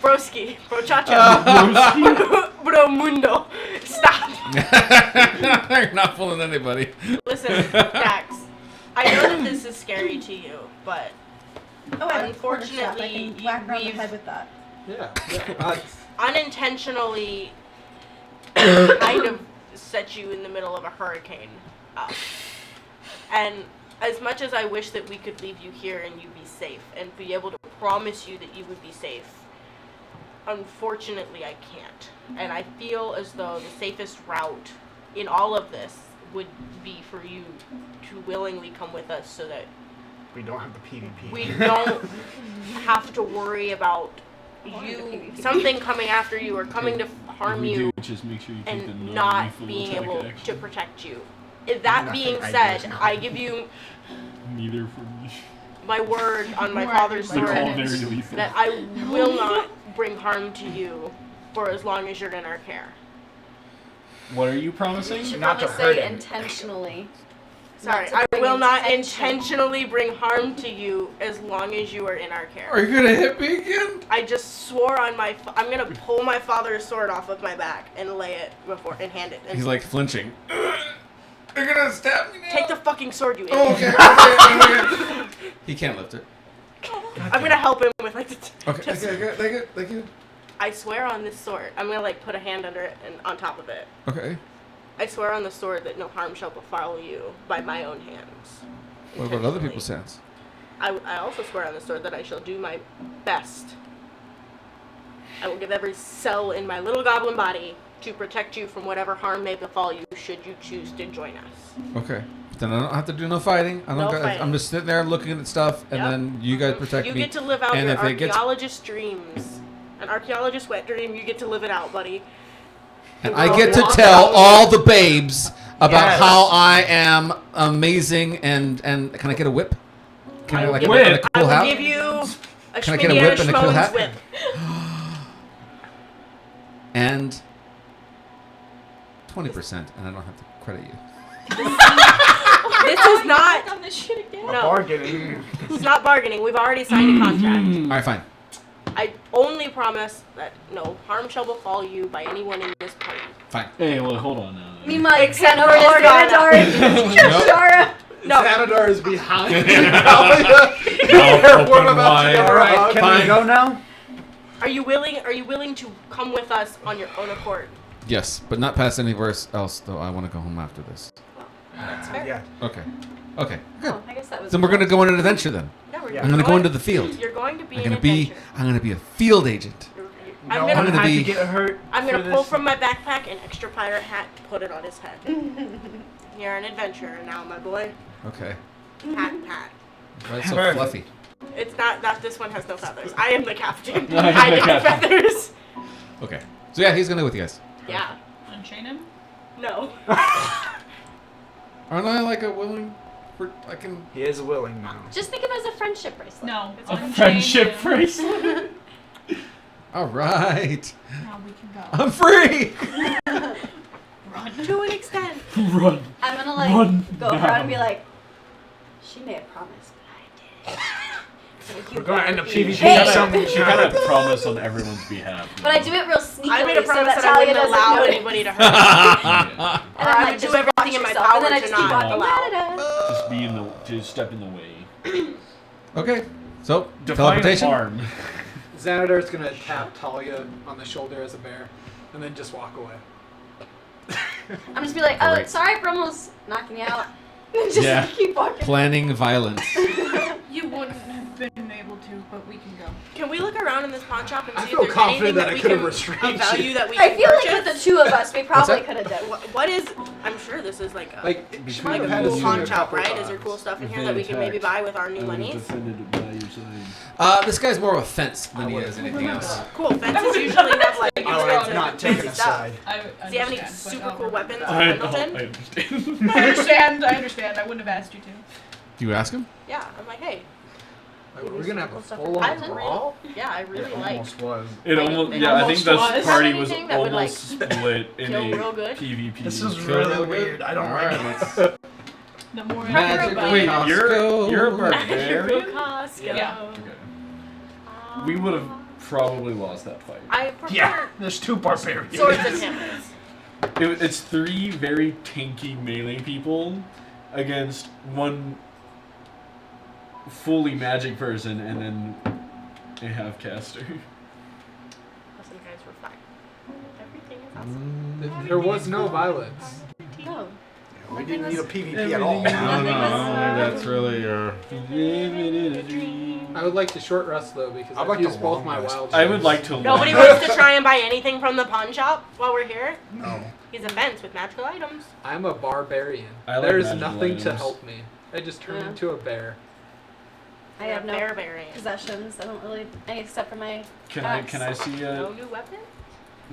Broski. Brochacho. Bro mundo. Stop. You're not fooling anybody. Listen, Dax. I know that this is scary to you, but Oh, I unfortunately, I can whack her on the we've- head with that. Yeah. unintentionally kind of set you in the middle of a hurricane. And as much as I wish that we could leave you here and you be safe and be able to promise you that you would be safe, unfortunately I can't. And I feel as though the safest route in all of this would be for you to willingly come with us so that We don't have the PvP. we don't have to worry about you something coming after you or coming to harm If we you do, just make sure you take the and not non-lethal being attack able to action. protect you. That Nothing being I do said, is not. I give you Neither for me. my word on my More father's accurate. They're all sword very lethal. that I will not bring harm to you for as long as you're in our care. What are you You promising? should Not probably to hurt say him. intentionally. Sorry, to I bring will not intention. intentionally bring harm to you as long as you are in our care. Are you gonna hit me again? I just swore on my. I'm gonna pull my father's sword off of my back and lay it before and hand it. And He's like flinching. You're gonna stab me now. take the fucking sword, you idiot. Oh, okay. He can't lift it. I'm gonna help him with like the. Okay. Thank you. I swear on this sword. I'm gonna like put a hand under it and on top of it. Okay. I swear on the sword that no harm shall befall you by my own hands. What about other people's hands? I also swear on the sword that I shall do my best. I will give every cell in my little goblin body to protect you from whatever harm may befall you should you choose to join us. Okay. Then I don't have to do no fighting. No fighting. I'm just sitting there looking at stuff, and Yep. then you guys protect You me. get to live out and your if it gets- archaeologist dreams. An archaeologist wet dream, you get to live it out, buddy. And I get to tell all the babes about Yes. how I am amazing and can I get a whip? Can I like a whip. whip and a I cool will hat? give you a Can I get a whip and a cool hat? whip. And 20%, and I don't have to credit you. This is not. on this shit again. A No. bargaining. It's not bargaining. We've already signed a contract. All right, fine. I only promise that no harm shall befall you by anyone in this party. Fine. Hey, well, hold on now. Meanwhile, Except over for to Morgana. Xanadar. Shara. No. Xanadar is behind. Mouth open wide. Alright, can we go now? Are you willing to come with us on your own accord? Yes, but not past anywhere else, though. I want to go home after this. That's fair. Yeah. Okay. Okay. Good. Oh, I guess that was. Then we're gonna go on an adventure then. Yeah, we're Yeah. I'm gonna go into the field. You're going to be I'm an gonna be a field agent. I'm No gonna, one gonna had be- to get hurt. I'm for gonna pull this. from my backpack an extra pirate hat, put it on his head. You're an adventurer now, my boy. Okay. Pat, pat. Why is it so Perfect. fluffy? It's not that this one has no feathers. I am the captain. I am I the get captain. feathers. Okay. So yeah, he's gonna go with you guys. Yeah. Unchain him? No. Aren't I like a willing? I can. He is willing now. Just think of it as a friendship bracelet. No. It's unchain Friendship him. bracelet. All right. Now we can go. I'm free. Run. To an extent. Run. I'm gonna like Run go around and be like, she made a promise, but I did. So you We're gonna end up better PvP behave. something. She had a promise on everyone's behalf. But I do it real sneakily. I made a promise so that I wouldn't Talia allow doesn't know. anybody to hurt me. Yeah. And Or then, I like, would just do everything watch in my yourself, power and then I to just keep not walking. allow. Da-da-da. Just be in the, to step in the way. Okay. So Define teleportation. harm. Xanadar's gonna tap Talia on the shoulder as a bear, and then just walk away. I'm just be like, oh, Great. sorry for almost knocking you out. Just Yeah. keep walking. Planning violence. You wouldn't have been able to, but we can go. Can we look around in this pawn shop and I see feel if there's confident anything that I we could have can restrained of value you. that we I can feel purchase? like with the two of us, we probably that? could have done. What is? I'm sure this is like a Like, like between a the cool Patterson pawn and shop, Copper right? Is there Dogs. cool stuff in If here they that we can maybe attacked, buy with our new I was monies? defended by your side. This guy's more of a fence than I he would. is anything else. Cool. Fences usually have like I would expensive, not take fancy a stuff. side. I Do you have any understand, but super I'll cool remember weapons that. on I Pendleton? understand. I understand. I wouldn't have asked you to. Do you ask him? Yeah, I'm like, hey. Like, we're gonna have Cool a stuff. full I on really- brawl? Yeah, I really It like. almost was. It Like, almost, it yeah, I think almost this was. party was Anything that would, like, almost split in kill a real good? PvP. This is Kill really real good? weird. I don't Alright, like it. let's- The more Magic I wait, about you're a Costco. barbarian? Costco. Yeah. Okay. We would have probably lost that fight. I prefer Yeah, there's two barbarians. swords and hammers. It's three very tanky melee people against one fully magic person and then a half caster. Listen, guys, we're fine. Everything is awesome. There was no violence. No. We didn't need a PvP at all. That's really I would like to short rest though because I'd I've like used to both long my rest. wild. I would gems. like to. Nobody wants to try and buy anything from the pawn shop while we're here. No. He's a fence with magical items. I'm a barbarian. I like There's magical nothing to items. help me. I just turned Yeah. into a bear. I have no barbarian. possessions. I don't really any except for my. Can I see No a new weapon?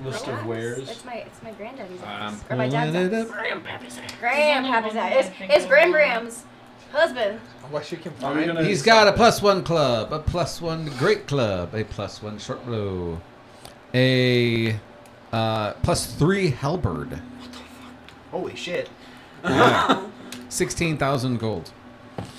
list Relax. of wares? It's my granddaddy's I'm axe. Or my dad's pulling it axe. up. Grandpappy's axe. It's Bram Bram's husband. Unless you can Are we find. gonna- He's got a +1 club, a +1 great club, a +1 short bow, a +3 halberd, Holy shit. 16,000 gold.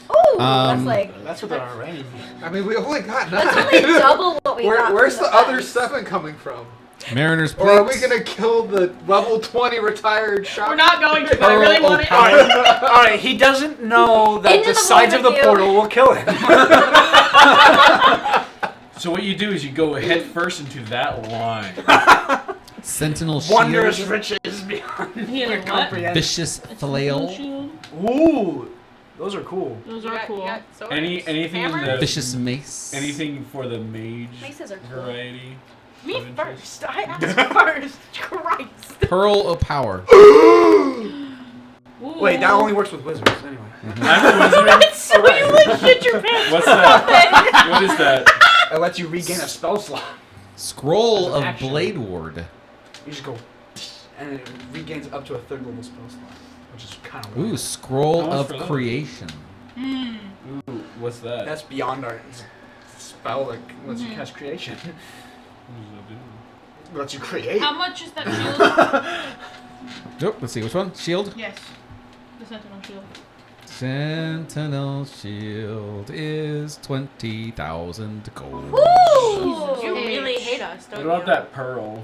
Oh, that's Um, like That's within our range. I mean, we only got that's 9. only double what we got. Where's from the other fence. 7 coming from? Mariner's Or are we plates. gonna kill the level 20 retired shop? We're not going to, but I really Pearl want it. O'Power. Alright, he doesn't know that Into the the sides of the void with you. portal will kill him. So what you do is you go head first into that line. Sentinel Wondrous shield, riches beyond He has your what? comprehension. vicious flail, Shield. Ooh, those are cool. Those You are got- cool. you got swords, Anything in hammers? the vicious mace, anything for the mage Maces are cool. variety. Me of interest? first. I asked first. Christ. Pearl O'Power. Ooh. Wait, that only works with wizards anyway. I'm a wizard. So you like shit your pants. What's that? What is that? It lets you regain a spell slot. Scroll As an of action. Blade Ward. You just go, and it regains up to a 3rd level spell slot, which is kind of Ooh, weird. Scroll How much of for that? Creation. Mm. Ooh, what's that? That's beyond our spell that lets you Mhm. cast creation. What does that Lets you create. How much is that shield? Oh, let's see which one. Shield. Yes. The sentinel shield. Sentinel shield is 20,000 gold. Woo! You really hate us, don't What about you? that pearl?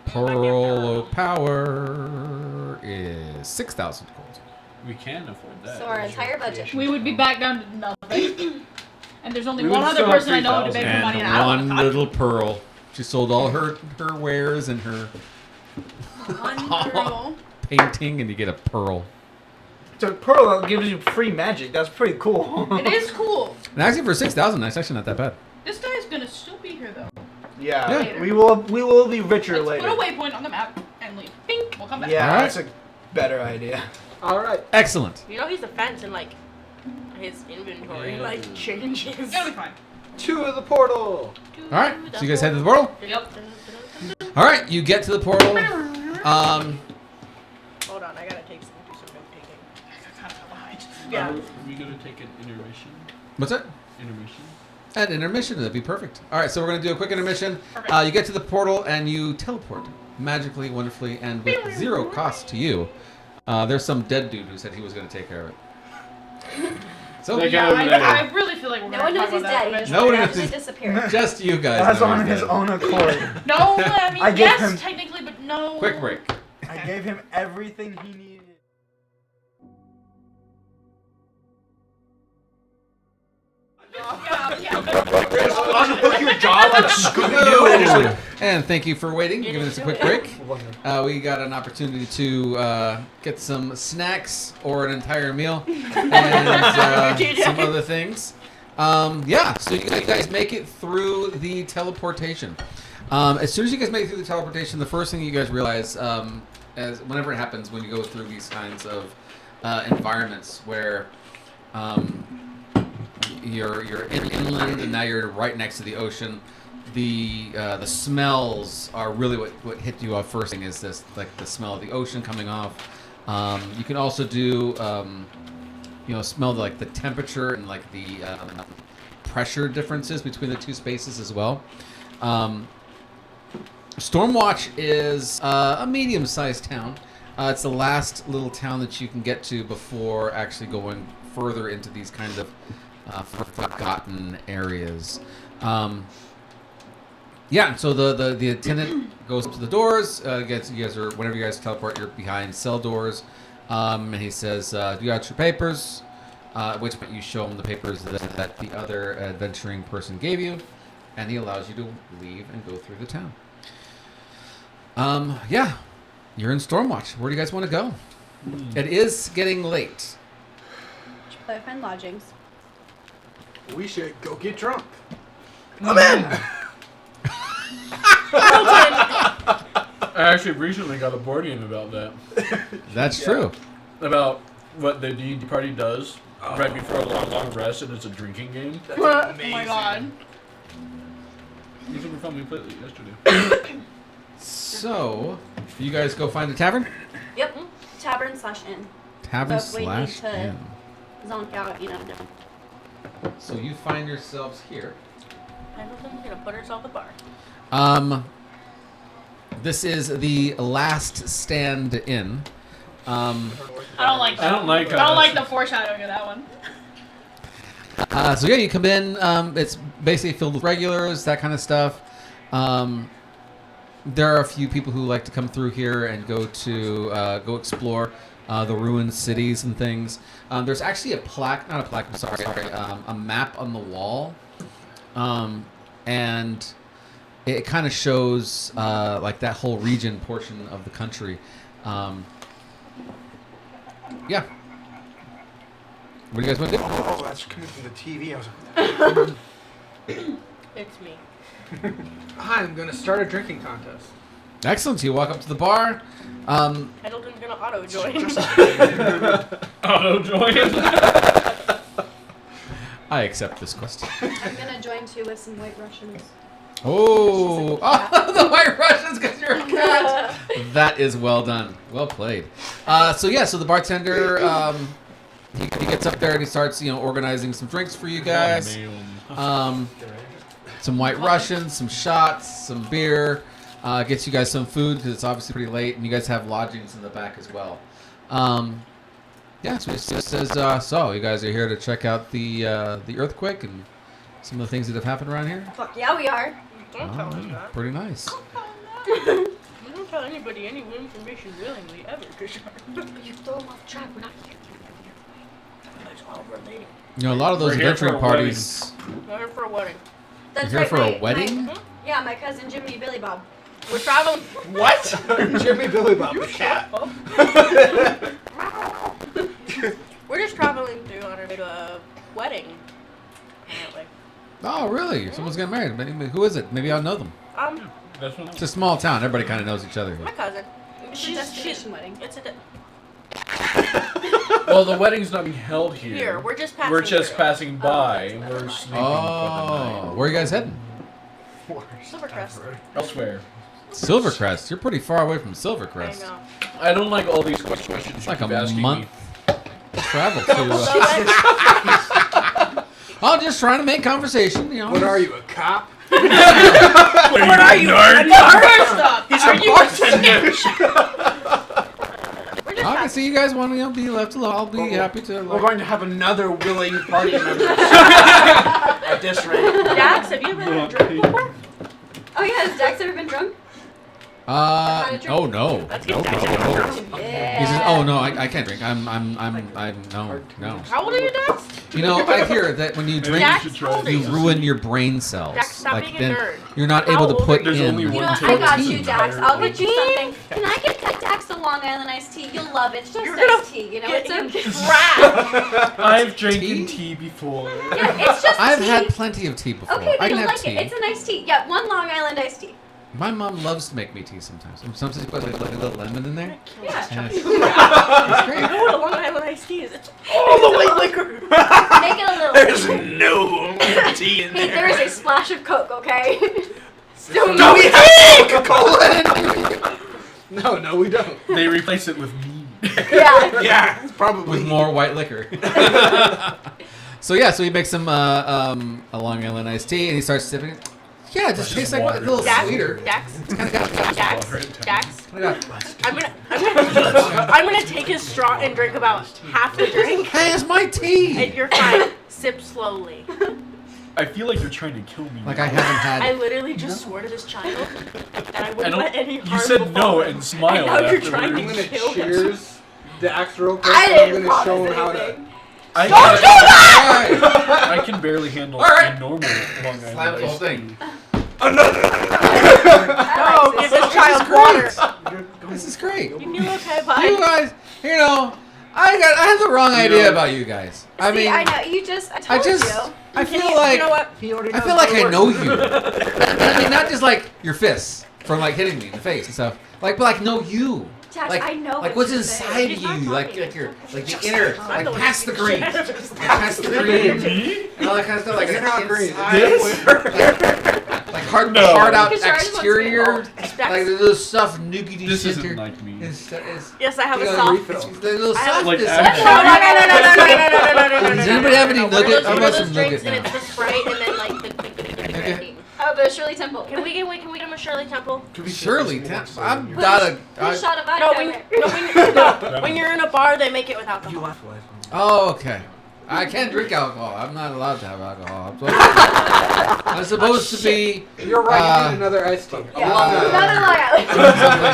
Pearl of power is 6,000 gold. We can afford that. So our entire budget. We would be back down to nothing. And there's only We one would other still have person I know to 3,000. beg for money, And and I don't one want to little pearl. She sold all her wares and her One pearl. painting, and you get a pearl. So Pearl gives you free magic. That's pretty cool. It is cool. And actually, for 6,000, that's actually not that bad. This guy's gonna still be here though. Yeah, Later. we will be richer Let's later. put a waypoint on the map and leave. Bink. We'll come back. Yeah, Alright. that's a better idea. All right. Excellent. You know he's a fence and like his inventory like changes. It's gonna be fine. To the portal. All right, so you guys head to the portal? Yep. All right, you get to the portal. Hold on, I gotta do some note taking. I kind of fell behind. Yeah. Are we gonna take an intermission? What's that? Intermission? An intermission, that'd be perfect. All right, so we're going to do a quick intermission. Perfect. You get to the portal and you teleport magically, wonderfully, and with 0 cost to you. There's some dead dude who said he was going to take care of it. So, That guy Yeah, over there. I really feel like we're No gonna one knows talk he's about that dead. He just eventually. No one knows magically he's- disappeared. just you guys That's know on he's his dead. own accord. No, I mean I gave yes, him- technically, but no. Quick break. I gave him everything he needed. Unhook your jaw like Scooby-Doo and just like... And thank you for waiting, giving us a quick break. Wonderful. We got an opportunity to get some snacks or an entire meal and some other things. Yeah, so you guys make it through the teleportation. As soon as you guys make it through the teleportation, the first thing you guys realize, as whenever it happens, when you go through these kinds of environments where you're inland and now you're right next to the ocean. The smells are really what hit you off first thing is this, like the smell of the ocean coming off. You can also do smell like the temperature and like the pressure differences between the two spaces as well. Stormwatch is a medium-sized town. It's the last little town that you can get to before actually going further into these kind of forgotten areas. Yeah, so the attendant goes up to the doors. You guys are, whenever you guys teleport, you're behind cell doors, and he says, "Do you got your papers?" At which point you show him the papers that the other adventuring person gave you, and he allows you to leave and go through the town. Yeah, you're in Stormwatch. Where do you guys want to go? It is getting late. Play friend lodgings. We should go get drunk. I'm in! I actually recently got a board game about that. That's true. About what the D&D party does right before a long rest, and it's a drinking game. Oh my god. You should have me play it yesterday. So, you guys go find a tavern? Yep. Tavern/inn. Tavern But we need slash to- inn. Zonk out, So you find yourselves here. Pendleton's gonna put herself at the bar. This is the last stand in. I don't like that. I don't like I don't like the foreshadowing of that one. So yeah, you come in. It's basically filled with regulars, that kind of stuff. There are a few people who like to come through here and go explore the ruined cities and things. There's actually a map on the wall, and it kind of shows like that whole region portion of the country. Yeah. What do you guys want to do? Oh, that's coming from the TV. I was like, It's me. I'm gonna start a drinking contest. Excellent. So you walk up to the bar. Pendleton's gonna auto join. Auto join. I accept this question. I'm gonna join too with some white Russians. Oh, the White Russians because you're a cat. That is well done. Well played. So the bartender, he gets up there and he starts, organizing some drinks for you guys. Some White Russians, some shots, some beer. Gets you guys some food because it's obviously pretty late, and you guys have lodgings in the back as well. Yeah, so it says, so you guys are here to check out the earthquake and some of the things that have happened around here? Fuck yeah, we are. Don't tell us that. Pretty nice. You don't tell anybody any information willingly ever, Krishan. You throw them off track. We're not here. It's all related. You know, a lot of those We're here for adventuring a parties. We're here for a wedding. That's You're here right. for a wedding? Yeah, my cousin Jimmy Billy Bob. We're traveling. What? Jimmy Billy Bob the cat. We're just traveling through on our way to a wedding. Apparently. Oh, really? Someone's getting married. Who is it? Maybe I'll know them. That's what It's a small town. Everybody kind of knows each other. My cousin. It's a destination wedding. It's a Well, the wedding's not being held here. here. We're just passing. We're just through. passing by. that's We're fine. sleeping Oh, where are you guys heading? Silvercrest. for the night. Elsewhere. Silvercrest. You're pretty far away from I Silvercrest. know. I don't like all these questions. It's you like keep a asking month me. travel to. I'm just trying to make conversation. You know. What are you, a cop? What are you? First off, He's are a you bartender. We're just I can passing. see you guys want to be left alone. I'll be happy to. We're going to have another willing party member at this rate. Dax, have you ever had a drink before? Oh yeah, has Dax ever been drunk? Oh no. Let's No, get no, Dax no. Yeah. He says, "Oh no, I can't drink. I'm no." How old are you, Dax? You know, I hear that when you drink, Dax, how old are you you? ruin your brain cells. Dax, stop Like being a then nerd. you're not How able to old put are There's in. only You one know, table. I got you, 14. Dax. I'll get you something. Can I get Dax a Long Island iced tea? You'll love it. It's just You're gonna iced tea, you know. Get It's you okay. trapped. I've drank Tea? tea before. Yeah, it's just I've tea. had plenty of tea before. Okay, I then can you'll have like tea. it. It's a nice tea. Yeah, one Long Island iced tea. My mom loves to make me tea sometimes. Sometimes she puts like a little lemon in there. Yeah. And You it's great. know what a Long Island iced tea is? It's all the white liquor. Make it a little. There's no tea in Hey, there. there is a splash of Coke, okay? Still No, we have Coca-Cola. No, we don't. They replace it with me. Yeah. Yeah, it's probably. With more white liquor. So he makes some a Long Island iced tea and he starts sipping it. Yeah, it just tastes like a little Dax, sweeter. Dax, Kinda got- Dax. kinda I'm gonna take his straw and drink about half the drink, got- Hey, it's my tea. and you're fine. Sip slowly. I feel like you're trying to kill me. Like I haven't I had. literally just swore to this child that I I wouldn't don't- let any you harm said befall no him. and smiled And now you're trying I'm to gonna kill him. cheers Dax real quick. I and didn't I'm gonna show him promise how to. anything. I Alright. I can barely handle Alright. a normal Long Slam Island the whole iced thing. tea. No, give this child water. This is great. You feel okay, You bud? guys, you know, I had the wrong idea about you guys. I See, mean, I know. You just. I told you. I feel You like know what? He already I feel like I know you. I mean, not just like your fists from like hitting me in the face and stuff. Like, but like know you. Dax, Like, I know like what what's you're inside saying. of He's not you, like talking. your like the inner, I'm like the one past the who's green, past the green, and all that kind of stuff. Like You're not green. like hard, No. hard out Because yours wants to be exterior, old. like the little stuff noogity This center. isn't like me. Is Yes, I have a you know, soft. refill. it's the little I have softness. like No, action. no, no, no, no, no, no, no, no, no, no, no. Does anybody have any One of nugget? those- How one about of some those drinks nugget and now? it's the Sprite and then like the Okay. Oh, but Shirley Temple. Can we get him a Shirley Temple? Surely, I'm Put not a, a. put a shot of No, vodka when in there. when you're in a bar, they make it with alcohol. Oh, okay. I can't drink alcohol. I'm not allowed to have alcohol. I'm supposed to be. You're right. You need another iced tea. Yeah. Uh, Another Long Island.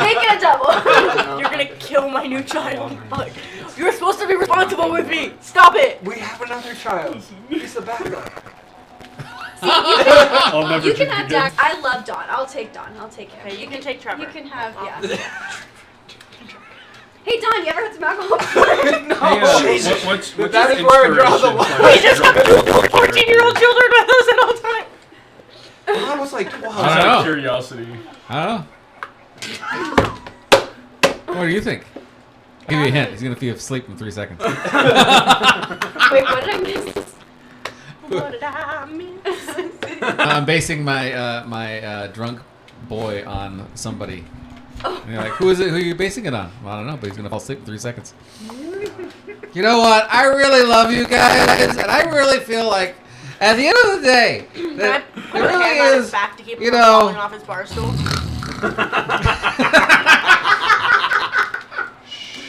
Make it a double. You're gonna kill my new child. Fuck. You're supposed to be responsible with me. Stop it. We have another child. He's the backup. I'll never You can drink have again. Dax. I love Dawn. I'll take Dawn. I'll take him. Okay, you can take Trevor. You can have, yeah. Hey, Dawn, you ever had some alcohol? Hey, what's That your is where I draw the inspiration line. We just have 14-year-old children with us at all times. I was like 12. I Out don't of know. curiosity. I don't know. What do you think? I'll give you a hint. He's gonna be asleep in 3 seconds. Wait, what did I miss? What did I miss? I'm basing my drunk boy on somebody. And you're like, who is it? Who are you basing it on? Well, I don't know, but he's gonna fall asleep in 3 seconds. You know what? I really love you guys, and I really feel like, at the end of the day, Can I that put it my hand on really his is. back to keep you him from know- falling off his bar stool?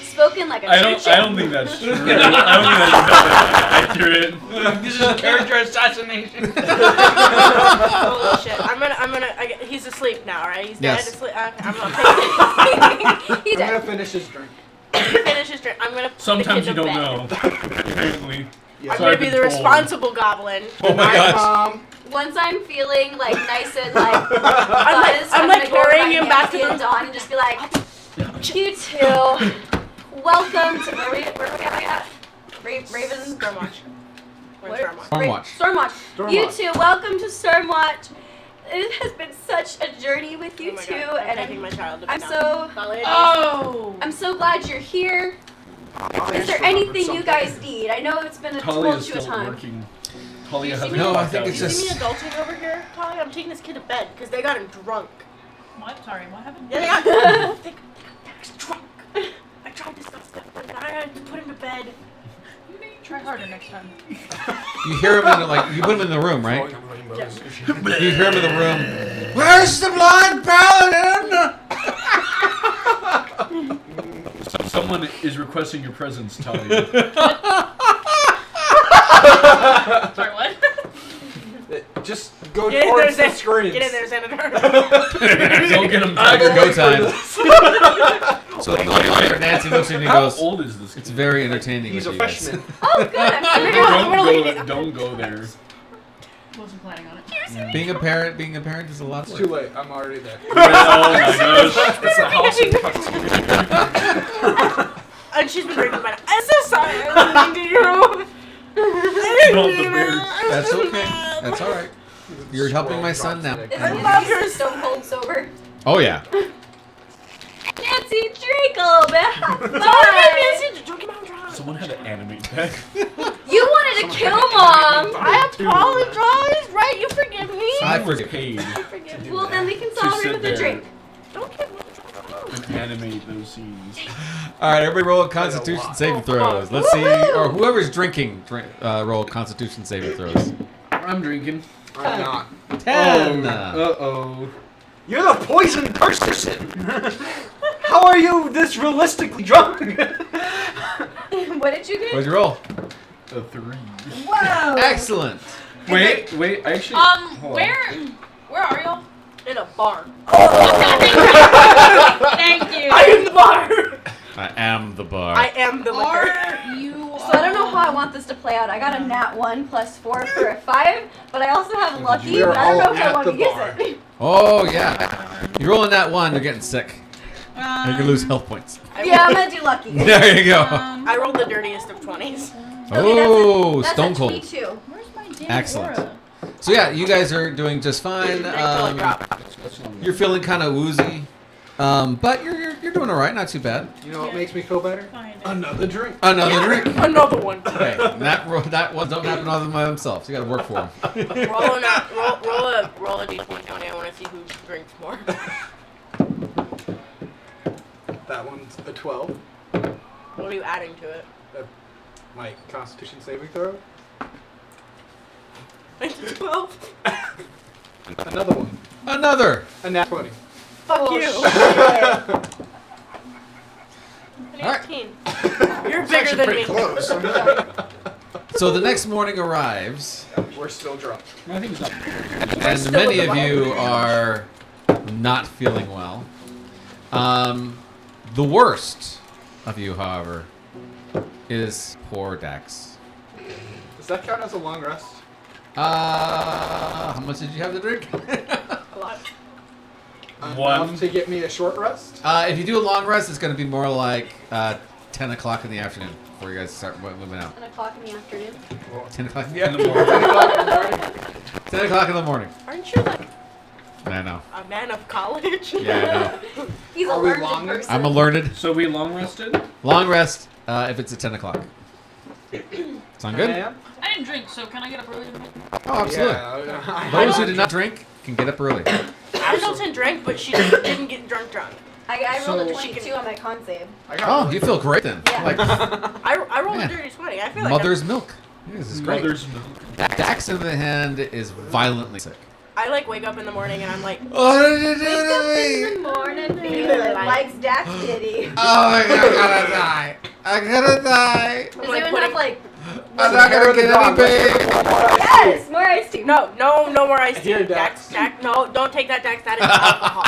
Spill spoken like a I true don't champ. think that's true. I don't think that's accurate. This is character assassination. Holy shit! He's asleep now, right? He's Yes. dead asleep. I'm not taking He I'm did. gonna finish his drink. finish his drink. I'm gonna. Put Sometimes the you kid to don't bed. know. Apparently. I'm So gonna I've be been the told. responsible goblin. Oh my gosh. Mom. Once I'm feeling like nice and like I'm like carrying him back to the dawn and just be like, you two, welcome to where are we at? Ravens. Stormwatch. We're in What? Stormwatch. Stormwatch. Stormwatch. You two, welcome to Stormwatch. It has been such a journey with you Oh my two, God, I'm and taking my child to I'm bed so now. Oh! I'm so glad you're here. Is there anything you guys need? I know it's been a Talia's tumultuous still time. working. Talia You see hasn't me? No, I walked think out it's You yet. see me just- adulting over here, Tali? I'm taking this kid to bed because they got him drunk. What? Sorry, what happened? Yeah, they got him drunk. I tried to stop them, but I had to put him to bed. You need to try harder next time. You hear him in the, like you put him in the room, right? You hear him in the room. Where's the blind paladin? Someone is requesting your presence, Talia. Sorry, what? Just go Get in towards there, the screens. Get in there, Senator. Don't get him It's tired. go time. So Nancy looks at you and How goes, old is this? "It's very entertaining." He's a with you guys." freshman. Oh, good. I'm so I'm gonna look at it. Don't go there. Wasn't planning on it. Being a parent is a lot of It's too work. late. I'm already there. Oh my gosh. It's a house of cartoons. And she's been drinking by now. I'm so sorry. I was mean to you. Not the beard. That's okay. That's all right. You're helping my son now. Is Stone Cold sober? Oh yeah. Nancy, drink a little bit. Have fun. Someone had to animate that. You wanted to kill Mom. I apologize, right? You forgive me? I was forget. paid Forgive me. Well, then we can to celebrate sit with a there drink. Don't kill me. and animate those scenes. All right, everybody roll a Constitution saving throws. Let's see, or whoever's drinking, roll Constitution saving throws. I'm drinking. I'm not. 10. Uh-oh. You're the poison person. How are you this realistically drunk? What did you get? What'd you roll? A 3. Whoa. Excellent. Wait, actually. hold on. Where are y'all? In a bar. Thank you. I am the bar. I am the bar. I am the liquor. Are you? So I don't know how I want this to play out. I got a nat 1 + 4 for a 5, but I also have lucky, We're but I don't know all if I at want to the use bar. it. Oh yeah. You're rolling that one. You're getting sick. You can lose health points. Yeah, I'm gonna do lucky. There you go. I rolled the dirtiest of 20s. Oh, that's Stone a Cold. 22. Where's my damn Excellent. aura? So yeah, you guys are doing just fine. Drop. You're feeling kind of woozy, but you're doing all right. Not too bad. You know what makes me feel better? Fine. Another drink. Another drink. Another one. Hey, that one don't happen other than by themselves. You got to work for them. Roll a d20. I want to see who drinks more. That one's a 12. What are you adding to it? My Constitution saving throw. It's a 12. Another one. Another. A nat 20. Fuck you. Shit. An All right. 18. You're bigger than me. Close. So the next morning arrives, We're still drunk. I think it's not. and still many with of the you are not feeling well. The worst of you, however, is poor Dax. Does that count as a long rest? How much did you have to drink? A lot. One. Enough to get me a short rest? If you do a long rest, it's going to be more like 10 o'clock in the afternoon before you guys start moving out. 10 o'clock in the afternoon. 10 o'clock In the morning. 10 o'clock in the morning? 10 o'clock in the morning. Aren't you like I know. a man of college? Yeah, I know. He's a Are we learned long? person. I'm alerted. So we long rested? Long rest if it's at 10 o'clock. Sound good? Yeah. I didn't drink, so can I get up early? Oh, absolutely. Yeah. Those who did not drink can get up early. Hamilton drank, but she didn't get drunk. I rolled a So- 22 on my con save. I got Oh, you feel great then. Yeah. Like I rolled Yeah. a dirty 20. I feel like mother's milk. Yeah, this is great. Mother's milk. Dax in the hand is violently sick. I like wake up in the morning and I'm like, What did you do Wake up to in me? the morning feeling like Dax Diddy. Oh my god, I gotta die. I gotta die. Does like anyone putting- have like? I'm not gonna get any pain. Yes, more iced tea. no more iced tea. Here, Dax, Dax. no, don't take that, Dax. That is alcohol.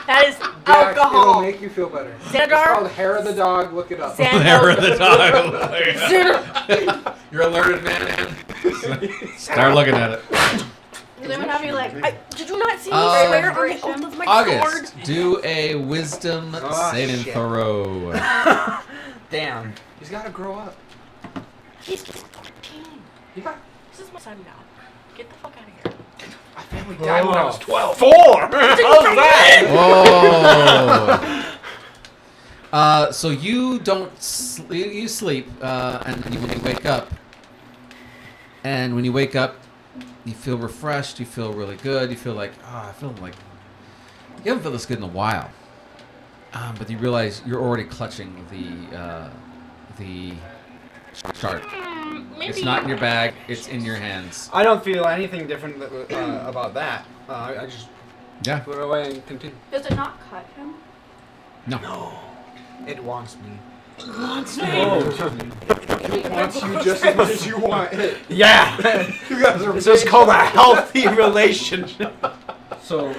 That is Dax, it'll alcohol. make you feel better. It's Xanadar? called hair of the dog. Look it up. Hair of the dog. Xanadar. You're alerted, man. Start looking at it. Does anyone have any like? Did you not see me Uh, swear on the oath of my sword? August, do a wisdom Oh, saving shit. throw. Damn. He's got to grow up. He's 14. Yeah. This is my son now. Get the fuck out of here. My family died when I was 12. 4. How's that? Whoa. So you don't you sleep, and when you wake up, you feel refreshed. You feel really good. You feel like, I feel like you haven't felt this good in a while. But you realize you're already clutching the shard. Maybe. It's not in your bag. It's in your hands. I don't feel anything different about that. I just Yeah. put it away and continue. Does it not cut him? No. It wants me. It wants you just as much as you want it. Yeah! You guys are This is called a healthy relationship. So,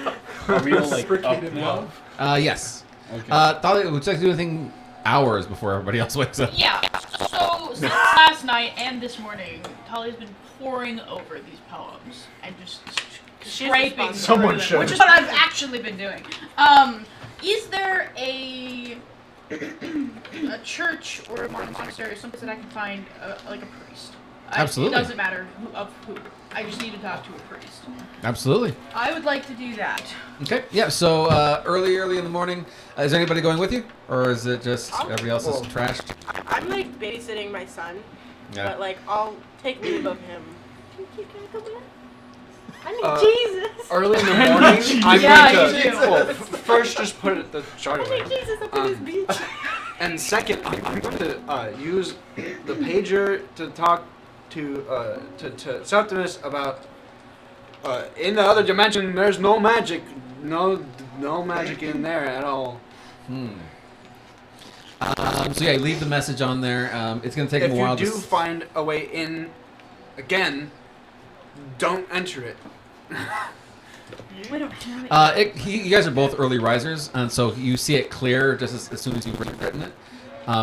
are we all like up Reciprocated now? love. Yes. Okay. Thalia, would you like to do anything hours before everybody else wakes up? Yeah. So since last night and this morning, Talia's been poring over these poems and just She's scraping responsible. through Someone them, should. which is what I've actually been doing. Is there a church or a monastery or something that I can find like a priest? Absolutely. It doesn't matter who. I just need to talk to a priest. Absolutely. I would like to do that. Okay. Yeah. So early in the morning, is anybody going with you, or is it just everybody else is trashed? I'm like babysitting my son, Yeah. but like I'll take leave of him. Can you come with? I need Jesus. Early in the morning, I'm Yeah, going you to do. well, first just put it the chart I away. need Jesus up in this beach. And second, I'm going to use the pager to talk to Septimus about in the other dimension. There's no magic, no magic in there at all. So yeah, leave the message on there. It's gonna take him If a while. you do find a way in, again, don't enter it. We don't have it. You guys are both early risers, and so you see it clear just as soon as you've written it,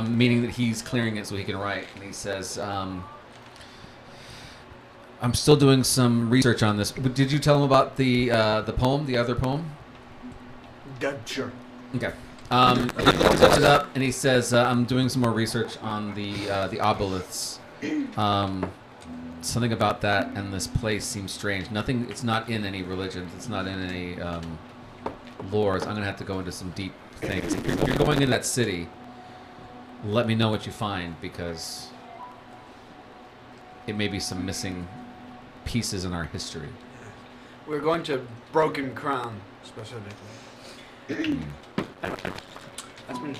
meaning that he's clearing it so he can write. And he says, "I'm still doing some research on this." But did you tell him about the poem, the other poem? Sure. Okay. He looks it up and he says, "I'm doing some more research on the obelisks. Something about that and this place seems strange. Nothing. It's not in any religions. It's not in any lores. I'm gonna have to go into some deep things. If you're going into that city, let me know what you find because it may be some missing pieces in our history." We're going to Broken Crown specifically. That's me.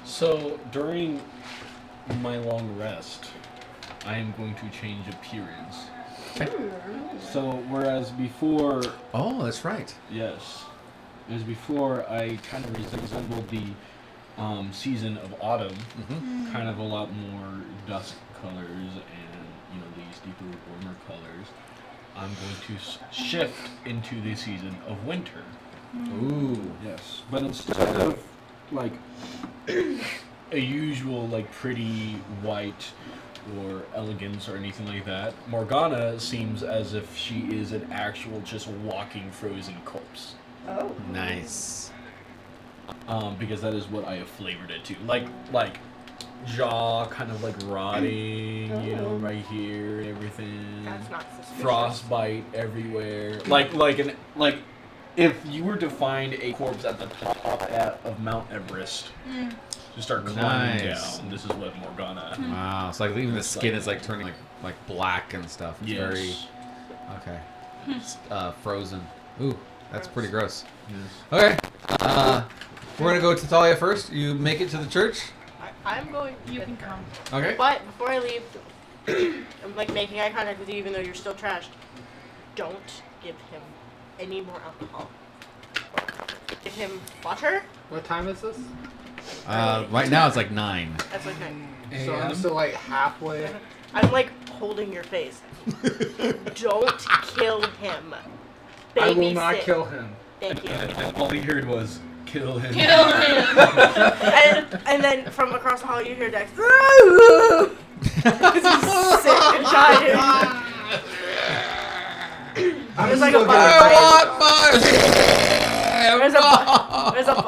So during my long rest, I am going to change appearance. So whereas before, Oh, that's right. yes, as before, I kind of resembled the season of autumn, Mm-hmm. kind of a lot more dusk colors and these deeper, warmer colors. I'm going to shift into the season of winter. Ooh. Yes, but instead of like a usual like pretty white or elegance or anything like that, Morgana seems as if she is an actual just walking frozen corpse. Oh. Nice. Because that is what I have flavored it to. Like jaw kind of like rotting, right here and everything. That's not suspicious. Frostbite everywhere. Like if you were to find a corpse at the top of Mount Everest, to start climbing Nice. down, this is what Morgana. Wow. It's like even the skin is like turning like black and stuff. It's Yes. very okay. It's, frozen. Ooh, that's pretty gross. Yes. Okay. We're gonna go to Thalia first. You make it to the church. I'm going. You can come. Okay. But before I leave, I'm like making eye contact with you, even though you're still trashed. Don't give him any more alcohol. Give him water. What time is this? Right now it's like 9. That's okay. So I'm still like halfway. I'm like holding your face. Don't kill him. I will not Babysit. kill him. Thank you. And all he heard was, kill him. Kill him. and then from across the hall you hear Dex. Because he's sick and dying. There's like a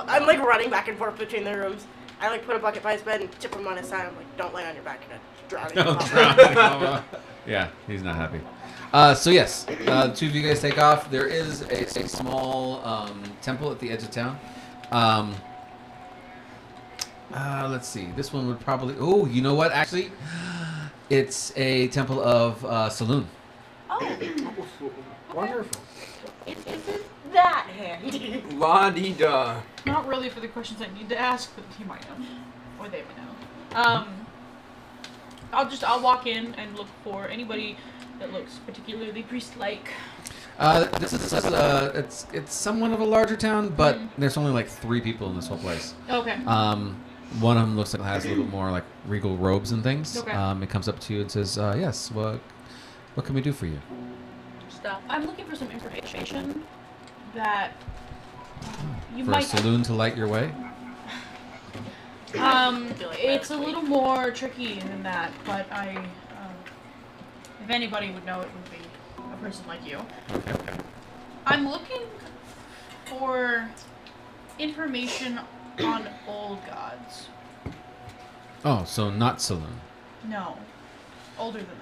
I'm like running back and forth between the rooms. I like put a bucket by his bed and tip him on his side. I'm like, don't lay on your back, you're gonna drown him. Yeah, he's not happy. So yes, the two of you guys take off. There is a small temple at the edge of town. Let's see. This one would probably. Oh, you know what? Actually, it's a temple of Saloon. Oh, Wonderful. isn't that handy? La-dee-da. Not really for the questions I need to ask, but he might know, or they might know. I'll walk in and look for anybody that looks particularly priest-like. This is it's somewhat of a larger town, but there's only like 3 people in this whole place. Okay. One of them looks like it has a little more like regal robes and things. Okay. It comes up to you and says, "Yes, what can we do for you?" Stuff. I'm looking for some information that you For a might. saloon to light your way. It's a little more tricky than that, but if anybody would know, it would be a person like you. Okay. I'm looking for information on old gods. Oh, so not saloon. No, older than that.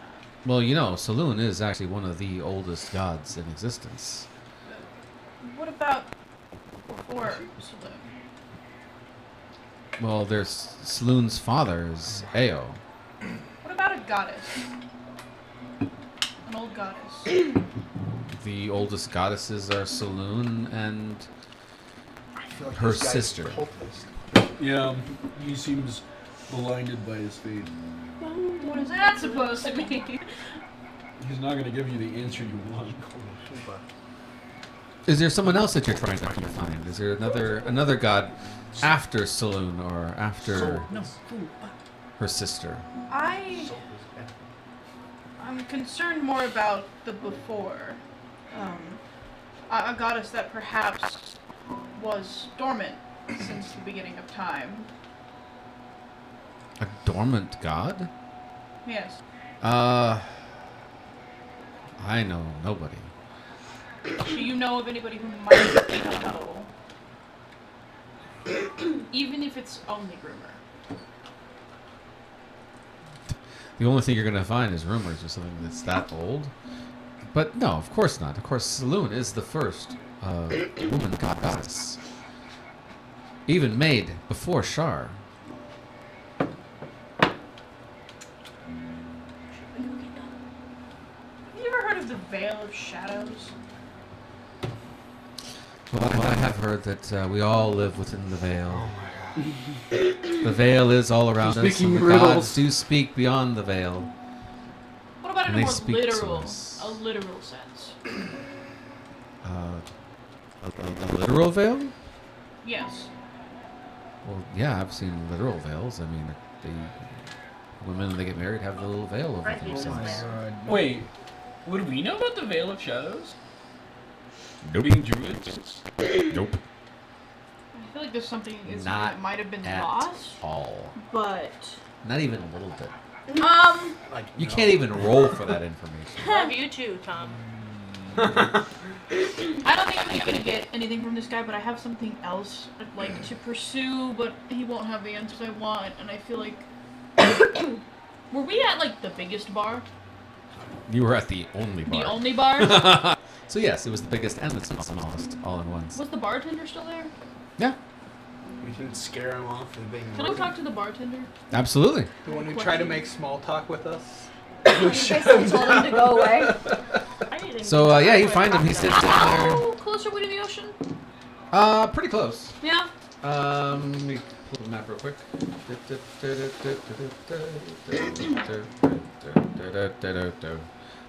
Well, you know, Saloon is actually one of the oldest gods in existence. What about before Saloon? Well, there's Saloon's father is Ao. What about a goddess? An old goddess. The oldest goddesses are Saloon and I feel like her this guy's sister. cultist. Yeah, he seems blinded by his fate. What is that supposed to mean? He's not going to give you the answer you want. Is there someone else that you're trying to find? Is there another god after Saloon or after her sister? I'm concerned more about the before. A goddess that perhaps was dormant since the beginning of time. A dormant god? Yes. I know nobody. Do you know of anybody who might know? Even if it's only rumor. The only thing you're going to find is rumors or something that's that old. But no, of course not. Of course, Saloon is the first woman goddess. Even made before Shar. Have you ever heard of the Veil of Shadows? Well, I have heard that we all live within the veil. The veil is all around us, and the gods do speak beyond the veil. What about And in a they more speak to literal, us. a literal sense? A literal veil? Yes. Well, yeah, I've seen literal veils. I mean, women when they get married have the little veil over Right, themselves. Wait, would we know about the Veil of Shadows? Nope. Being druids? Nope. I feel like there's something Not that might have been at lost, all. but Not even a little bit. Like, You can't even roll for that information. Love you too, Tom. I don't think I'm gonna get anything from this guy. But I have something else I'd like to pursue, but he won't have the answers I want, and I feel like. Were we at like the biggest bar? You were at the only bar. The only bar? So yes, it was the biggest and the smallest, all in once. Was the bartender still there? Yeah, we can scare him off with being Can I talk to the bartender? absolutely. The one who tried to make small talk with us. You basically told him to go away. I didn't So yeah, you find him. He's sitting there. How close are we to the ocean? Pretty close. Yeah. Let me pull the map real quick.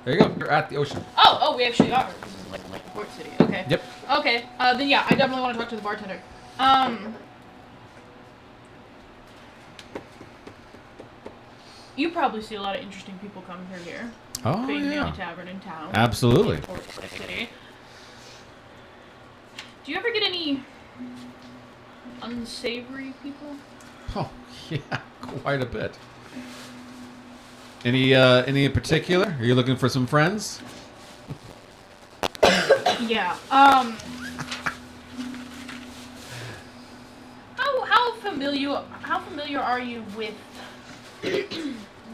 There you go. You're at the ocean. Oh, we actually are. This is like Port City. Okay. Yep. Okay. Then yeah, I definitely want to talk to the bartender. You probably see a lot of interesting people coming through here. Oh, Being the yeah. only tavern in town. Absolutely. Port City. Do you ever get any unsavory people? Oh, yeah, quite a bit. Any in particular? Are you looking for some friends? Yeah. How familiar are you with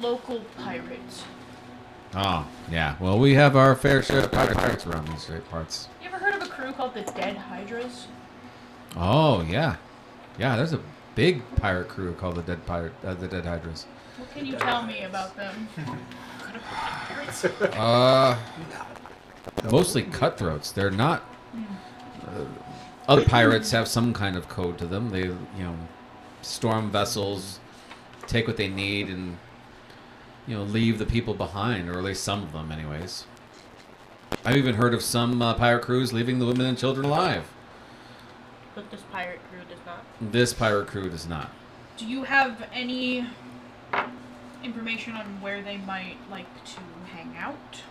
local pirates? Oh, yeah. Well, we have our fair share of pirates around these great parts. You ever heard of a crew called the Dead Hydras? Oh, yeah. Yeah, there's a big pirate crew called the Dead Hydras. What can you tell me about them? Mostly cutthroats. They're not. Other pirates have some kind of code to them. They, storm vessels, take what they need, and leave the people behind, or at least some of them, anyways. I've even heard of some pirate crews leaving the women and children alive. But this pirate crew does not. This pirate crew does not. Do you have any information on where they might like to hang out?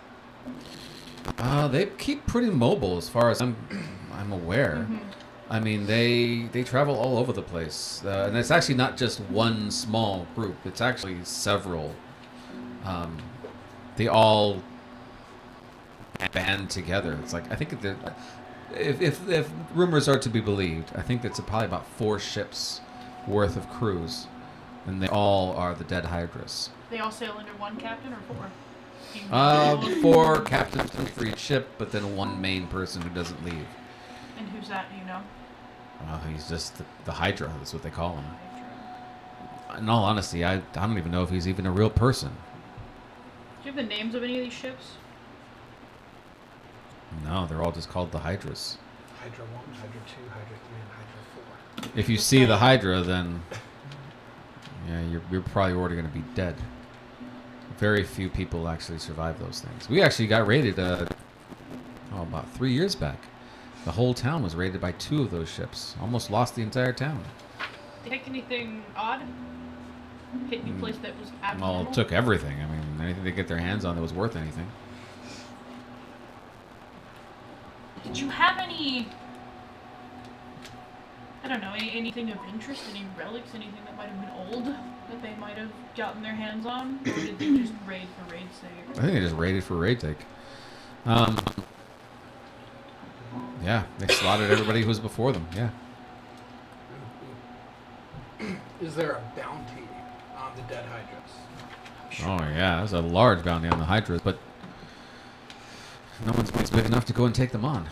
They keep pretty mobile, as far as I'm aware. Mm-hmm. I mean, they travel all over the place, and it's actually not just one small group. It's actually several. They all band together. It's like, I think if rumors are to be believed, I think it's probably about 4 ships worth of crews, and they all are the Dead Hydras. They all sail under one captain or 4? Do you know? 4 captains for each ship, but then 1 main person who doesn't leave. And who's that? Do you know? He's just the Hydra. That's what they call him. In all honesty, I don't even know if he's even a real person. Do you have the names of any of these ships? No, they're all just called the Hydras. Hydra 1, Hydra 2, Hydra 3, and Hydra 4. If you see the Hydra, then yeah, you're probably already going to be dead. Very few people actually survive those things. We actually got raided about 3 years back. The whole town was raided by 2 of those ships. Almost lost the entire town. Did they take anything odd? Hit any place that was Well, abnormal? it took everything. I mean, anything they get their hands on that was worth anything. Did you have any, I don't know, anything of interest, any relics, anything that might have been old that they might have gotten their hands on? Or did they just raid for raid's sake? I think they just raided for raid sake. Yeah, they slaughtered everybody who was before them. Yeah. Is there a bounty on the Dead Hydras? Oh yeah, there's a large bounty on the Hydras, but no one's big enough to go and take them on.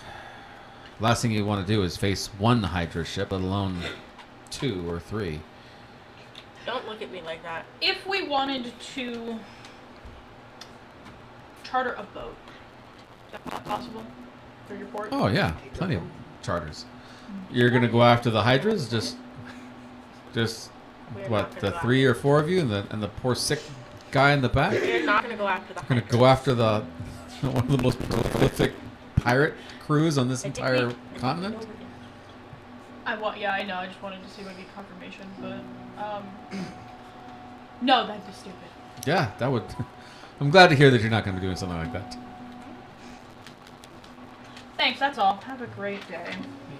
Last thing you want to do is face 1 Hydra ship, let alone 2 or 3. Don't look at me like that. If we wanted to charter a boat, is that possible for your port? Oh yeah, plenty of charters. You're gonna go after the Hydras, just We're what, not the gonna 3 or 4 of you, and the poor sick guy in the back? We're not gonna go after the. You're gonna go after the one of the most prolific pirate crews on this entire continent? Yeah, I know. I just wanted to see if I get confirmation, but no, that'd be stupid. Yeah, that would. I'm glad to hear that you're not going to be doing something like that. Thanks. That's all. Have a great day.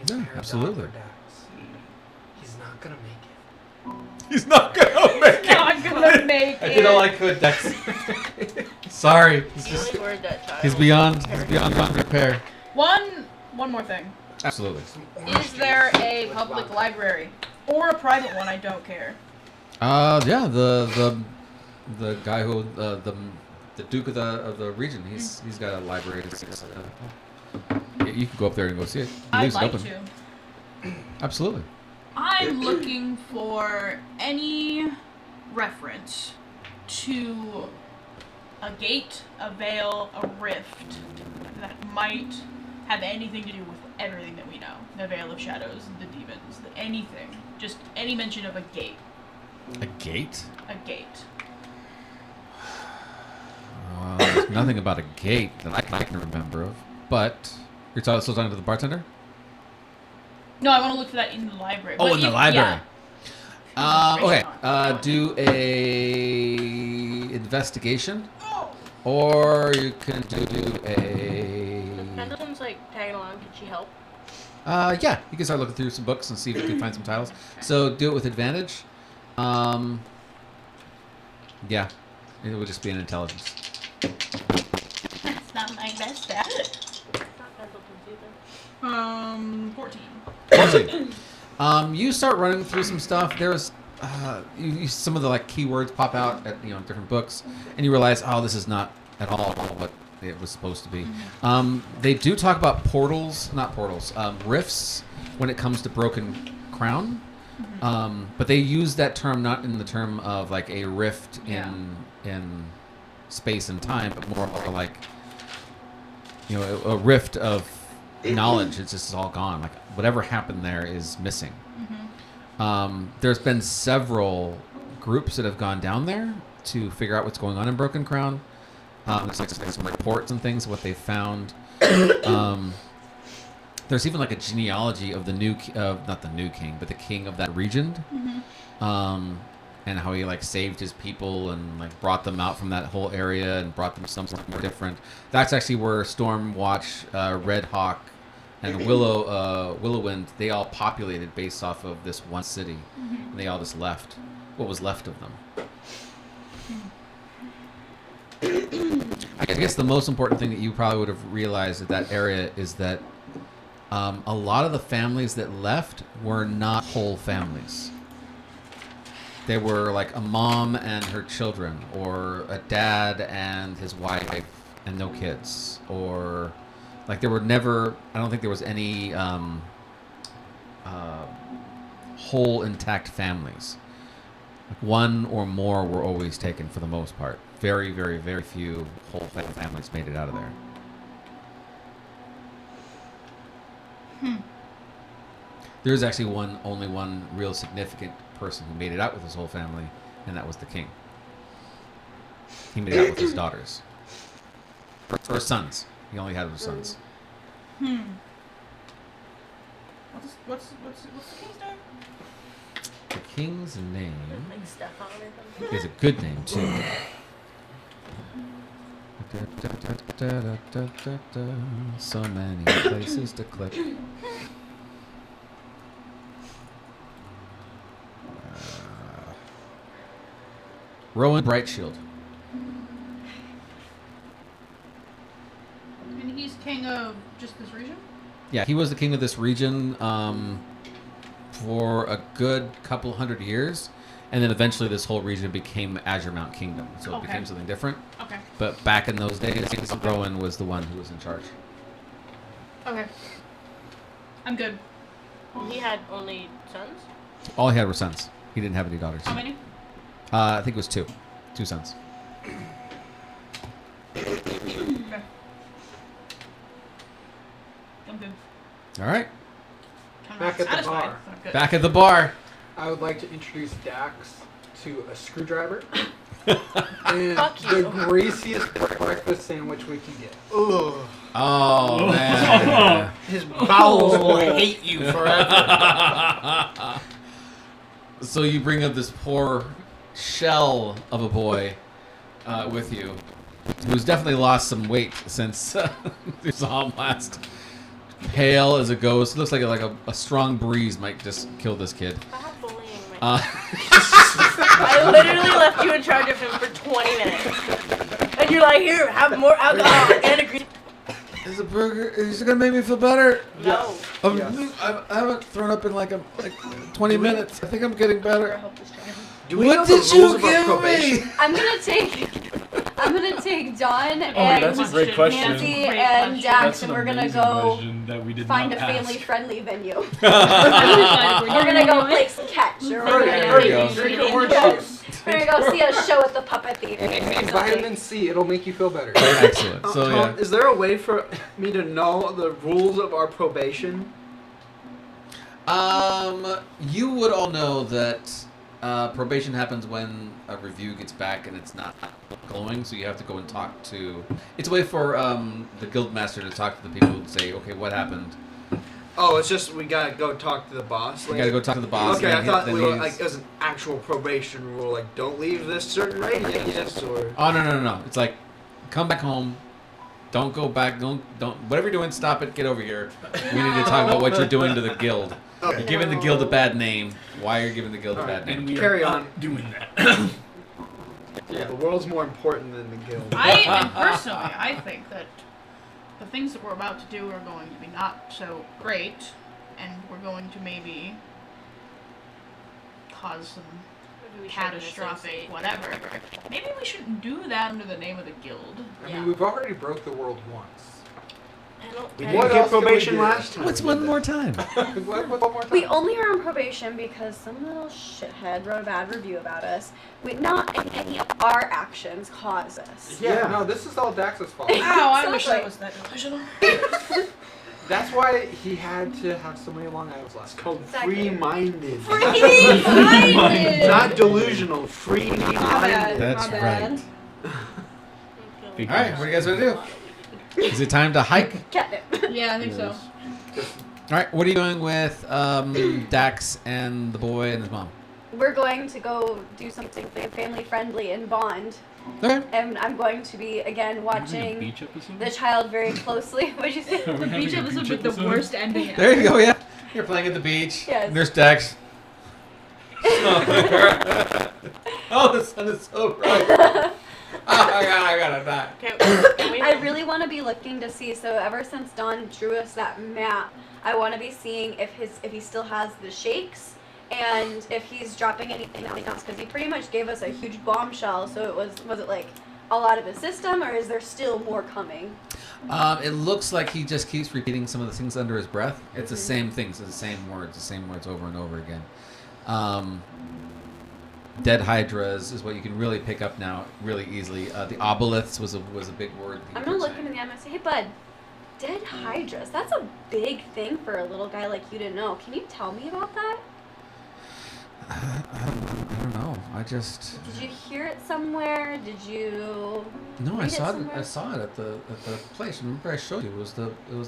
Yeah, absolutely. He's not gonna make it. He's not gonna make Not gonna make it. I did all I could, Dex. Sorry. The only word that child. He's beyond repair. One more thing. Absolutely. Is there a public library or a private one? I don't care. Yeah, the guy who the Duke of the region. He's got a library. You can go up there and go see it. He I'd leaves it like open. to. Absolutely. I'm looking for any reference to a gate, a veil, a rift that might have anything to do with everything that we know. The Veil of Shadows, the demons, anything. Just any mention of a gate. A gate? A gate. There's nothing about a gate that I can remember of, but You're still talking to the bartender? No, I want to look for that in the library. Oh, But in the if- library. Yeah. Okay. Do a investigation, or you can do a. Pendleton's like tagging along. Can she help? Yeah, you can start looking through some books and see if you can find some titles. So do it with advantage. Yeah, it would just be an intelligence. That's not my best stat. It's not Pendleton's either. 14. You start running through some stuff. There's some of the like keywords pop out at different books, and you realize, oh, this is not at all what it was supposed to be. They do talk about rifts when it comes to Broken Crown, but they use that term not in the term of like a rift in space and time, but more of like a rift of knowledge. It's just all gone. Like whatever happened there is missing. There's been several groups that have gone down there to figure out what's going on in Broken Crown. There's like some reports and things what they found. There's even like a genealogy of the not the new king, but the king of that region, and how he like saved his people and like brought them out from that whole area and brought them somewhere different. That's actually where Stormwatch, Red Hawk, and Willowwind, they all populated based off of this one city. And they all just left what was left of them. I guess the most important thing that you probably would have realized at that area is that a lot of the families that left were not whole families. They were like a mom and her children, or a dad and his wife and no kids, or like there were never. I don't think there was any whole intact families. Like one or more were always taken for the most part. Very, very, very few whole families made it out of there. There's actually only one real significant person who made it out with his whole family, and that was the king. He made it out with his daughters. Or sons. He only had his sons. What's the king's name? The king's name Like Stefan or something. is a good name, too. So many places to click. Rowan Brightshield. And he's king of just this region? Yeah, he was the king of this region for a good couple hundred years, and then eventually this whole region became Azure Mount Kingdom, so it became something different. Okay. But back in those days, Rowan was the one who was in charge. Okay. I'm good. He had only sons. All he had were sons. He didn't have any daughters. How many? I think it was two sons. Okay. I'm good. All right, I'm Back not at the satisfied, bar. but I'm good. back at the bar. I would like to introduce Dax to a screwdriver and Fuck the you. greasiest breakfast sandwich we can get. Ugh. Oh man. His bowels will hate you forever. So you bring up this poor shell of a boy with you, who's definitely lost some weight since you saw him last. Pale as a ghost. Looks like a strong breeze might just kill this kid. Stop bullying my Uh, I literally left you in charge of him for 20 minutes. And you're like, here, have more alcohol and a grease. is a burger? Is it gonna make me feel better? No. I haven't thrown up in like 20 minutes. I think I'm getting better. Do we know What the did you rules of our give probation? me? I'm gonna take Dawn Oh, and that's a great question. Nancy Great and question. Dax, That's and an we're gonna amazing go question that we did find not a ask. family-friendly venue. We're We're gonna go play some catch, or we're There you go. gonna Drink go, orange juice. we're gonna go see a show at the puppet theater. Vitamin C, it'll make you feel better. Excellent. So Tom, yeah. is there a way for me to know the rules of our probation? You would all know that probation happens when a review gets back and it's not glowing, so you have to go and talk to. It's a way for the guild master to talk to the people and say, okay, what happened? Oh, it's just we gotta go talk to the boss. You gotta go talk to the boss. Okay, and I thought then we were, he's- like it was an actual probation rule, like don't leave this certain radius or. Oh no! It's like, come back home. Don't go back. Don't. Whatever you're doing, stop it. Get over here. We need to talk about what you're doing to the guild. Okay. You're giving the guild a bad name. Why are you giving the guild a bad name? And we Carry are on. not doing that. Yeah, the world's more important than the guild. Personally, I think that the things that we're about to do are going to be not so great, and we're going to maybe cause some Maybe we shouldn't catastrophic associate. whatever. Maybe we shouldn't do that under the name of the guild. I mean, we've already broke the world once. I don't We think- didn't What get else can we probation do? last time. What's we one did more that. time? What one more time? We only are on probation because some little shithead wrote a bad review about us. Not any of our actions cause us. Yeah, Yeah. no, this is all Dax's fault. Ow, I wish I Exactly. was that delusional. That's why he had to have so many long hours last It's called Exactly. free-minded. Free-minded. Not delusional, free-minded. That's My right. bad. All right, what do you guys want to do? Is it time to hike? Catnip. Yeah, I think so. All right, what are you doing with Dax and the boy and his mom? We're going to go do something family friendly and bond. Okay. And I'm going to be again watching Beach episode? the child very closely. What'd you say? Are we The having beach a episode beach with the episode? worst ending. There you go. Yeah, you're playing at the beach. Yes. And there's Dax. Oh, the sun is so bright. Oh my god, I gotta die. Okay, can we- I really want to be looking to see. So ever since Don drew us that map, I want to be seeing if he still has the shakes and if he's dropping anything else because he pretty much gave us a huge bombshell. So it was it like all out of his system or is there still more coming? It looks like he just keeps repeating some of the things under his breath. It's the same things, the same words over and over again. Dead hydras is what you can really pick up now really easily. The obeliths was a big word. I'm gonna look him in the eye and say, "Hey, bud, dead hydras. That's a big thing for a little guy like you to know. Can you tell me about that? I don't know. I just Did you hear it somewhere? Did you? no. I read it saw it. somewhere? I saw it at the place. Remember, I showed you. It was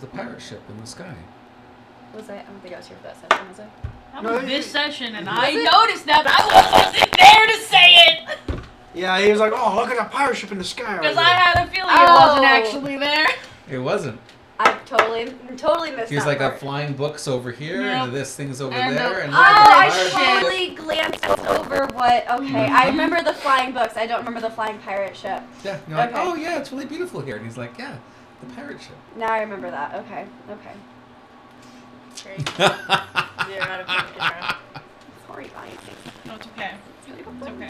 the pirate ship in the sky. Was I don't think I was here for that session. Was I? That No, was you- this session, and Was I it? noticed that, but I wasn't there to say it Yeah, he was like, oh, look at that pirate ship in the sky. because right I there." had a feeling Oh. it wasn't actually there. It wasn't. I totally missed He's that like part. got flying books over here, Yeah. and this thing's over And there, the- and Oh, look at the I pirate ship. totally glanced over what. Okay, I remember the flying books. I don't remember the flying pirate ship. Yeah, you're like, Okay. oh yeah, it's really beautiful here, and he's like, yeah, the pirate ship. Now I remember that. Okay. Great. You're out of control. Sorry, guys. No, it's okay. It's okay.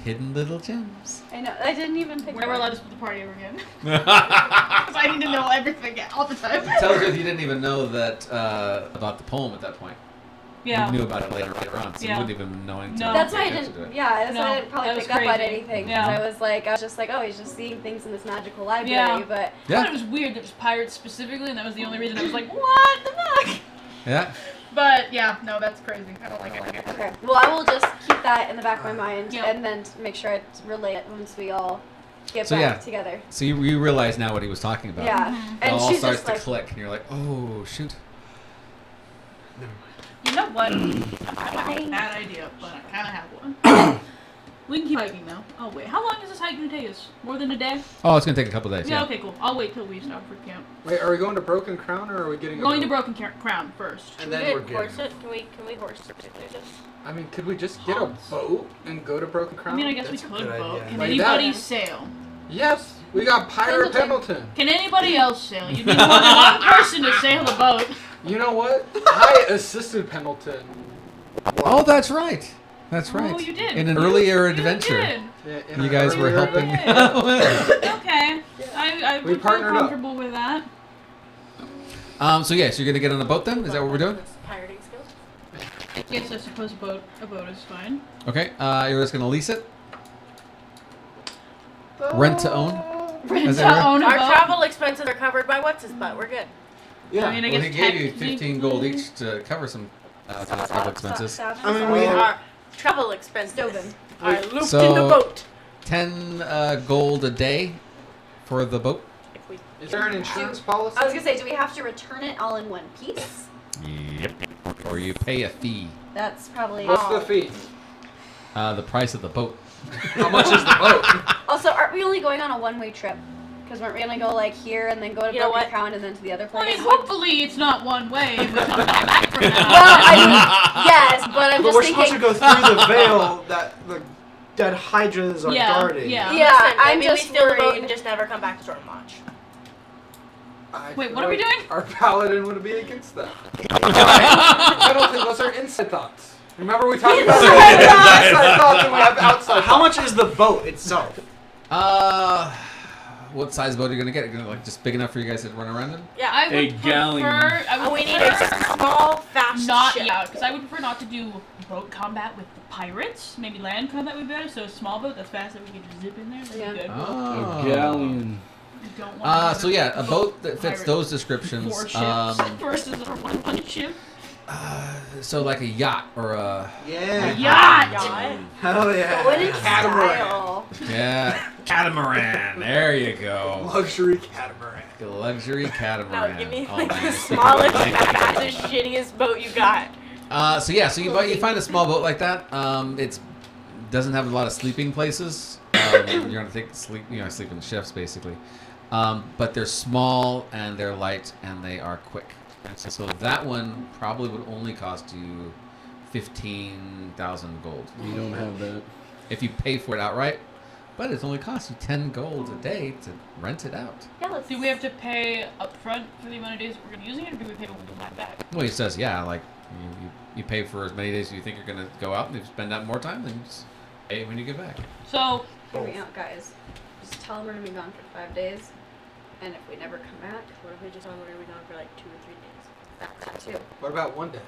Hidden little gems. I know. I didn't even pick. We're never up. allowed to split the party ever again. Because I need to know everything all the time. Tell the truth, you didn't even know that about the poem at that point. Yeah. You knew about it later on, so Yeah. you wouldn't even know until No. That's you why I got to do didn't. it. Yeah, that's why I No, didn't probably that was pick up on crazy. anything. 'Cause Yeah. I was just like, oh, he's just seeing things in this magical library. Yeah. But I Yeah. thought it was weird that it was pirates specifically, and that was the only reason I was like, what the fuck? Yeah. But yeah, no, that's crazy. I don't like it. okay, well, I will just keep that in the back of my mind, Yeah. and then make sure I relay it once we all get So, back yeah. together. So you realize now what he was talking about. Yeah, Mhm. It and all she's starts just to like, click, and you're like, oh shoot. You know what? I have a bad idea, but I kind of have one. We can keep hiking now. Oh wait, how long is this hike gonna take us? More than a day? Oh, it's gonna take a couple days. Yeah. Yeah. Okay, cool. I'll wait till we stop for camp. Wait, are we going to Broken Crown or are we getting? We're going to Broken Crown first. And Can then we we're horse good. it? Can we horse it through this? I mean, could we just get a boat and go to Broken I Crown? mean, I guess That's we a could good boat. idea. Can Like anybody that. sail? Yes, we got Pirate Pendleton. Can anybody else sail? You need more than one person to sail the boat. You know what? I assisted Pendleton. Oh, that's right. That's right. Oh, you did. In an earlier You adventure, did. Yeah, in you our guys were earlier helping. adventure. Okay. I We would feel partnered up. comfortable with that. So yes, you're gonna get on a boat then. Is that what we're doing? That's pirating skills. Yes, I suppose a boat is fine. Okay. You're just gonna lease it. Rent to own. Rent Is to that right? own a Our boat. travel expenses are covered by what's his butt. We're good. Yeah. I mean, I Well, guess he gave you technically- 15 gold each to cover some travel expenses. I mean, we Our travel expenses Stobin. are looped So- in the boat. 10 gold a day for the boat. If we Is there an insurance policy? I was gonna say, do we have to return it all in one piece? Yep. Or you pay a fee. That's probably. What's the fee? The price of the boat. How much is the boat? Also, aren't we only going on a one-way trip? Because weren't we gonna go like here and then go to You know Broken what? Crown and then to the other Well, I place? mean, hopefully it's not one way. We come back from that. Well, I mean, yes, but I'm But just we're thinking. supposed to go through the veil that the dead hydras are Yeah, guarding. yeah. Yeah, Listen, I'm maybe just we steal the boat worried. and just never come back to Stormwatch. I Wait, feel what are we like doing? Our paladin would be against that. I don't think those are inside thoughts. Remember we talked about inside thoughts and we have outside How thoughts. much is the boat itself? What size boat are you gonna get? Gonna like just big enough for you guys to run around in? Yeah. I would A galleon. prefer. I would we need prefer a small, fast not ship. because I would prefer not to do boat combat with the pirates. Maybe land combat would be better. So a small boat that's fast that we can just zip in there. That'd Yeah. be good. Oh. A galleon. We don't want to So yeah, a boat that fits pirate those descriptions. warships versus a one ship. So like a yacht or a Yeah. Yacht. Yacht. Hell yeah. What in Catamaran. style? catamaran. There you go. Luxury catamaran. A luxury catamaran. No, give me Oh, like man, the it's thinking smallest, about that. fastest, shittiest boat you got. So you find a small boat like that. It's doesn't have a lot of sleeping places. You're gonna sleep in shifts basically. But they're small and they're light and they are quick. And so that one probably would only cost you 15,000 gold We don't have that. if you pay for it outright. But it only costs you 10 gold a day to rent it out. Yeah, let's. Do we have to pay up front for the amount of days we're going to be using it, or do we pay when we come back? Well, he says, yeah, like you pay for as many days as you think you're gonna go out, and if you spend out more time, then you just pay when you get back. So, Hear me out, guys. Just tell them we're gonna be gone for 5 days, and if we never come back, What if we just only be gone for like 2 or 3 days? that too. What about one day?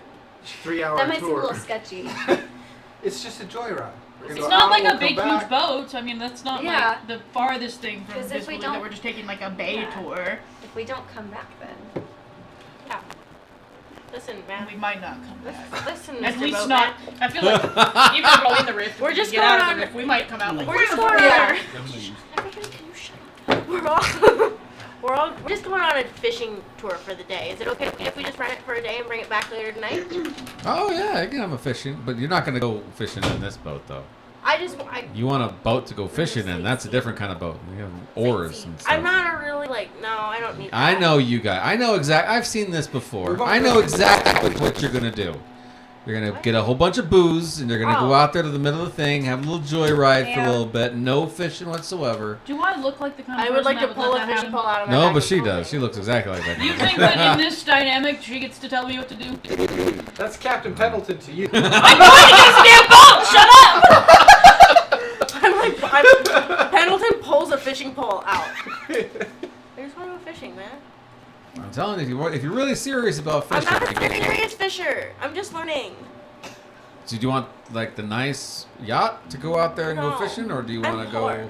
3-hour That might seem a tour. little sketchy. It's just a joyride. We're gonna it's go not out, like we'll a big, come huge back. boat. So, I mean, that's not Yeah. like the farthest thing from 'Cause if we Bisbee don't- that we're just taking like a bay Yeah. tour. If we don't come back, then Yeah. Listen, man. We might not come back. Listen, At Mr. least Boatman. not. I feel like even if we're in the rift, We're we just get out going of the on- rift. We might come out like We're just going Yeah. on. Everybody, can you shut up? We're just going on a fishing tour for the day. Is it okay if we just rent it for a day and bring it back later tonight? Oh yeah, you can have a fishing, but you're not gonna go fishing in this boat though. I You want a boat to go fishing in? That's a different kind of boat. You have oars and stuff. I'm not a really no, I don't need that. I know you guys. I know exactly. I've seen this before. We've all I know been- exactly what you're gonna do. You're gonna get a whole bunch of booze, and you're gonna go Oh. out there to the middle of the thing, have a little joyride for a Yeah. little bit, no fishing whatsoever. Do I look like the kind of I would person like to that pull let a that fishing happen? pole out of my No, back but and she pull does. it. She looks exactly like that. You think that in this dynamic she gets to tell me what to do? That's Captain Pendleton to you. I'm going to get a damn boat! Shut up! Pendleton pulls a fishing pole out. I just want to go fishing, man. I'm telling you, if you're really serious about I'm fishing, not a you go- serious fisher. I'm just learning. so do you want like the nice yacht to go out there and go No. fishing, or do you I'm want to go? poor.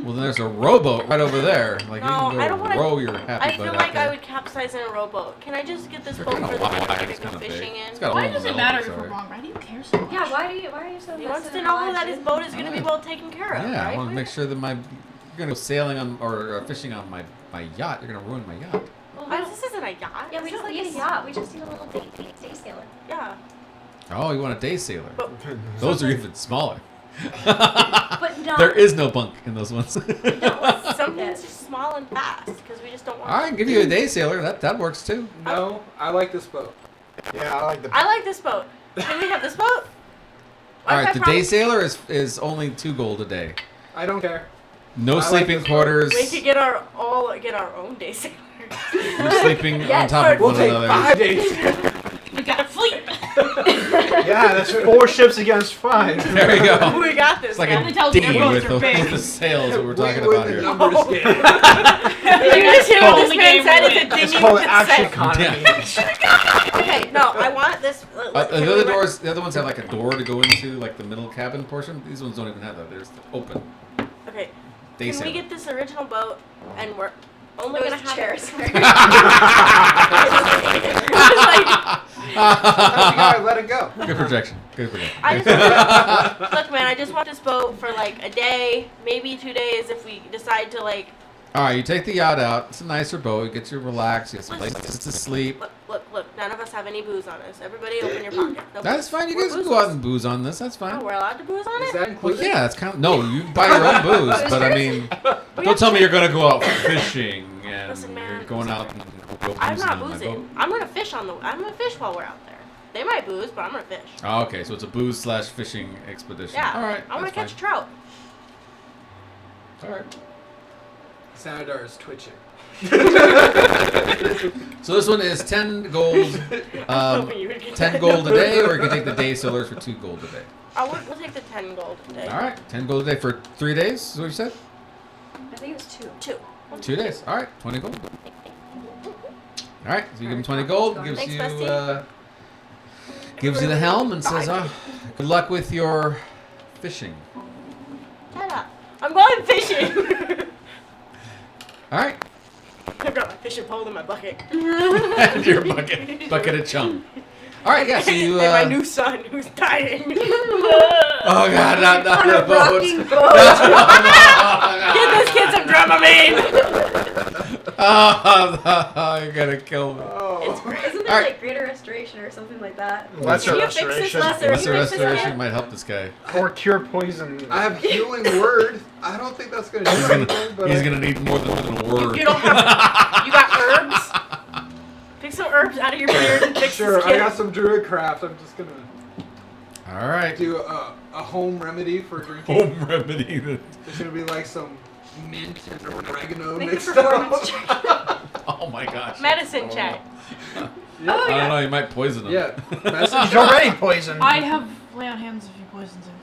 Well, then there's a rowboat right over there. Like No, you I can don't go wanna- row your happy I boat feel out like there. I would capsize in a rowboat. Can I just get this They're boat kinda for the wide, day it's to go kinda big. fishing in? It's got a Why hole in does the it middle, matter if sorry. we're wrong? Why do you care so much? yeah. Why are you so? He wants invested to in our know that his lives? boat is going to be well taken care of, Yeah, right? I want to make sure that you're gonna go sailing on or fishing on my yacht. You're gonna ruin my yacht. This isn't a yacht. Yeah, we This just is need a like yacht. We just need a little day sailor. Yeah. Oh, you want a day sailor? But Those are even smaller. But no. There is no bunk in those ones. something's just small and fast because we just don't want. I can give you a day sailor. That works too. No, I like this boat. Yeah, I like the. I like this boat. Can we have this boat? All right, Okay, the day sailor is only 2 gold a day. I don't care. No I like sleeping this boat. quarters. We could get our own day sailor. No sleeping on Yes. top of We'll one take another. 5 days. We got a fleet! Yeah, that's 4 ships against 5. There you go. We got this. It's like man. Only a tells D me boats with are big. the sails that we're talking With about the here. numbers game. Did you just hear what Only this man game said? we It's a win. dinghy It's called with action consent. economy. Okay, no, I want this. The other ones have like a door to go into, like the middle cabin portion. These ones don't even have that. They're just open. Okay, Day can sailor. we get this original boat and we're only Those gonna have chairs. it? Like, Sometimes you gotta let it go. Good projection. Good projection. I just look, man. I just want this boat for like a day, maybe 2 days, if we decide to like. All right, you take the yacht out. It's a nicer boat. You get you relaxed. You get some places to sleep. Look. None of us have any booze on us. Everybody, open your pocket. No That's booze. fine. You We're guys can go out boozers. and booze on this. That's Oh, fine. we're allowed to booze on Is it. that Well, included? yeah, that's kind of no. You buy your own booze, but I mean, don't tell me you're gonna go out fishing and Listen, man. you're going out and go I'm boozing not on my boat. boozing. I'm gonna fish I'm gonna fish while we're out there. They might booze, but I'm gonna fish. Oh, okay, so it's a booze/fishing expedition. Yeah. All right. I'm gonna that's catch a trout. fine. All right. Xanadar is twitching. So this one is 10 gold. Hoping you would get 10 that gold a number. day, or you can take the day sailors for 2 gold a day. We'll take the 10 gold a day. All right, 10 gold a day for 3 days. Is what you said? I think it was 2. 2. 2 days. All right, 20 gold. All right, so you give him 20 gold. Gives Thanks, you bestie. gives you the helm and says, "Good luck with your fishing." Shut up. I'm going fishing. All right, I've got my fishing pole in my bucket. and your bucket of chum. All right, yeah. So you. and my new son who's dying. Oh God, not On the a rocking boat. boat. Get this kid some Dramamine. Oh, you're gonna kill me. It's great. Isn't there Alright. like greater restoration or something like that? Lesser Can you fix this restoration. lesser? Lesser Can you fix this restoration kid? might help this guy. Or cure poison. I have healing word. I don't think that's gonna do He's gonna, anything. But he's gonna need more than a word. You don't have. You got herbs. Pick some herbs out of your beard and fix Sure, this I kid. got some druid craft. I'm just gonna All right. do a home remedy for drinking. Home remedy. There's gonna be like some mint and oregano Make a mixed performance up. check. Oh my gosh. Medicine check. Yeah. Oh, I don't know. You might poison him. Yeah. Medicine He's check. already poisoned. I have lay on hands if he poisons him.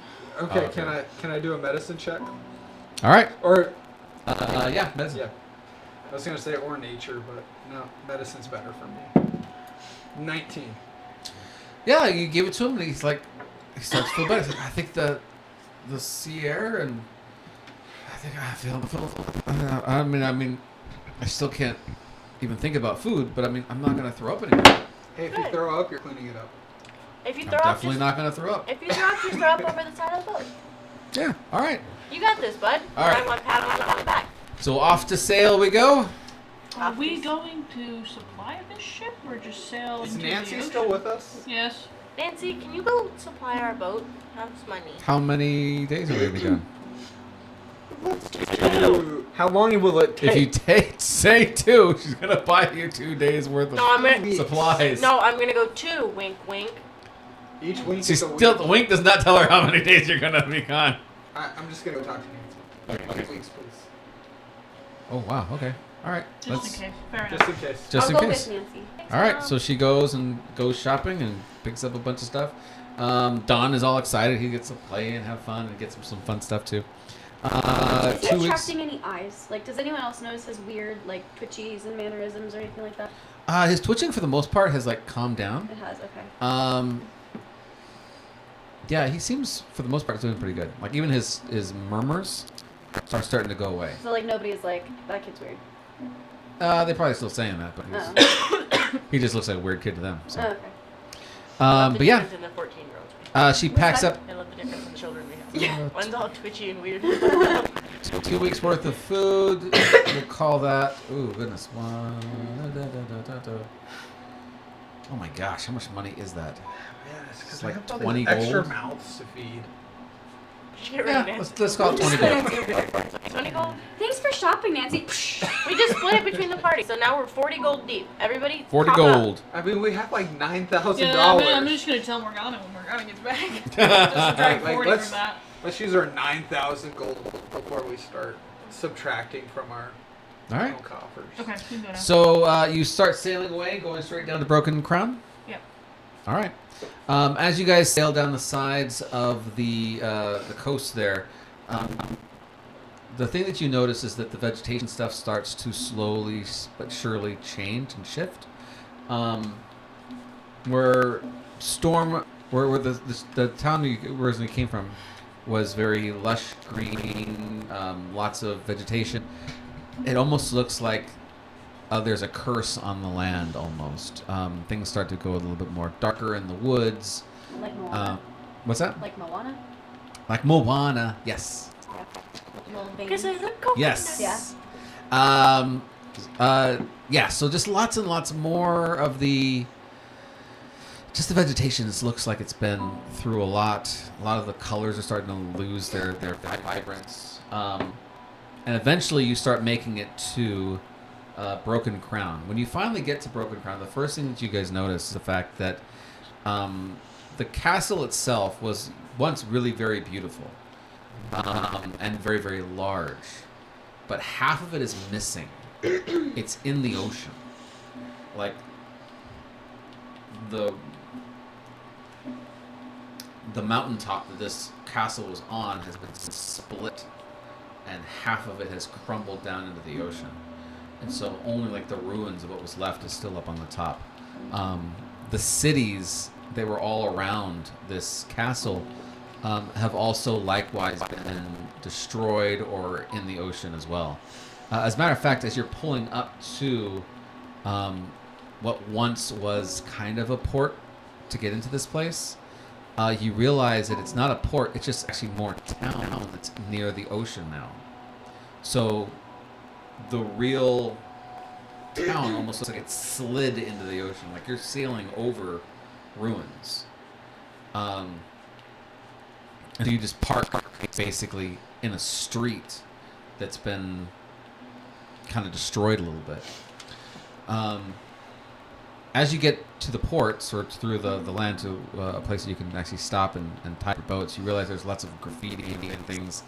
Okay, Oh, okay. can I do a medicine check? All right. Or Yeah. Medicine. yeah. I was gonna say or nature, but no, medicine's better for me. 19. Yeah. You give it to him, and he's like, he starts to feel better. He's like, I think the sea air, and I think I feel. I mean, I still can't even think about food, but I mean, I'm not gonna throw up anymore. Hey, if you Good. throw up, you're cleaning it up. If you I'm throw up, definitely just, not gonna throw up. if you throw up, just throw up over the side of the boat. Yeah. All right. You got this, bud. All right. I want to pat on the back. So off to sail we go. Are we going to supply this ship or just sail Is into Nancy the ocean? still with us? Yes. Nancy, can you go supply our boat? Have some money. How many days are we gonna be gone? How long will it take? If you say 2, she's gonna buy you 2 days worth of No, I'm gonna. supplies. No, I'm gonna go 2. Wink, wink. Each week She is a still, week. the wink does not tell her how many days you're gonna be gone. I'm just gonna go talk to Nancy. Okay. Weeks, please. Oh wow. Okay. All right. Just in case. Fair Just enough. in case. Just I'll in go case. with Nancy. All right. So she goes shopping and picks up a bunch of stuff. Don is all excited. He gets to play and have fun and get some fun stuff too. Is he 2 weeks. attracting any eyes? Like, does anyone else notice his weird, like, twitchies and mannerisms or anything like that? His twitching for the most part has like calmed down. It has, okay. Yeah, he seems for the most part doing pretty good. Like even his murmurs are starting to go away. So, like, nobody's like, that kid's weird. They're probably still saying that, but he just looks like a weird kid to them. So. Oh, okay. The But yeah, difference in the 14-year-olds. she packs that? up I love the difference in the children we have. Yeah. One's all twitchy and weird. 2 weeks worth of food. We'll call that. Ooh, goodness. Oh my gosh, how much money is that? Man, it's 'cause It's I like have all 20 these extra gold. mouths to feed. Get Yeah, rid of it. let's call it 20 gold. 20 gold? Thanks for shopping, Nancy. We just split it between the parties, so now we're 40 gold deep. Everybody 40 pop up. gold. I mean, we have like $9,000. Yeah, I'm just gonna tell Morgana when Morgana gets back. Just subtract Like, 40 let's- from that. Let's use our 9,000 gold before we start subtracting from our All right. own coffers. Okay, you can go now. So you start sailing away, going straight down to Broken Crown. Yep. All right. As you guys sail down the sides of the coast there, the thing that you notice is that the vegetation stuff starts to slowly but surely change and shift. Where the town you originally came from was very lush green, lots of vegetation. It almost looks like there's a curse on the land almost. Things start to go a little bit more darker in the woods. Like Moana. What's that? Like Moana. Like Moana, yes. Yeah. With little veins. Because there's a coconut. Yes. Yeah. Yeah, so just lots and lots more of the vegetation. This looks like it's been through a lot. A lot of the colors are starting to lose their vibrance. And eventually you start making it to Broken Crown. When you finally get to Broken Crown, the first thing that you guys notice is the fact that the castle itself was once really very beautiful and very, very large. But half of it is missing. It's in the ocean. Like, the mountaintop that this castle was on has been split, and half of it has crumbled down into the ocean. And so only like the ruins of what was left is still up on the top. The cities, they were all around this castle, have also likewise been destroyed or in the ocean as well. As a matter of fact, as you're pulling up to what once was kind of a port to get into this place, you realize that it's not a port, it's just actually more town that's near the ocean now. So the real town almost looks like it slid into the ocean, like you're sailing over ruins. And you just park basically in a street that's been kind of destroyed a little bit. As you get to the ports or through the land to a place that you can actually stop and tie your boats, you realize there's lots of graffiti and things.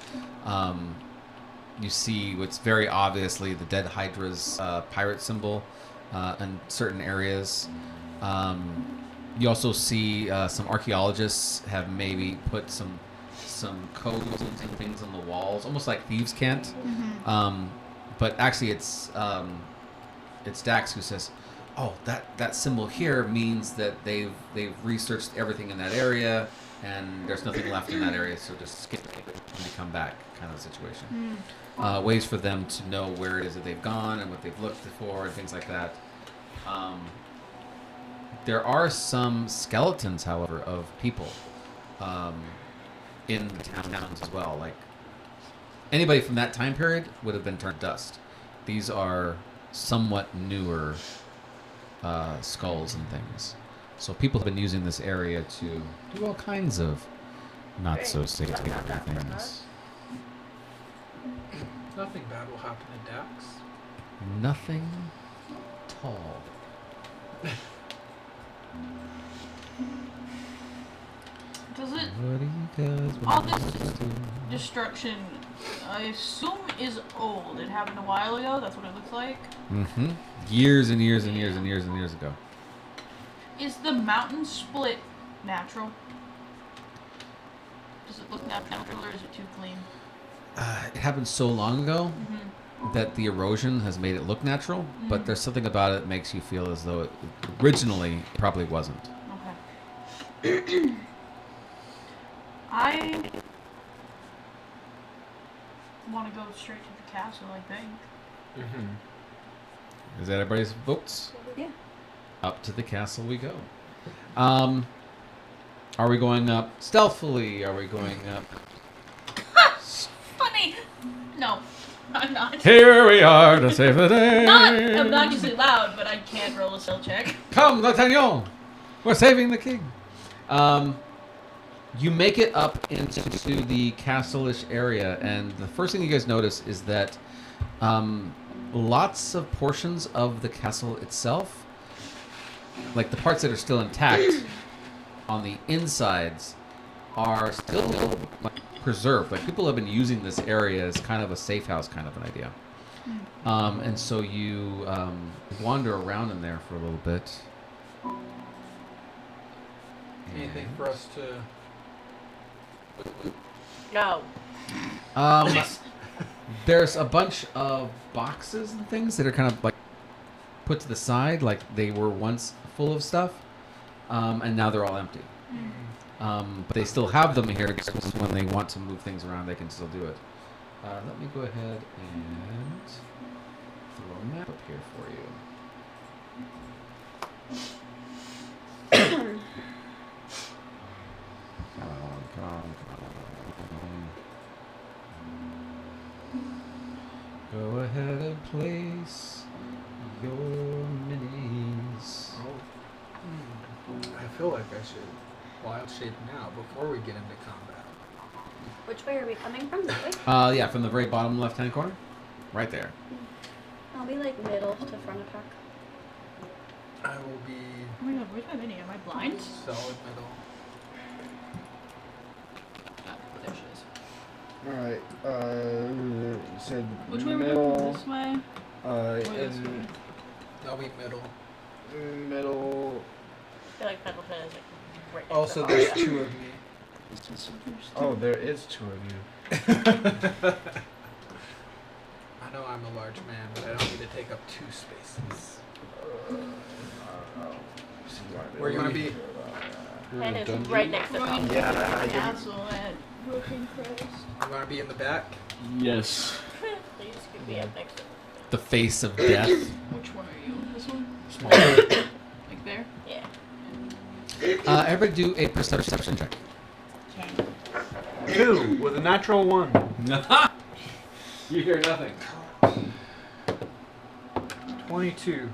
You see what's very obviously the Dead Hydra's pirate symbol in certain areas. You also see some archaeologists have maybe put some codes and things on the walls, almost like thieves' cant. But actually, it's Dax who says, "Oh, that symbol here means that they've researched everything in that area, and there's nothing left in that area, so just skip it when you come back," kind of situation. Ways for them to know where it is that they've gone and what they've looked for and things like that. There are some skeletons, however, of people in the towns as well. Like, anybody from that time period would have been turned to dust. These are somewhat newer skulls and things. So people have been using this area to do all kinds of not so safe things. Nothing bad will happen to Dax. Nothing tall. Does it? What do you guys All want this to do? destruction, I assume, is old. It happened a while ago. That's what it looks like. Mm-hmm. Years and years and years and years and years ago. Is the mountain split natural? Does it look natural, or is it too clean? It happened so long ago that the erosion has made it look natural, but there's something about it that makes you feel as though it originally probably wasn't. Okay. I want to go straight to the castle, I think. Is that everybody's votes? Yeah. Up to the castle we go. Are we going up stealthily? Are we going up? Funny! No, I'm not. Here we are to save the day. Not obnoxiously loud, but I can't roll a stealth check. Come, D'Artagnan! We're saving the king. You make it up into the castle-ish area, and the first thing you guys notice is that lots of portions of the castle itself, like the parts that are still intact on the insides, are still preserved. Like, people have been using this area as kind of a safe house kind of an idea. And so you wander around in there for a little bit. Anything for us to... No. There's a bunch of boxes and things that are kind of like put to the side, like they were once full of stuff, and now they're all empty. But they still have them here because when they want to move things around, they can still do it. Let me go ahead and throw a map up here for you. Come on. Go ahead and place your minis. I feel like I should wild shape now before we get into combat. Which way are we coming from? This way? Yeah, from the very bottom left-hand corner, right there. I'll be like middle to front of pack. I will be Oh my god, where's my mini? Am I blind? solid middle. Ah, there she is. Alright, you said Which way are we middle. going? This way? Or this way? In I'll be middle. middle. I feel like Pendleton is like right next Also, to there's Aria. two of me. Oh, there is two of you. I know I'm a large man, but I don't need to take up 2 spaces. Where you want to be? And it's right next to Pendleton. Yeah, I didn't. Castle at Broken Crest. You want to be in the back? Yes. Please could be up next to The face of death. Which one are you? This one? Small. Like there? Yeah. Everybody do a perception check. 2 with a natural 1. You hear nothing. 22.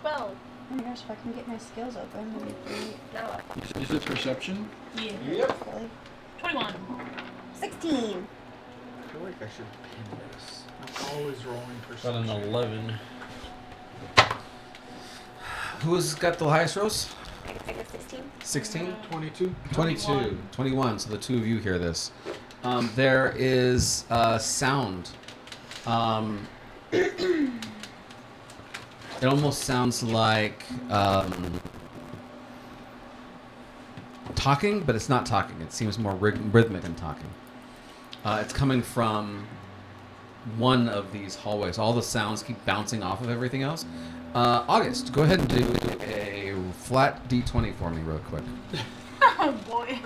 12. Oh my gosh, if I can get my skills open, that'd be great. No. Is it perception? Yeah. Yep. 21. 16. I feel like I should pin this. I'm always rolling Got perception. an 11. Who's got the highest rolls? I got 16. 16? 22. 22. 21. So the two of you hear this. There is sound. It almost sounds like talking, but it's not talking. It seems more rhythmic than talking. It's coming from one of these hallways. All the sounds keep bouncing off of everything else. August, go ahead and do a flat D20 for me real quick. Oh boy.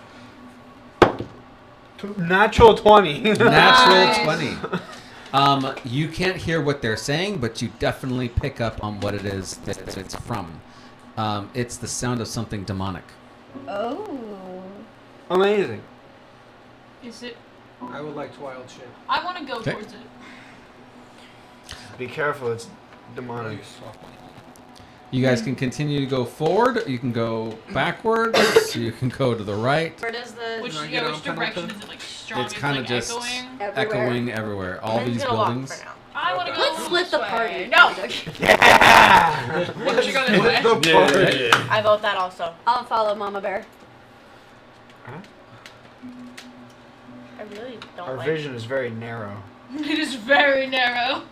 Natural 20. Natural 20. You can't hear what they're saying, but you definitely pick up on what it is that it's from. It's the sound of something demonic. Oh. Amazing. Is it? I would like to wild shape. I want to go Okay. towards it. Be careful, it's demonic. You guys can continue to go forward. You can go backwards. You can go to the right. Where does the... Which, I yeah, get which on direction Pendleton? is it like strong? It's kind of like just echoing. echoing everywhere. All Ben's these gonna walk buildings. for now. I want to go. Let's split the this party. way. No. Yeah! Why don't you go this way? The party. I vote that also. I'll follow Mama Bear. I really don't Our like vision is very narrow. It is very narrow.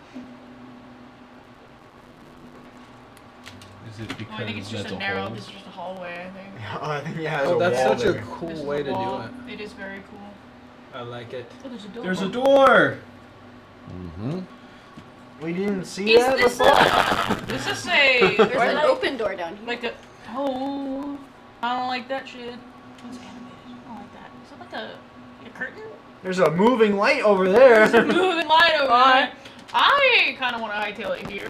Is it because I think it's just that's a narrow. hole? This is just a hallway. I think. I think yeah. Oh, that's such a This cool is way a to do wall. it. It is very cool. I like it. Oh, there's a door. There's a door! Mm-hmm. We didn't see Is that this before. Is this a There's an like- open door down here. like a? Oh, I don't like that shit. What's animated? I don't like that. Is it like a curtain? There's a moving light over There's a there. moving light over there. I kind of want to hightail it here,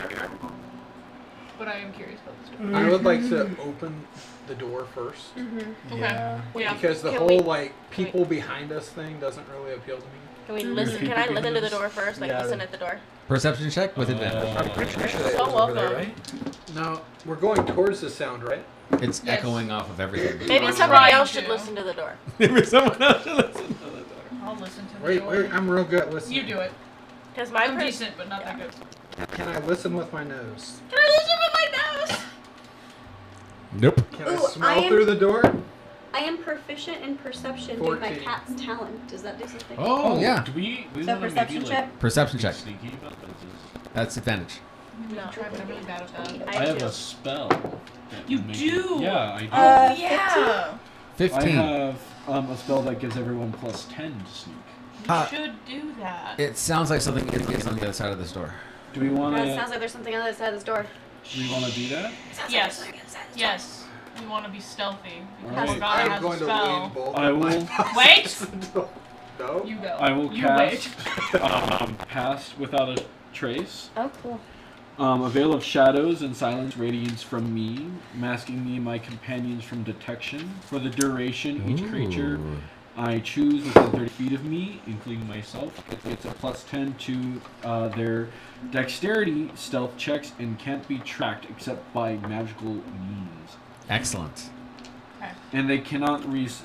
but I am curious about this door. I would like to open the door first Okay. Yeah. Yeah. because the Can whole we- like people behind us thing doesn't really appeal to me. Can we listen? Can I listen to the door first? Like Yeah. listen at the door. Perception check with advantage. I'm pretty sure that So was over there, welcome. right? No, we're going towards the sound, right? It's Yes. echoing off of everything. Maybe I'm somebody trying else should to. listen to the door. Maybe someone else should listen to the door. I'll listen to the Wait, door. wait, I'm real good at listening. You do it. Because my I'm per- decent, but not that good. Can I listen with my nose? Can I listen with my nose? Nope. Can I Ooh, smell I am- through the door? I am proficient in perception due to my 14. cat's talent. Does that do something? Oh, yeah. Do we So wanna perception maybe, check? like, Perception be check. sneaky about this? That's advantage. No. Try, but I'm really bad at that. I I have do. a spell. that You will make do? Yeah, I do. Oh yeah. 15. I have a spell that gives everyone plus 10 to sneak. Uh, You should do that. It sounds like something is on the other side of this door. Do we want It to? sounds like there's something on the other side of this door. Do we want to do that? Yes. Yes. We want to be stealthy. Because Alright. Morgana I'm has going a to lean spell. both I of my will- paws Wait! against the door. No? You go. I will You cast wait. pass without a trace. Oh, cool. A veil of shadows and silence radiates from me, masking me and my companions from detection. For the duration, each creature I choose within 30 feet of me, including myself, gets a +10 to their dexterity, stealth checks, and can't be tracked except by magical means. Excellent. Okay. And they cannot leave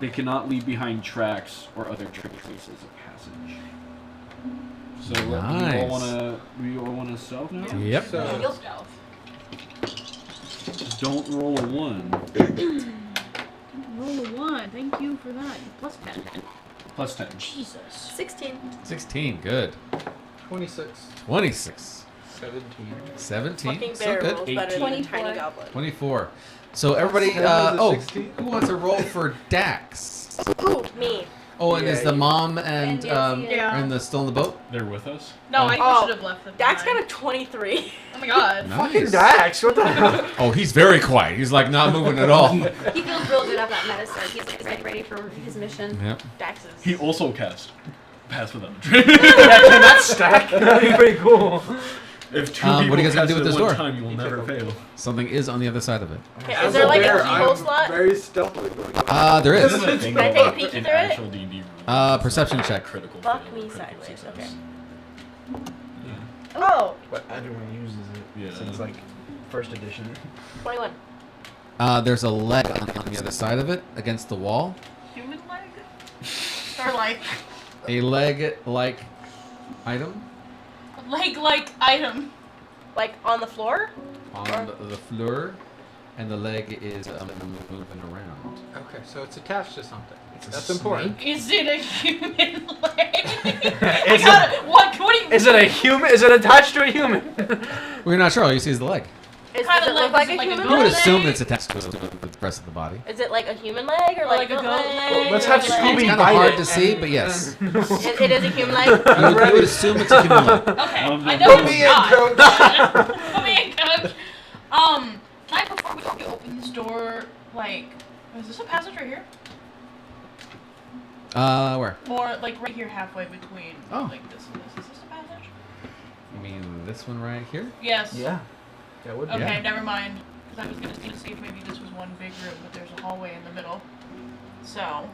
behind tracks or other traces of passage. So Nice. we all wanna stealth now? Yep. So, Real stealth. Don't roll a 1. Roll a 1. Thank you for that. +10. +10. Jesus. 16. 16. Good. 26. 26. 17. 17. Fucking So bear good. rolls better than 24. tiny goblin. 24. So everybody, That was a oh, 16? who wants to roll for Dax? Ooh, me. Oh, and Yeah, is the you- mom And and Nancy Yeah. and the still in the boat? They're with us? No, I Oh, should have left them. Dax behind. got a 23. Oh my god. Fucking Dax, what the hell? Oh, he's very quiet. He's like not moving at all. He feels real good about medicine. He's like ready for his mission. Yep. Dax is. He also cast Pass Without a Yeah, Trace. can that stack? That'd be pretty cool. If two What are people you guys gonna cast do it with this at one door? time, you will never fail. Something is on the other side of it. Okay, As is there like bear, a keyhole I'm slot? very stealthy. There is. This is a thing Can I take a about peek an through it? actual D&D room. Perception check. Critical Fuck fail, me critical sideways, success. okay. Oh, But everyone uses it Yeah. since like first edition. 21. There's a leg on the other side of it against the wall. Human leg? Or like A leg-like item like item. Like on the floor? on the floor, and the leg is moving around. Okay, so it's attached to something. It's a That's snake. important. Is it a human leg? Is What do you Is it a human? Is it attached to a human? We're not sure. All you see is the leg. Does Kinda it look like- like a like a human You would goat leg? assume it's attached to the rest of the body. Is it like a human leg or Like a goat goat leg? Let's or have like- Scooby It's kind of bite hard it to see, and- but yes. It is a human leg? You would assume it's a human leg. Okay, I Put know me it's in, not. coach. Put me in, coach. Can I, before we open this door, like, is this a passage right here? Where? Or like right here, halfway between Oh. like this and this. Is this a passage? You mean this one right here? Yes. Yeah. That would be. Okay, Yeah. never mind. Because I was gonna see if maybe this was one big room, but there's a hallway in the middle. So, I'm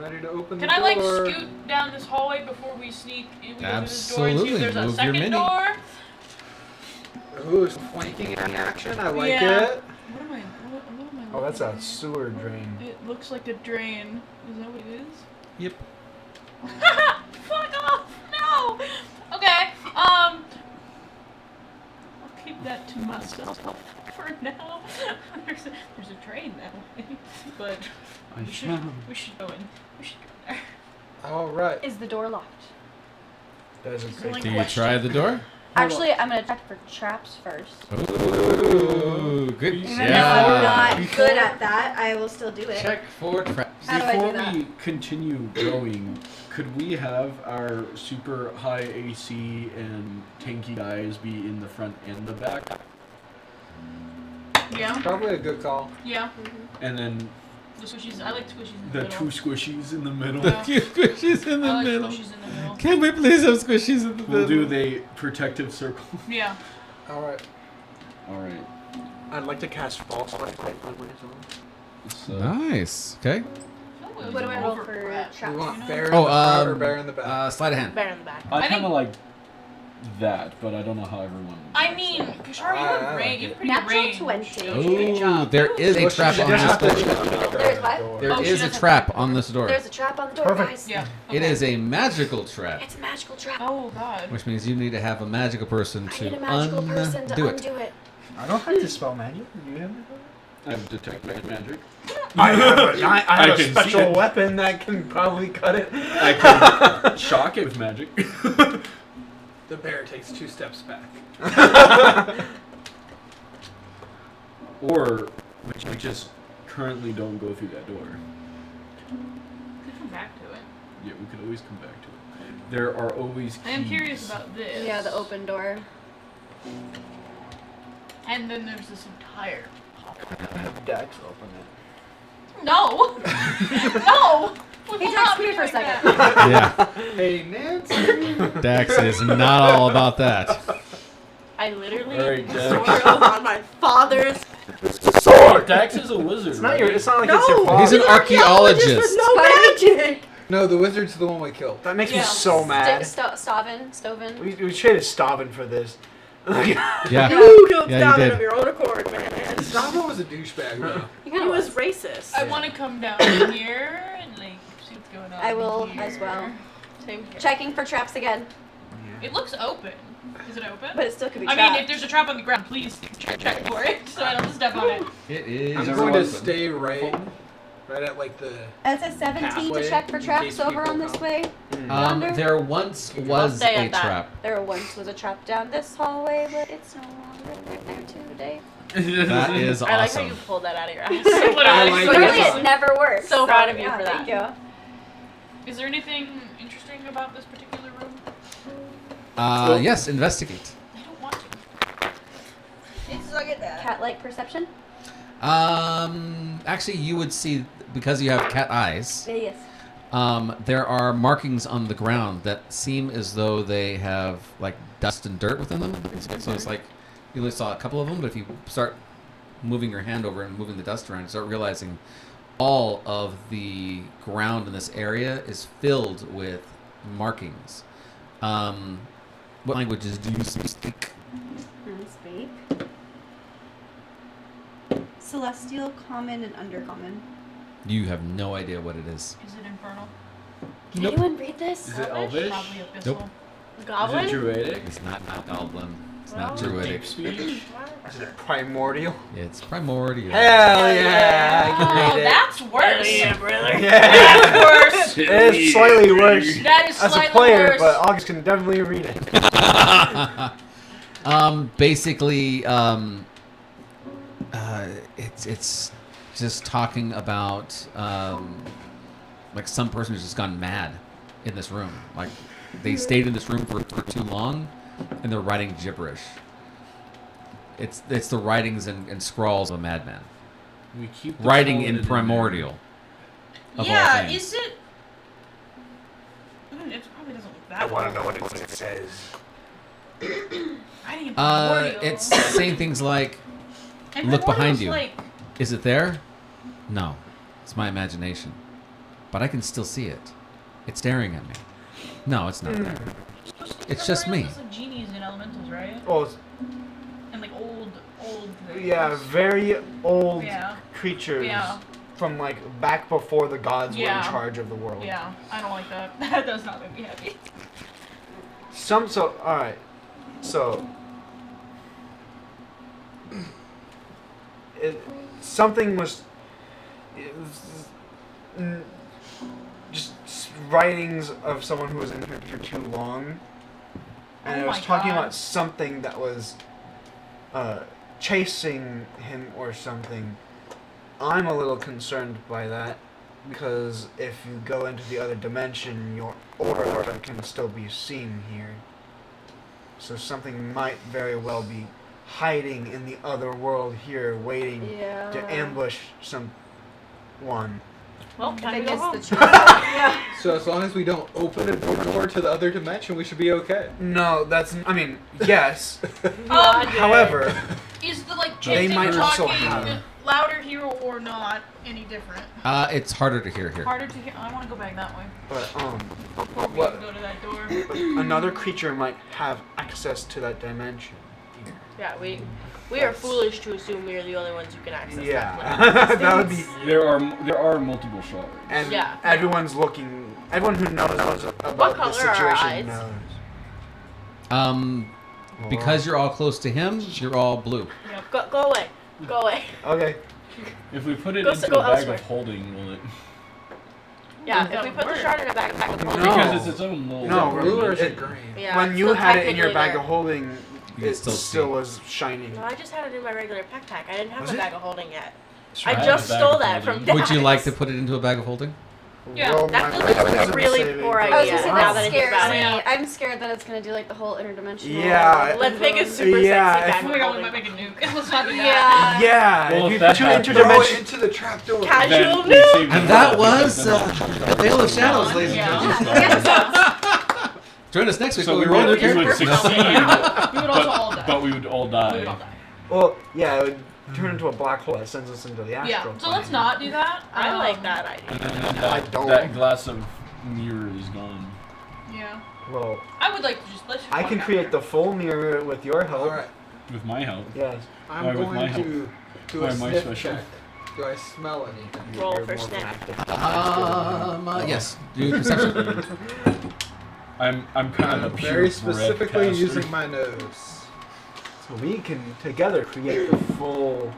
ready to open can the I like door. scoot down this hallway before we sneak in? We go through this door and see Absolutely. if there's a Move your second mini. door. Ooh, some flanking in action. I like Yeah. it. What am I? What am I? Oh, that's looking a at? sewer drain. It looks like a drain. Is that what it is? Yep. Fuck off! No. Okay. I'll keep that to myself for now. there's a train that way, but I we should go in. We should go there. All right. Is the door locked? That is a It's great. like- Do you try the door? Actually, I'm gonna check for traps first. Ooh, good Even though job. I'm not good at that, I will still do it. Check for traps. How do I do Before that? we continue going, could we have our super high AC and tanky guys be in the front and the back? Yeah. Probably a good call. Yeah. And then The squishies. I like squishies in the the middle. two squishies in the middle? The cute squishies in the I like middle. squishies in the middle. Can we please have squishies in the We'll middle? do the protective circle. Yeah. All right. Alright. I'd like to cast false light on myself. So Nice. Okay. What do I roll for We traps? want bear in Oh, the front or bear in the back. Sleight of hand. Bear in the back. I I kind think- of like that, but I don't know how everyone. I mean, Kashara, you I have like range. You it. have pretty Natural range. 20. Good Ooh, job. there is a Well, she trap on does have this to door. shut the There's door. what? There Oh, she is a doesn't- trap on this door. There's a trap on the door, Perfect. guys. Yeah. It okay. is a magical trap, It's a magical trap. Oh God. which means you need to have a magical person I to need a magical person to undo it. undo it. I don't have to spell manual. Do you have it? I have detect magic. I have a can see special it. weapon that can probably cut it. I can shock it with magic. The bear takes 2 steps back. Or we just currently don't go through that door. Could come back to it. Yeah, we could always come back to it. There are always keys. I am curious about this. Yeah, the open door. And then there's this entire. Have Dex open it. No. No. Hey, Jax, come here for a second. Yeah, Hey, Nancy. Dax is not all about that. I literally Alright, swore Dax. oath on my father's. Sword! Dax is a wizard. It's not your. It's not like it's No, your father. He's an archaeologist. with no magic. No, the wizard's the one we killed. That makes me Yeah. so mad. Stovin. We traded Stovin for this. Yeah. You killed Yeah, you Stalin did. of your own accord, man. Stavo was a douchebag, though. He was racist. I want to come down here and like see what's going on. I will here. as well. Same here. Checking for traps again, It looks open. Is it open? but it still could be I trapped. mean, if there's a trap on the ground, please check for it so I don't step on it. It is. I'm Never going to open. stay right at like the. It says 17 Halfway, to check for in traps case over people on this come. way. Yonder? There once was stay a at that. trap. There once was a trap down this hallway, but it's no longer there today. That is I like how awesome. you pulled that out of your ass. Literally. like Clearly, it. it never works. So proud of you yeah, for that. Thank you. Is there anything interesting about this particular room? Yes, investigate. I don't want to. Cat-like perception. Actually, you would see, because you have cat eyes, Yes. there are markings on the ground that seem as though they have like dust and dirt within them. So it's like you only saw a couple of them, but if you start moving your hand over and moving the dust around, you start realizing all of the ground in this area is filled with markings. What languages do you speak? Speak. Celestial, common, and undercommon. You have no idea what it is. Is it infernal? Can Nope. anyone read this? Is it Elvish? Probably abyssal. Nope. Goblin? Is it Druidic? It's not goblin. It's not Well, druidic. Deep speech? Is it primordial? It's primordial. Hell yeah! I can Oh, read it. that's worse. brother. Yeah. That's worse. It's slightly worse That is as slightly a player, worse. but August can definitely read it. Basically, it's just talking about like some person who's just gone mad in this room. Like they stayed in this room for too long, and they're writing gibberish. It's the writings and scrawls of a madman. We keep the Writing tone in there. primordial. Of all Yeah, things. is it? It probably doesn't look that I want to well. know what it says. Writing in primordial. It's saying things like, And look behind primordial's you. Like, "Is it there? No, it's my imagination, but I can still see it. It's staring at me. No, it's not there. It's just me." It's like genies and elementals, right? Oh, And like old things. yeah, very old Yeah. creatures Yeah. from like back before the gods were Yeah. in charge of the world. Yeah, I don't like that. That does not make me happy. Alright. So something was just writings of someone who was in here for too long, and Oh it was my talking God. about something that was chasing him or something. I'm a little concerned by that, because if you go into the other dimension, your aura can still be seen here. So something might very well be hiding in the other world here, waiting Yeah. to ambush someone. Well, If time it to go gets home. the chance. Yeah. So as long as we don't open a door to the other dimension, we should be okay. No, yes. Logic. However, Is the like They chanting might also talking have- louder here or not any different? It's harder to hear here. Harder to hear. I want to go back that way. but Before we What? go to that door. another creature might have access to that dimension. Yeah, we are foolish to assume we are the only ones who can access that Yeah, place. that would be. There are multiple shards. And Yeah. everyone's looking. Everyone who knows about What the color are our situation eyes? knows. Because you're all close to him, you're all blue. Go away. Go away. Okay. If we put it Go into go a bag elsewhere. of holding, will it? Yeah, Does if we that put the work? shard in a bag of No. holding. Because it's its own little. No, Blue or is it- it green? Yeah, when it's you still had it in your technically bag there. of holding, You can it still still see. was shining. No, I just had it in my regular backpack. I didn't have Was a it? bag of holding yet. Try I just the bag stole of that holding. from Would you like to Dax. put it into a bag of holding? Yeah, roll That my feels like a wisdom really saving poor throw. I was idea. gonna say now that that I think scares about me. it. I'm scared that it's gonna do like the whole interdimensional. Yeah. Let's make it super Yeah, sexy if- back Oh my god, we might make a nuke. Let's not do that. Yeah. Yeah. Well, if if you that two happens- Throw it interdimension. into the trapdoor. Casual Then we nuke. save the And that world was because Veil of Shadows, ladies and Yeah. gentlemen. Yeah. Join us next week. So when we roll would, new we would characters. succeed, We would also all die. but we would all We die. would all die. Well, yeah, it would turn into a black hole that sends us into the astral Yeah, so let's not do that. I like that idea. And then I that, don't. that glass of mirror is gone. Yeah. Well, I would like to just let's. I can create the full mirror with your help. Alright, With my help. Yes. I'm Why with my going help? to do Why a am I sniff special? check. Do I smell anything? Roll You're for more sniff. proactive. Yes. Do perception. I'm kind of I'm a pure very breath specifically caster. using my nose. So we can together create the full.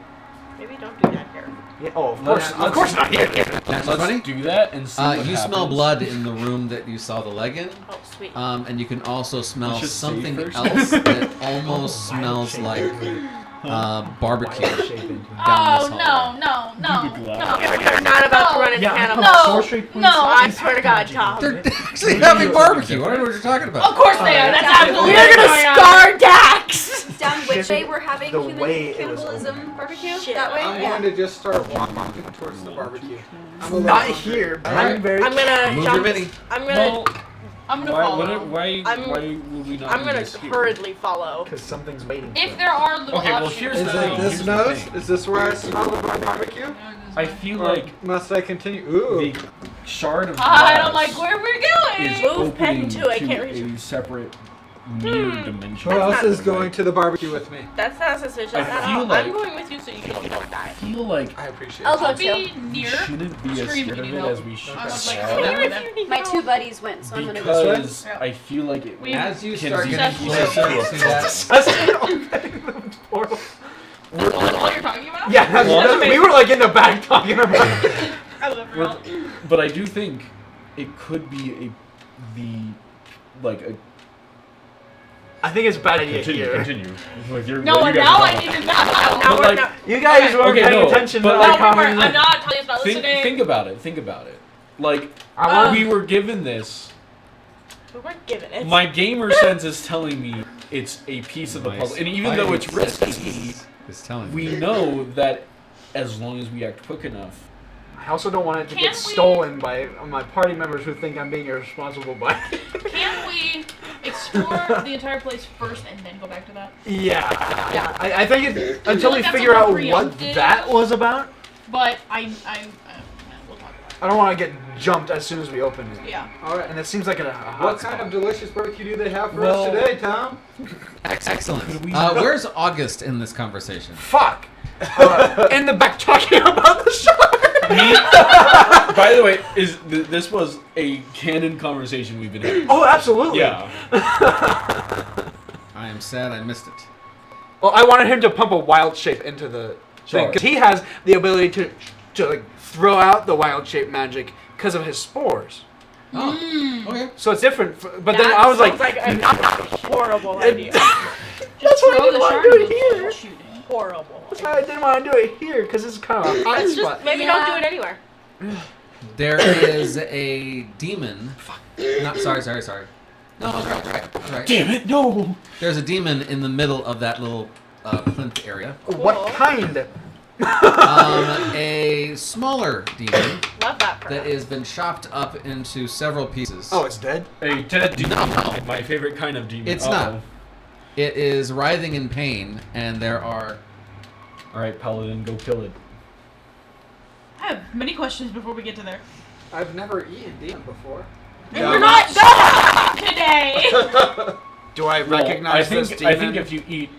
Maybe don't do that here. Yeah, oh, of Let's- course, of course not here. That's Let's funny. do that and see what You smell happens. blood in the room that you saw the leg in. Oh, sweet. And you can also smell Let's just save something first. else that almost smells like barbecue Wild shape into it. down this Oh hall. no. They're not about to run into Yeah, cannibal. No. sorcery points. No. I swear to God, Tom. They're actually having barbecue. I don't know what you're talking Of about. course they are. That's Yeah. absolutely We're what's gonna going on. scar Dax! Down which way we're having The human way it was cannibalism barbecue? Shit. That way? I'm Yeah. going to just start walking towards the barbecue. I'm a little Not hungry. here, but Alright. I'm very. I'm gonna Move your jump. mini. I'm gonna. Well, I'm gonna why, follow. why I'm- would we not I'm do gonna this here? hurriedly follow. Because something's waiting. for If us. there are little Okay, well, options. here's Is the it thing. this Here's the nose? thing. Is this where I smell the barbecue? I feel Or like must I continue? Ooh. the shard of I glass don't like where we're going. is Move pen opening too, I can't to reach a separate mirror dimension. Who else not- is going to the barbecue with me? That's not suspicious I at feel all. like- I'm going with you so you don't die. I feel like I appreciate I'll it. go I'll too. be near. shouldn't be as Scream scared if of you it need as help. we should. I would like Come to here go if with you it. need My help. two buddies went, so I'm gonna go. Because Yeah. I feel like it. We- As you Can start see getting that. closer, you see that. That's opening the portal. That's all you're talking about? Yeah, we were like in the back talking about. I love Well, real. but I do think it could be I think it's a bad idea continue. here. Continue. Like, you're, No, you and guys now are I talking. need to not. Now But, we're like, not. You guys weren't Okay, paying no, attention. but, to like, like, No, commenting. I'm not. Talia's not Think, listening. think about it. Think about it. Like Um, we were given this. We weren't given it. My gamer sense is telling me it's a piece of the My puzzle, and even though it's spidey risky, It's telling we me. know that as long as we act quick enough, I also don't want it to Can't get we- stolen by my party members who think I'm being irresponsible by. Can we explore the entire place first and then go back to that? Yeah. I think until we like that's figure a out little what preemptive. that was about, But we'll talk about I don't want to get jumped as soon as we open it. it. Yeah. All right. And it seems like a hot What spot. kind of delicious barbecue do they have for Well- us today, Tom? Excellent. Could we- Where's August in this conversation? Fuck. In the back talking about the shark. by the way, this was a canon conversation we've been having. Oh, absolutely. Yeah. I am sad I missed it. Well, I wanted him to pump a wild shape into the thing Sure. because he has the ability to like throw out the wild shape magic because of his spores. Oh, okay. So it's different. But then I was like, a horrible idea. that's why I Throw didn't the want shark to do with it here. shooting. Horrible. That's why I didn't want to do it here because it's kind of a hot Let's spot. just maybe Yeah. don't do it anywhere. There is a demon. Not sorry. No, that's right. Damn it! No. There's a demon in the middle of that little plinth area. What kind? A smaller demon Love that for that us. has been chopped up into several pieces. Oh, it's dead. A dead demon. No. My favorite kind of demon. It's not. It is writhing in pain, and there are. All right, Paladin, go kill it. I have many questions before we get to there. I've never eaten demon before. And we're not done! Today! Do I Well, recognize this demon? I think if you eat,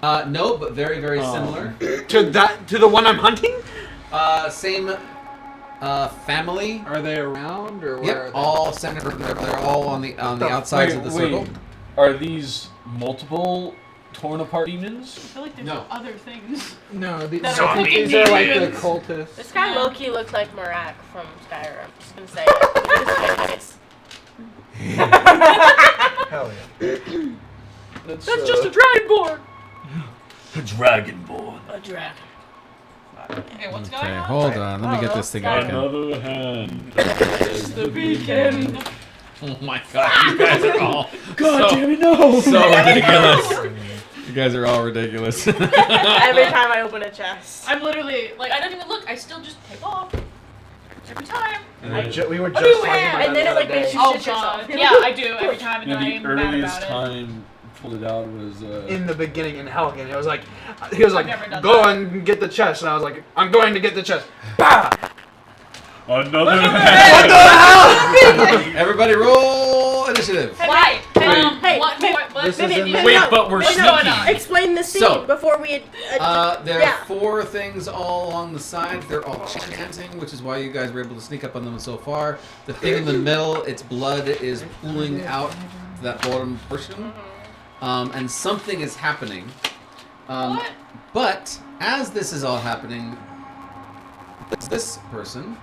No, but very, very similar. to the one I'm hunting. Same family. Are they around or where Yep, are they? all centered. They're all on the outsides of the circle. Are these multiple torn apart demons? I feel like there's No. other things. No, these That are are cooking these are like the demons. cultists. This guy low-key looks like Marak from Skyrim. I'm just gonna say it. Look at his face. Hell yeah. That's just a dragonborn! A dragonborn. A dragon. Okay, what's going Okay, on? hold on. Let me get this thing Oh, working. Another hand. It's the weekend. Oh my god, you guys are all God damn it, no! so ridiculous. You guys are all ridiculous. Every time I open a chest. I'm literally like, I don't even look. I still just take off every time. We were What just do you talking have? about And then that it, like, the other makes day. you Oh shit god. yourself. Yeah, I do every time, and Yeah, then the I'm mad earliest about it. time pulled it out was In the beginning in Helgen, it was like he was like, never done "Go that. and get the chest," and I was like, "I'm going to get the chest." Bah! Another What hand. the hell? Everybody roll initiative. Why? Hey, what? maybe- What? this Maybe is in you the- know. Wait, but we're What's sneaky. going on? Explain the scene So, before we. There yeah. are 4 things all along the sides. They're all chanting, which is why you guys were able to sneak up on them so far. The thing in the middle, its blood is pooling out to that bottom portion. And something is happening. What? But as this is all happening, this person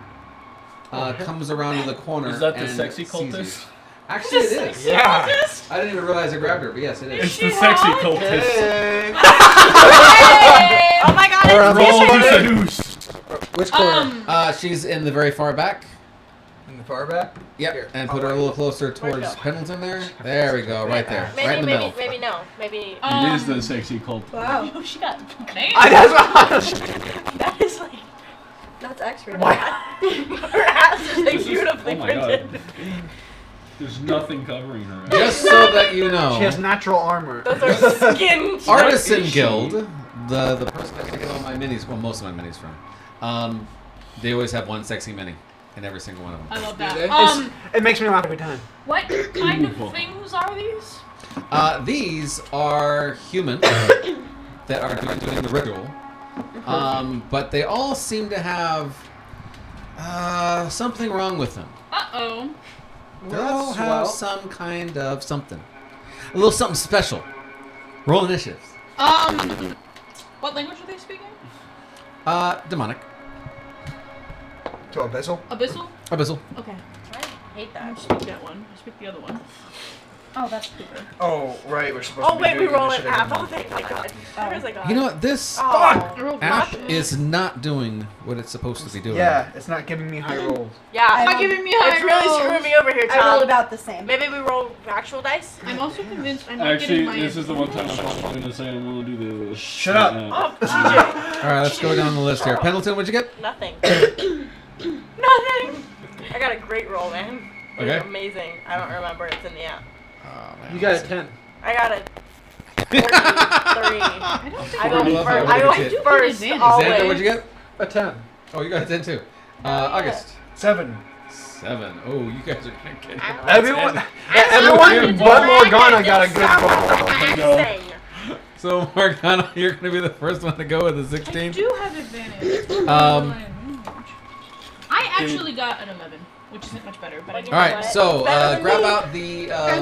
comes around the corner. Is that the and sexy sees you. cultist? Actually, it is. Yeah. I didn't even realize I grabbed her, but yes, it is. It's the sexy cultist. Hey. Hey! Oh my god! Alright, it's Roll Fisher. to seduce. Which corner? She's in the very far back. In the far back. Yep, Here. and put her a little closer towards go? Pendleton there. There we go, right there, Maybe, right in the maybe, middle. maybe no. Maybe. It is the sexy cult. Wow. Oh, she got named. That is like. That's X-rated. Her ass is like beautifully Oh my God. printed. There's nothing covering her. Just so that you She has know, natural armor. Those are skin. Artisan Guild, the person that I get all my minis, well, most of my minis from, they always have one sexy mini in every single one of them. I love It, that. it makes me laugh every time. What kind of things are these? These are human that are doing the ritual, but they all seem to have something wrong with them. Uh-oh. They all have some kind of something. A little something special. Roll initiative. What language are they speaking? Demonic. To Abyssal? Abyssal? Abyssal. Okay. I hate I that. don't speak that one. I speak the other one. Oh, that's Cooper. Oh, right. We're supposed Oh to be wait, we doing roll it initiative half. and- Oh thank God. I was like, You know what? This Oh. I rolled app flash. is not doing what it's supposed to be doing. Yeah, it's not giving me high rolls. Yeah. I Not rolled- giving me high It's really rolls. screwing me over here, I rolled Tom. about the same. Maybe we roll actual dice. I'm also convinced I'm not Actually, getting my... this is the one time I'm probably gonna say I'm gonna do the. Shut up. Oh, TJ. All right, let's go down the list here. Pendleton, what'd you get? Nothing. Nothing. I got a great roll, man. It was Okay. amazing. I don't remember. It's in the app. Oh, man. You got a 10. I got a 43. I don't think I go I love first. how I go good you first did. always. Xander, what'd you get? A 10. Oh, you got a 10 too. August. 7. 7. Oh, you guys are gonna get it. Everyone, Everyone everyone but Morgana got a good roll. Amazing. So, Morgana, you're gonna be the first one to go with a I 16. do have advantage. I actually got an 11, which isn't much better, but I did. All right, so Better than grab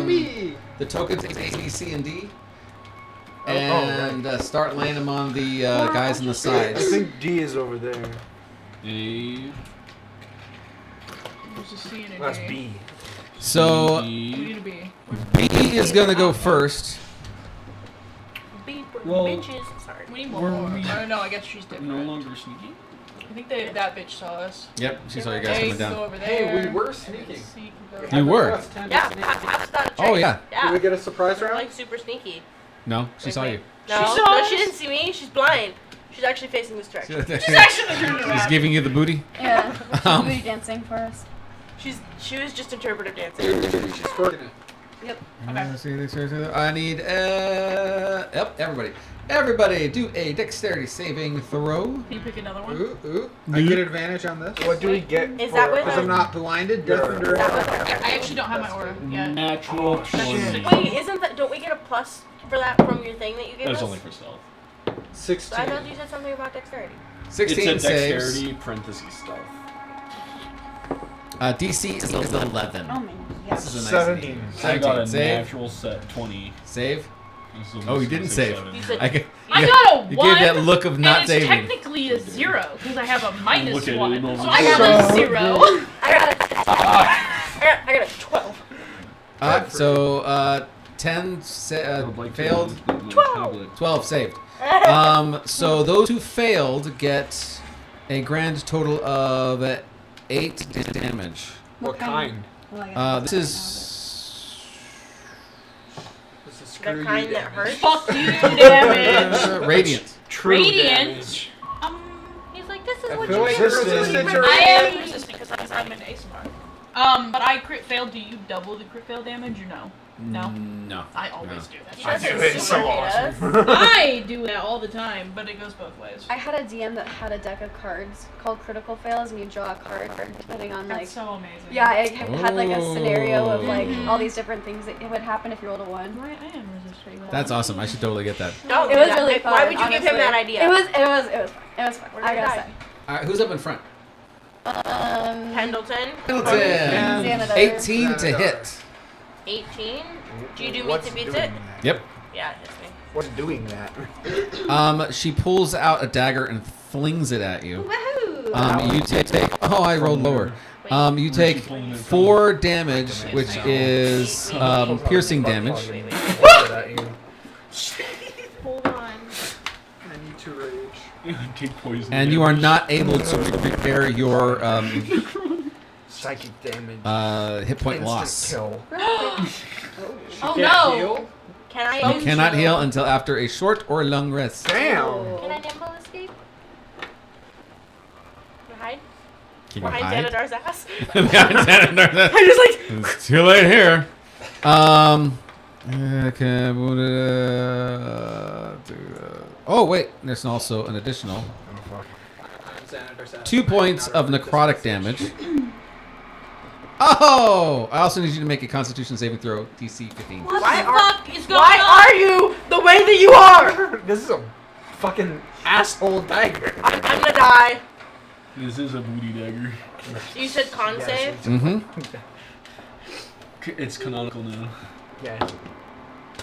me. out the tokens A, B, C, and D, and start laying them on the guys on the I sides. think D is over there. A. There's a C and a That's D. B. So We need a B. B is gonna go first. Beep, Well- bitches. Sorry. We need one Were more. we- I don't know, I guess she's different. No longer sneaky. I think that bitch saw us. Yep, she saw you guys A coming can down. go over there. Hey, we were sneaking. C can go You were. Yeah, that's not a trick. Oh yeah. Yeah. Did we get a surprise We're round? like super sneaky. No, she saw you. No, She saw no, us. she didn't see me. She's blind. She's actually facing this direction. She's actually turned She's around. giving you the booty. Yeah. Um, Booty dancing for us. She was just interpretive dancing. She's twerking it. I need yep, everybody do a dexterity saving throw. Can you pick another one? Ooh. I get advantage on this? What do we get? Is that what Because I'm not blinded, deaf, and dirty. I actually don't have my aura yet. Natural 20. Wait, isn't that? Don't we get a plus for that from your thing that you gave That's us? only for stealth. So 16. I thought you said something about dexterity. 16 It's a saves. dexterity parentheses stealth. DC is 11. Oh my yes. This is a nice 17. I got a 17. Save. natural set 20. Save. This is Oh, you didn't save. 67. You said I, g- I you got a you 1. gave that look of not and it's saving. technically a 0 because I have a minus Look at it, 1. it almost So I got a 0. I got a 12. So 10 failed. 12. 12 saved. So those who failed get a grand total of 8 damage. What kind? Well, I guess This is This is The kind that hurts. Fuck you, damage. radiant. True Radiant? damage. He's like, this is I what feel you like get for resistant doing to I radiant. am resistant because I'm an ASMR. But I crit failed. Do you double the crit fail damage or no? No? No. I always do that. He shit. doesn't It's so super hate awesome. us. I do that all the time, but it goes both ways. I had a DM that had a deck of cards called critical fails, and you draw a card depending on like. That's so amazing. Yeah, it had like a scenario of like Oh. all these different things that would happen if you rolled a 1. Right, I am resistant. That's awesome. I should totally get that. Don't It do was that. really fun. Why would you give him honestly. that idea? It was fun. We're I gonna gotta die. All right, who's up in front? say. Pendleton, Pendleton. Xanadu. 18 to hit. 18. Do you do What's meets it beats doing it? that? Yep. Yeah, it hits me. What's doing that? She pulls out a dagger and flings it at you. Woohoo! You take. Oh, I rolled lower. You take 4 damage, which is piercing damage, Hold on. I need to rage. Take poison. and you are not able to repair your Psychic damage. hit point Instant loss. Kill. Oh Can't no! heal? Can I You cannot heal until after a short or long rest. Damn. Can I nimble escape? Can I hide? Can you Behind hide? Xanadar's ass? I just like. It's too late here. Okay. Oh wait, there's also an additional Xanadar's ass. 2 points of necrotic damage. Oh! I also need you to make a Constitution saving throw, DC 15. What Why the are- fuck is going Why on? are you the way that you are? This is a fucking asshole dagger. I'm gonna die. This is a booty dagger. You said con Yes, save? it's- Mm-hmm. It's canonical now. Yeah.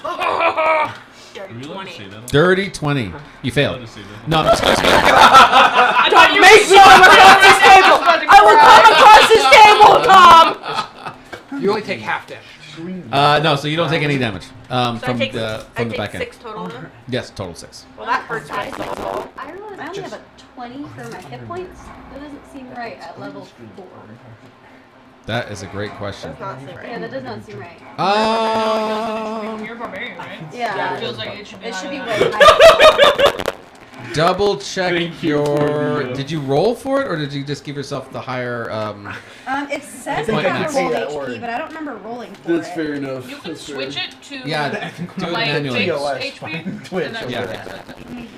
Are Dirty we allowed to 20. say that? Dirty 20. You Are we allowed failed. to say that? No, I'm just kidding. Don't make me come across this table! I will come across this table, Tom! You only take half damage. No, so you don't take any damage So I from take, the I back take end. 6 total then? Yes, total 6. Well, that hurts my soul. I only have a 20 for my hit points. That doesn't seem right at level 4. That is a great question. Does not seem Yeah, right. that does not seem right. You're a barbarian, right? Yeah. It feels like it should be. It should be higher way than higher. Double check Thank you for your. doing that. Did you roll for it, or did you just give yourself the higher? It says Point I have max. roll Say that HP, word. but I don't remember rolling for That's it. fair enough. You can That's fair. switch it to Yeah, do it like manually. fixed TOS, HP. fine. Twitch and then over fix there. it. Let me do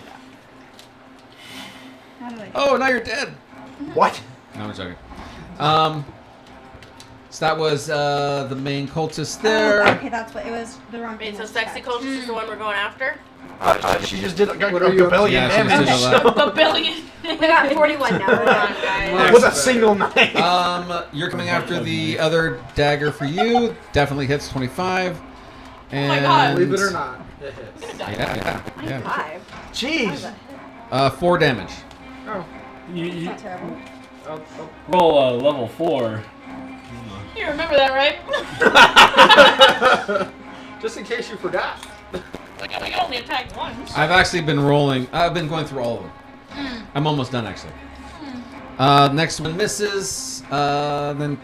that. How do I do Oh, now you're dead. What? No, I'm joking. So that was the main cultist Oh, okay, okay, that's what it was. The wrong Wait, thing so was Sexy checked. Coach is the one we're going after? She just did like What a are you up to? billion Yeah, she just damage. did a lot. The billion. We got 41 now. We're Come done. on, guys. With a single knife. You're coming after the other dagger for you. Definitely hits 25. And my God. Believe it or not, it hits. Yeah. 5. Jeez. 4 damage. You Not terrible. roll level 4. You remember that, right? Just in case you forgot. Like, we can only attack once. I've actually been rolling. I've been going through all of them. I'm almost done, actually. Next one misses. Then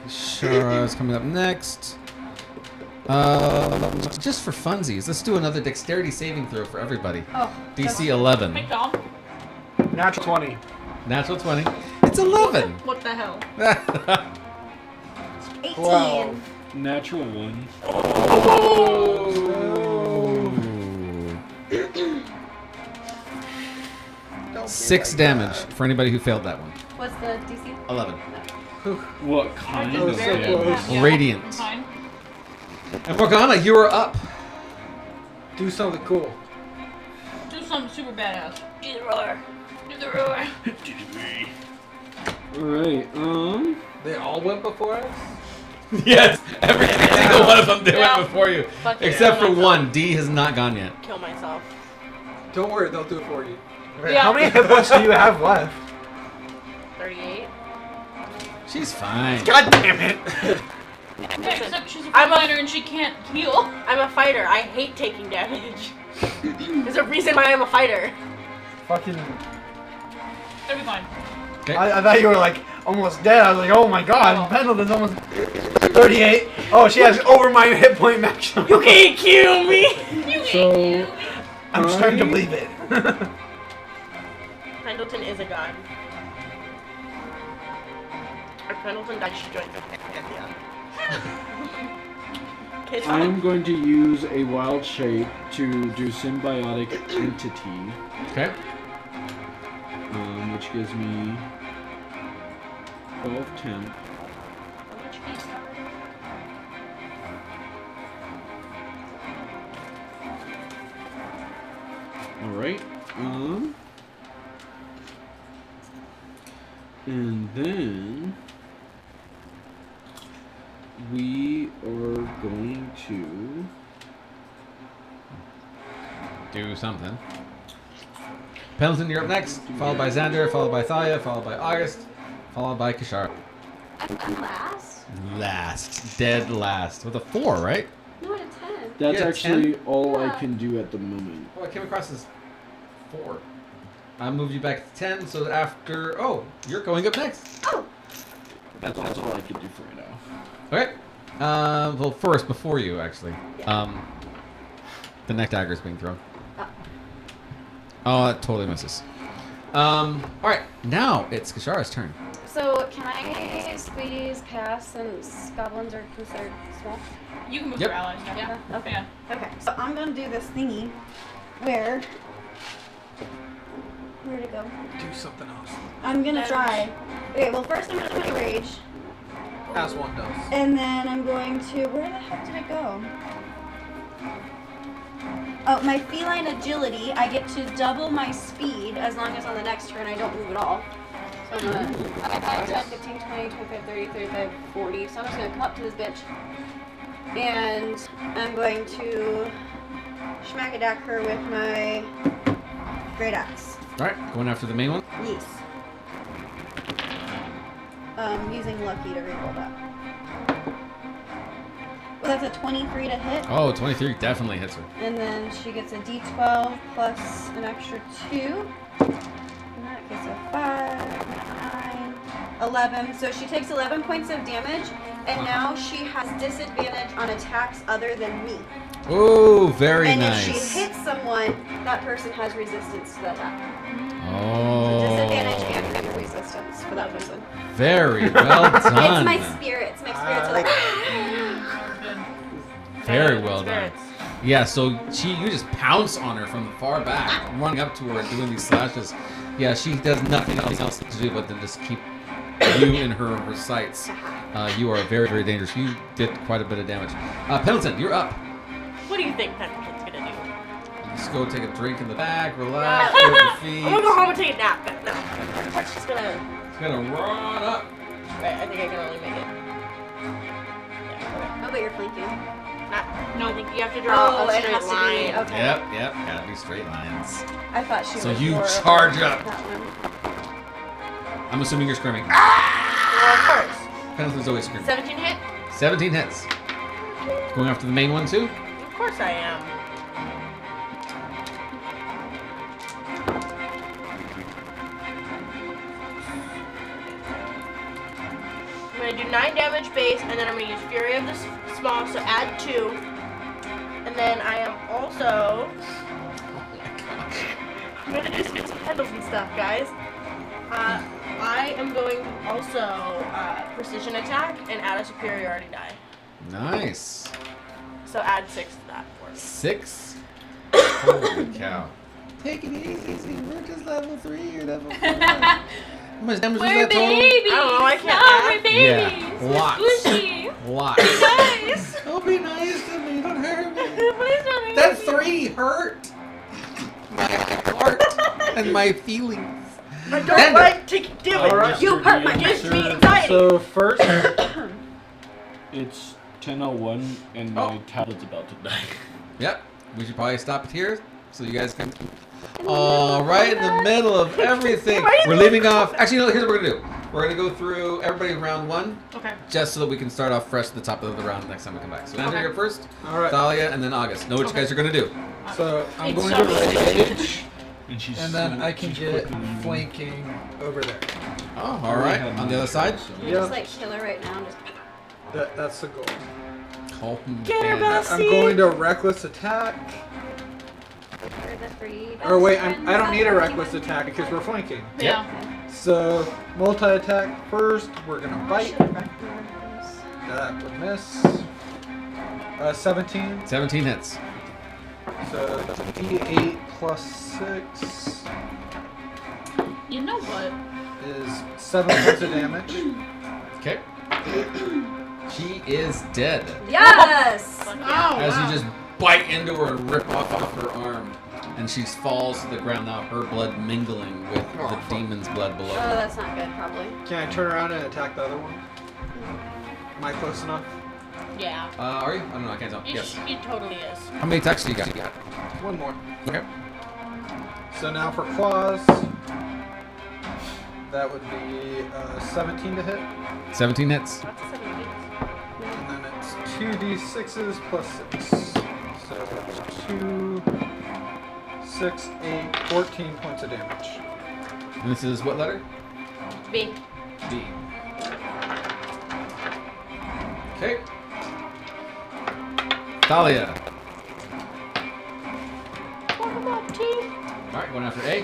Shara's coming up next. Just for funsies, let's do another dexterity saving throw for everybody. Oh. DC 11. Hey, Dom. Natural 20. Natural 20. It's 11. What the hell? 18. 12. Natural 1. Don't be 6 like damage that. for anybody who failed that one. What's the DC? 11. What kind That was of so damage? close. Yeah, Radiant. I'm fine. And Morgana, you are up. Do something cool. Do something super badass. Do the roller. Do the roar. Alright, They all went before us? Yes, every single one of them did Yeah. it before you. Fuck it, Except for kill myself. one. D has not gone yet. Kill myself. Don't worry, they'll do it for you. Wait, Yeah. How many hit points do you have left? 38. She's fine. God damn it. Yeah, except she's a I'm a- fighter and she can't heal. I'm a fighter. I hate taking damage. There's a reason why I'm a fighter. Fucking It'll be fine. Okay. I thought you were like almost dead. I was like, oh my god, Oh. Pendleton's almost 38. Oh, she has over my hit point maximum. You can't kill me. So I'm starting to believe it. Pendleton is a god. If Pendleton dies, she joins the pantheon. Kids, I'm going to use a wild shape to do symbiotic entity, Okay. which gives me 12 temp. Alright. And then we are going to Do something. Pendleton, you're up next. Followed by Xander, followed by Thalia, followed by August, followed by Kishara. I'm last. Last. Dead last. With a 4, right? No, at a 10. That's Yeah, actually 10? all I Yeah. can do at the moment. Oh, I came across as 4. I moved you back to 10, so after... Oh, you're going up next. Oh, That's all I can do for right now. Okay. Well, first, before you, actually. The neck dagger is being thrown. Oh, that totally misses. Alright, now it's Kishara's turn. so can I squeeze past since goblins are considered small? You can move Yep. your allies. Yeah. Okay. Yeah. Okay, so I'm gonna do this thingy where. Where'd it go? Do something else. I'm gonna try. Okay, well, first I'm gonna put a rage. As one does. And then I'm going to. Where the heck did it go? Oh, my feline agility. I get to double my speed as long as on the next turn I don't move at all. So I'm gonna. 5, 10, 15, 20, 25, 30, 35, 40. So I'm just gonna come up to this bitch. And I'm going to schmack-a-dack her with my great axe. Alright, going after the main one. Yes. Using lucky to reroll that. Well, that's a 23 to hit. Oh, 23 definitely hits her. And then she gets a d12 plus an extra 2. And that gets a 5, 9, 11. So she takes 11 points of damage, and now she has disadvantage on attacks other than me. Oh, very and nice. if she hits someone, that person has resistance to the attack. Oh. Disadvantage and resistance for that person. Very well done. It's my spirits. My spirits are like. Very well done. Spirits. Yeah, so you just pounce on her from the far back, running up to her and doing these slashes. Yeah, she does nothing else to do but then just keep you in her sights. You are very, very dangerous. You did quite a bit of damage. Pendleton, you're up. What do you think Pendleton's gonna do? Just go take a drink in the back, relax, get your feet. I'm gonna go home and take a nap, but no. She's gonna. It's gonna run up. Right, I think I can only make it. Yeah, Oh, but you're flanking. okay. No, I think you have to draw a it straight has to be. line. Okay. Yep, gotta do straight lines. I thought she So was you more charge of up. that one. I'm assuming you're screaming. Well, of course. Pendleton's always screaming. 17 hit? 17 hits. Going after the main one too? Of course I am. I'm gonna do 9 damage base, and then I'm gonna use Fury of the Small, so add 2. And then I am also... I'm gonna do some Pendleton stuff, guys. I am going to also precision attack and add a superiority die. Nice. So add 6 to that for me. 6? Holy cow. Take it easy. We're just level 3 or level 4. How much damage was We're that total? babies. I don't know, I can't No, math. we're babies. Yeah, We're lots. squishy. Lots. Nice. Don't be nice to me. Don't hurt me. Please don't hurt That me. 3 hurt my heart and my feelings. I don't Xander. like taking damage. Alright. You hurt my gives me anxiety. So first, it's 10:01 and my Oh. tablet's about to die. Yep. We should probably stop it here so you guys can. Oh, right in the middle of everything. We're leaving off. Actually, no. Here's what we're gonna do. We're gonna go through everybody round 1, Okay. just so that we can start off fresh at the top of the round next time we come back. So Andrew, Okay. you're first. Alright. Thalia, and then August. Know what you guys are gonna do. So I'm It's going so to rage And then I can get flanking over there. Oh, all right. On the other side. You just like kill her right now and just. That's the goal. Oh, Get her, man. Bessie. I'm going to reckless attack. For the free Or wait, best I don't need a friends. reckless attack because we're flanking. Yeah. So multi-attack first. We're gonna I bite. should've recognized. That would miss. 17. 17 hits. So D8 plus 6 You know what? is 7 points of damage. Okay. She is dead. Yes! Oh, As you just bite into her and rip off her arm, and she falls to the ground now, her blood mingling with the demon's blood below Oh, her. that's not good, probably. Can I turn around and attack the other one? Am I close enough? Yeah. Are you? I don't know. I can't tell. It, Yes. it totally is. How many attacks do you got? One more. Okay. So now for claws, that would be 17 to hit. 17 hits. That's a 17. And then it's 2d6s plus 6. So 2, 6, 8, 14 points of damage. And this is what letter? B. D. Okay. Thalia. Talk about T. Alright, going after A.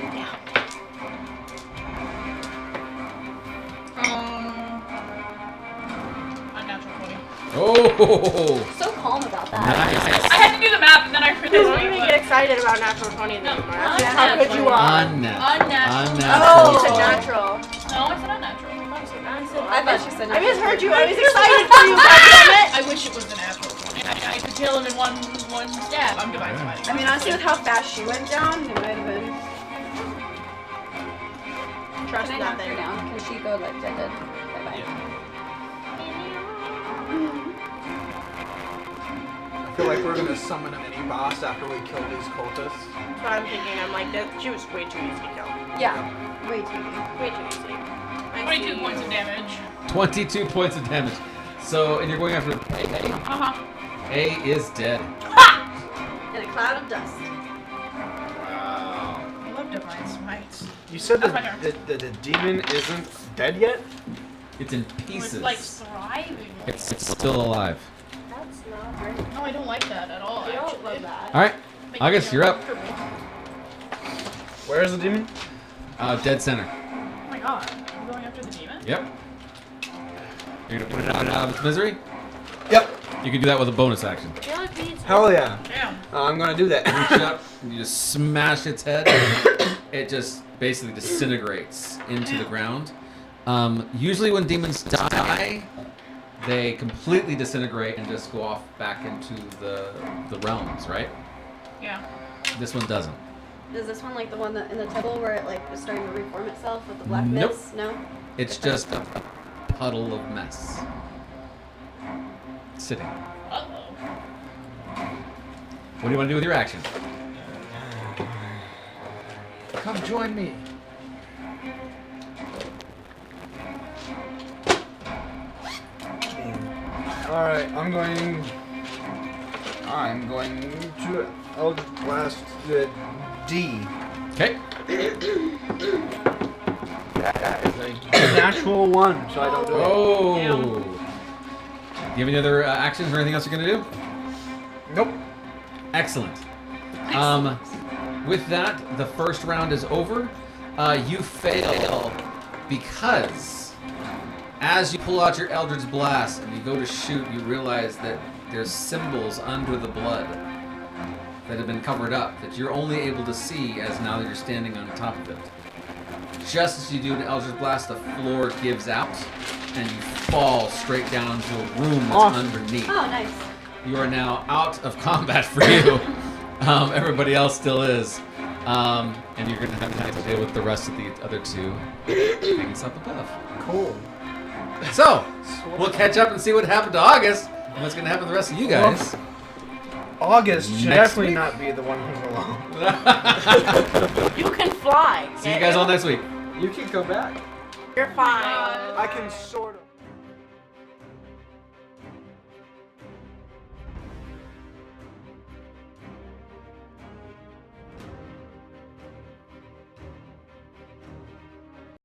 Unnatural 20. Oh! So calm about that. Nice. I had to do the math and then I Don't realized even what. get excited about natural 20 No, anymore. not That's how good you are. Unnatural. Unnatural. Oh, you Unnatural. said natural. No, I said unnatural. I thought she said I misheard you. natural. I was excited for you, goddammit. I wish it was a natural 20. I could kill him in one stab. I'm dividing. I mean, honestly, with how fast she went down, it might have been. Trust Can I knock her nothing. down? Can she go like dead? Bye-bye. I feel like we're gonna summon a mini boss after we kill these cultists. That's what I'm thinking. I'm like, that. She was way too easy to kill. Yeah, way too easy. Way too easy. I 22 see. points of damage. 22 points of damage. So, and you're going after A. Uh-huh. A is dead. In a cloud of dust. Wow. I love divine smites. You said That's my turn. the demon isn't dead yet? It's in It's pieces. like thriving. It's still alive. That's not right. No, I don't like that at all. I don't actually. love that. Alright. Makes August, me you're up. uncomfortable. Where is the demon? Dead center. Oh my god. I'm going after the demon? Yep. You're gonna put it out of its misery? Yep. You can do that with a bonus action. I feel like we need Hell yeah. Damn. I'm gonna do that. Reach up, and you just smash its head. It just basically disintegrates into the ground. Usually when demons die, they completely disintegrate and just go off back into the realms, right? Yeah. This one doesn't. Is this one like the one that in the temple where it like is starting to reform itself with the black Nope. mist? No. It's just a puddle of mess. Sitting. Uh-oh. What do you want to do with your action? Come join me. Alright, I'm going to Eldritch Blast the D. Okay. That is a natural one, so I don't do it. Oh. Do you have any other actions or anything else you're gonna do? Nope. Excellent. With that, the first round is over. You fail because as you pull out your Eldritch Blast and you go to shoot, you realize that there's symbols under the blood that have been covered up that you're only able to see as now that you're standing on top of it. Just as you do an Eldritch Blast, the floor gives out and you fall straight down into a room that's Awesome. underneath. Oh, nice. You are now out of combat for you. Everybody else still is. And you're going to have to deal with the rest of the other two hanging up above. Cool. So, we'll catch up and see what happened to August and what's going to happen to the rest of you guys. August should Next definitely week. not be the one who's alone. You can fly. See you guys all next week. You can go back. You're fine. I can sort of.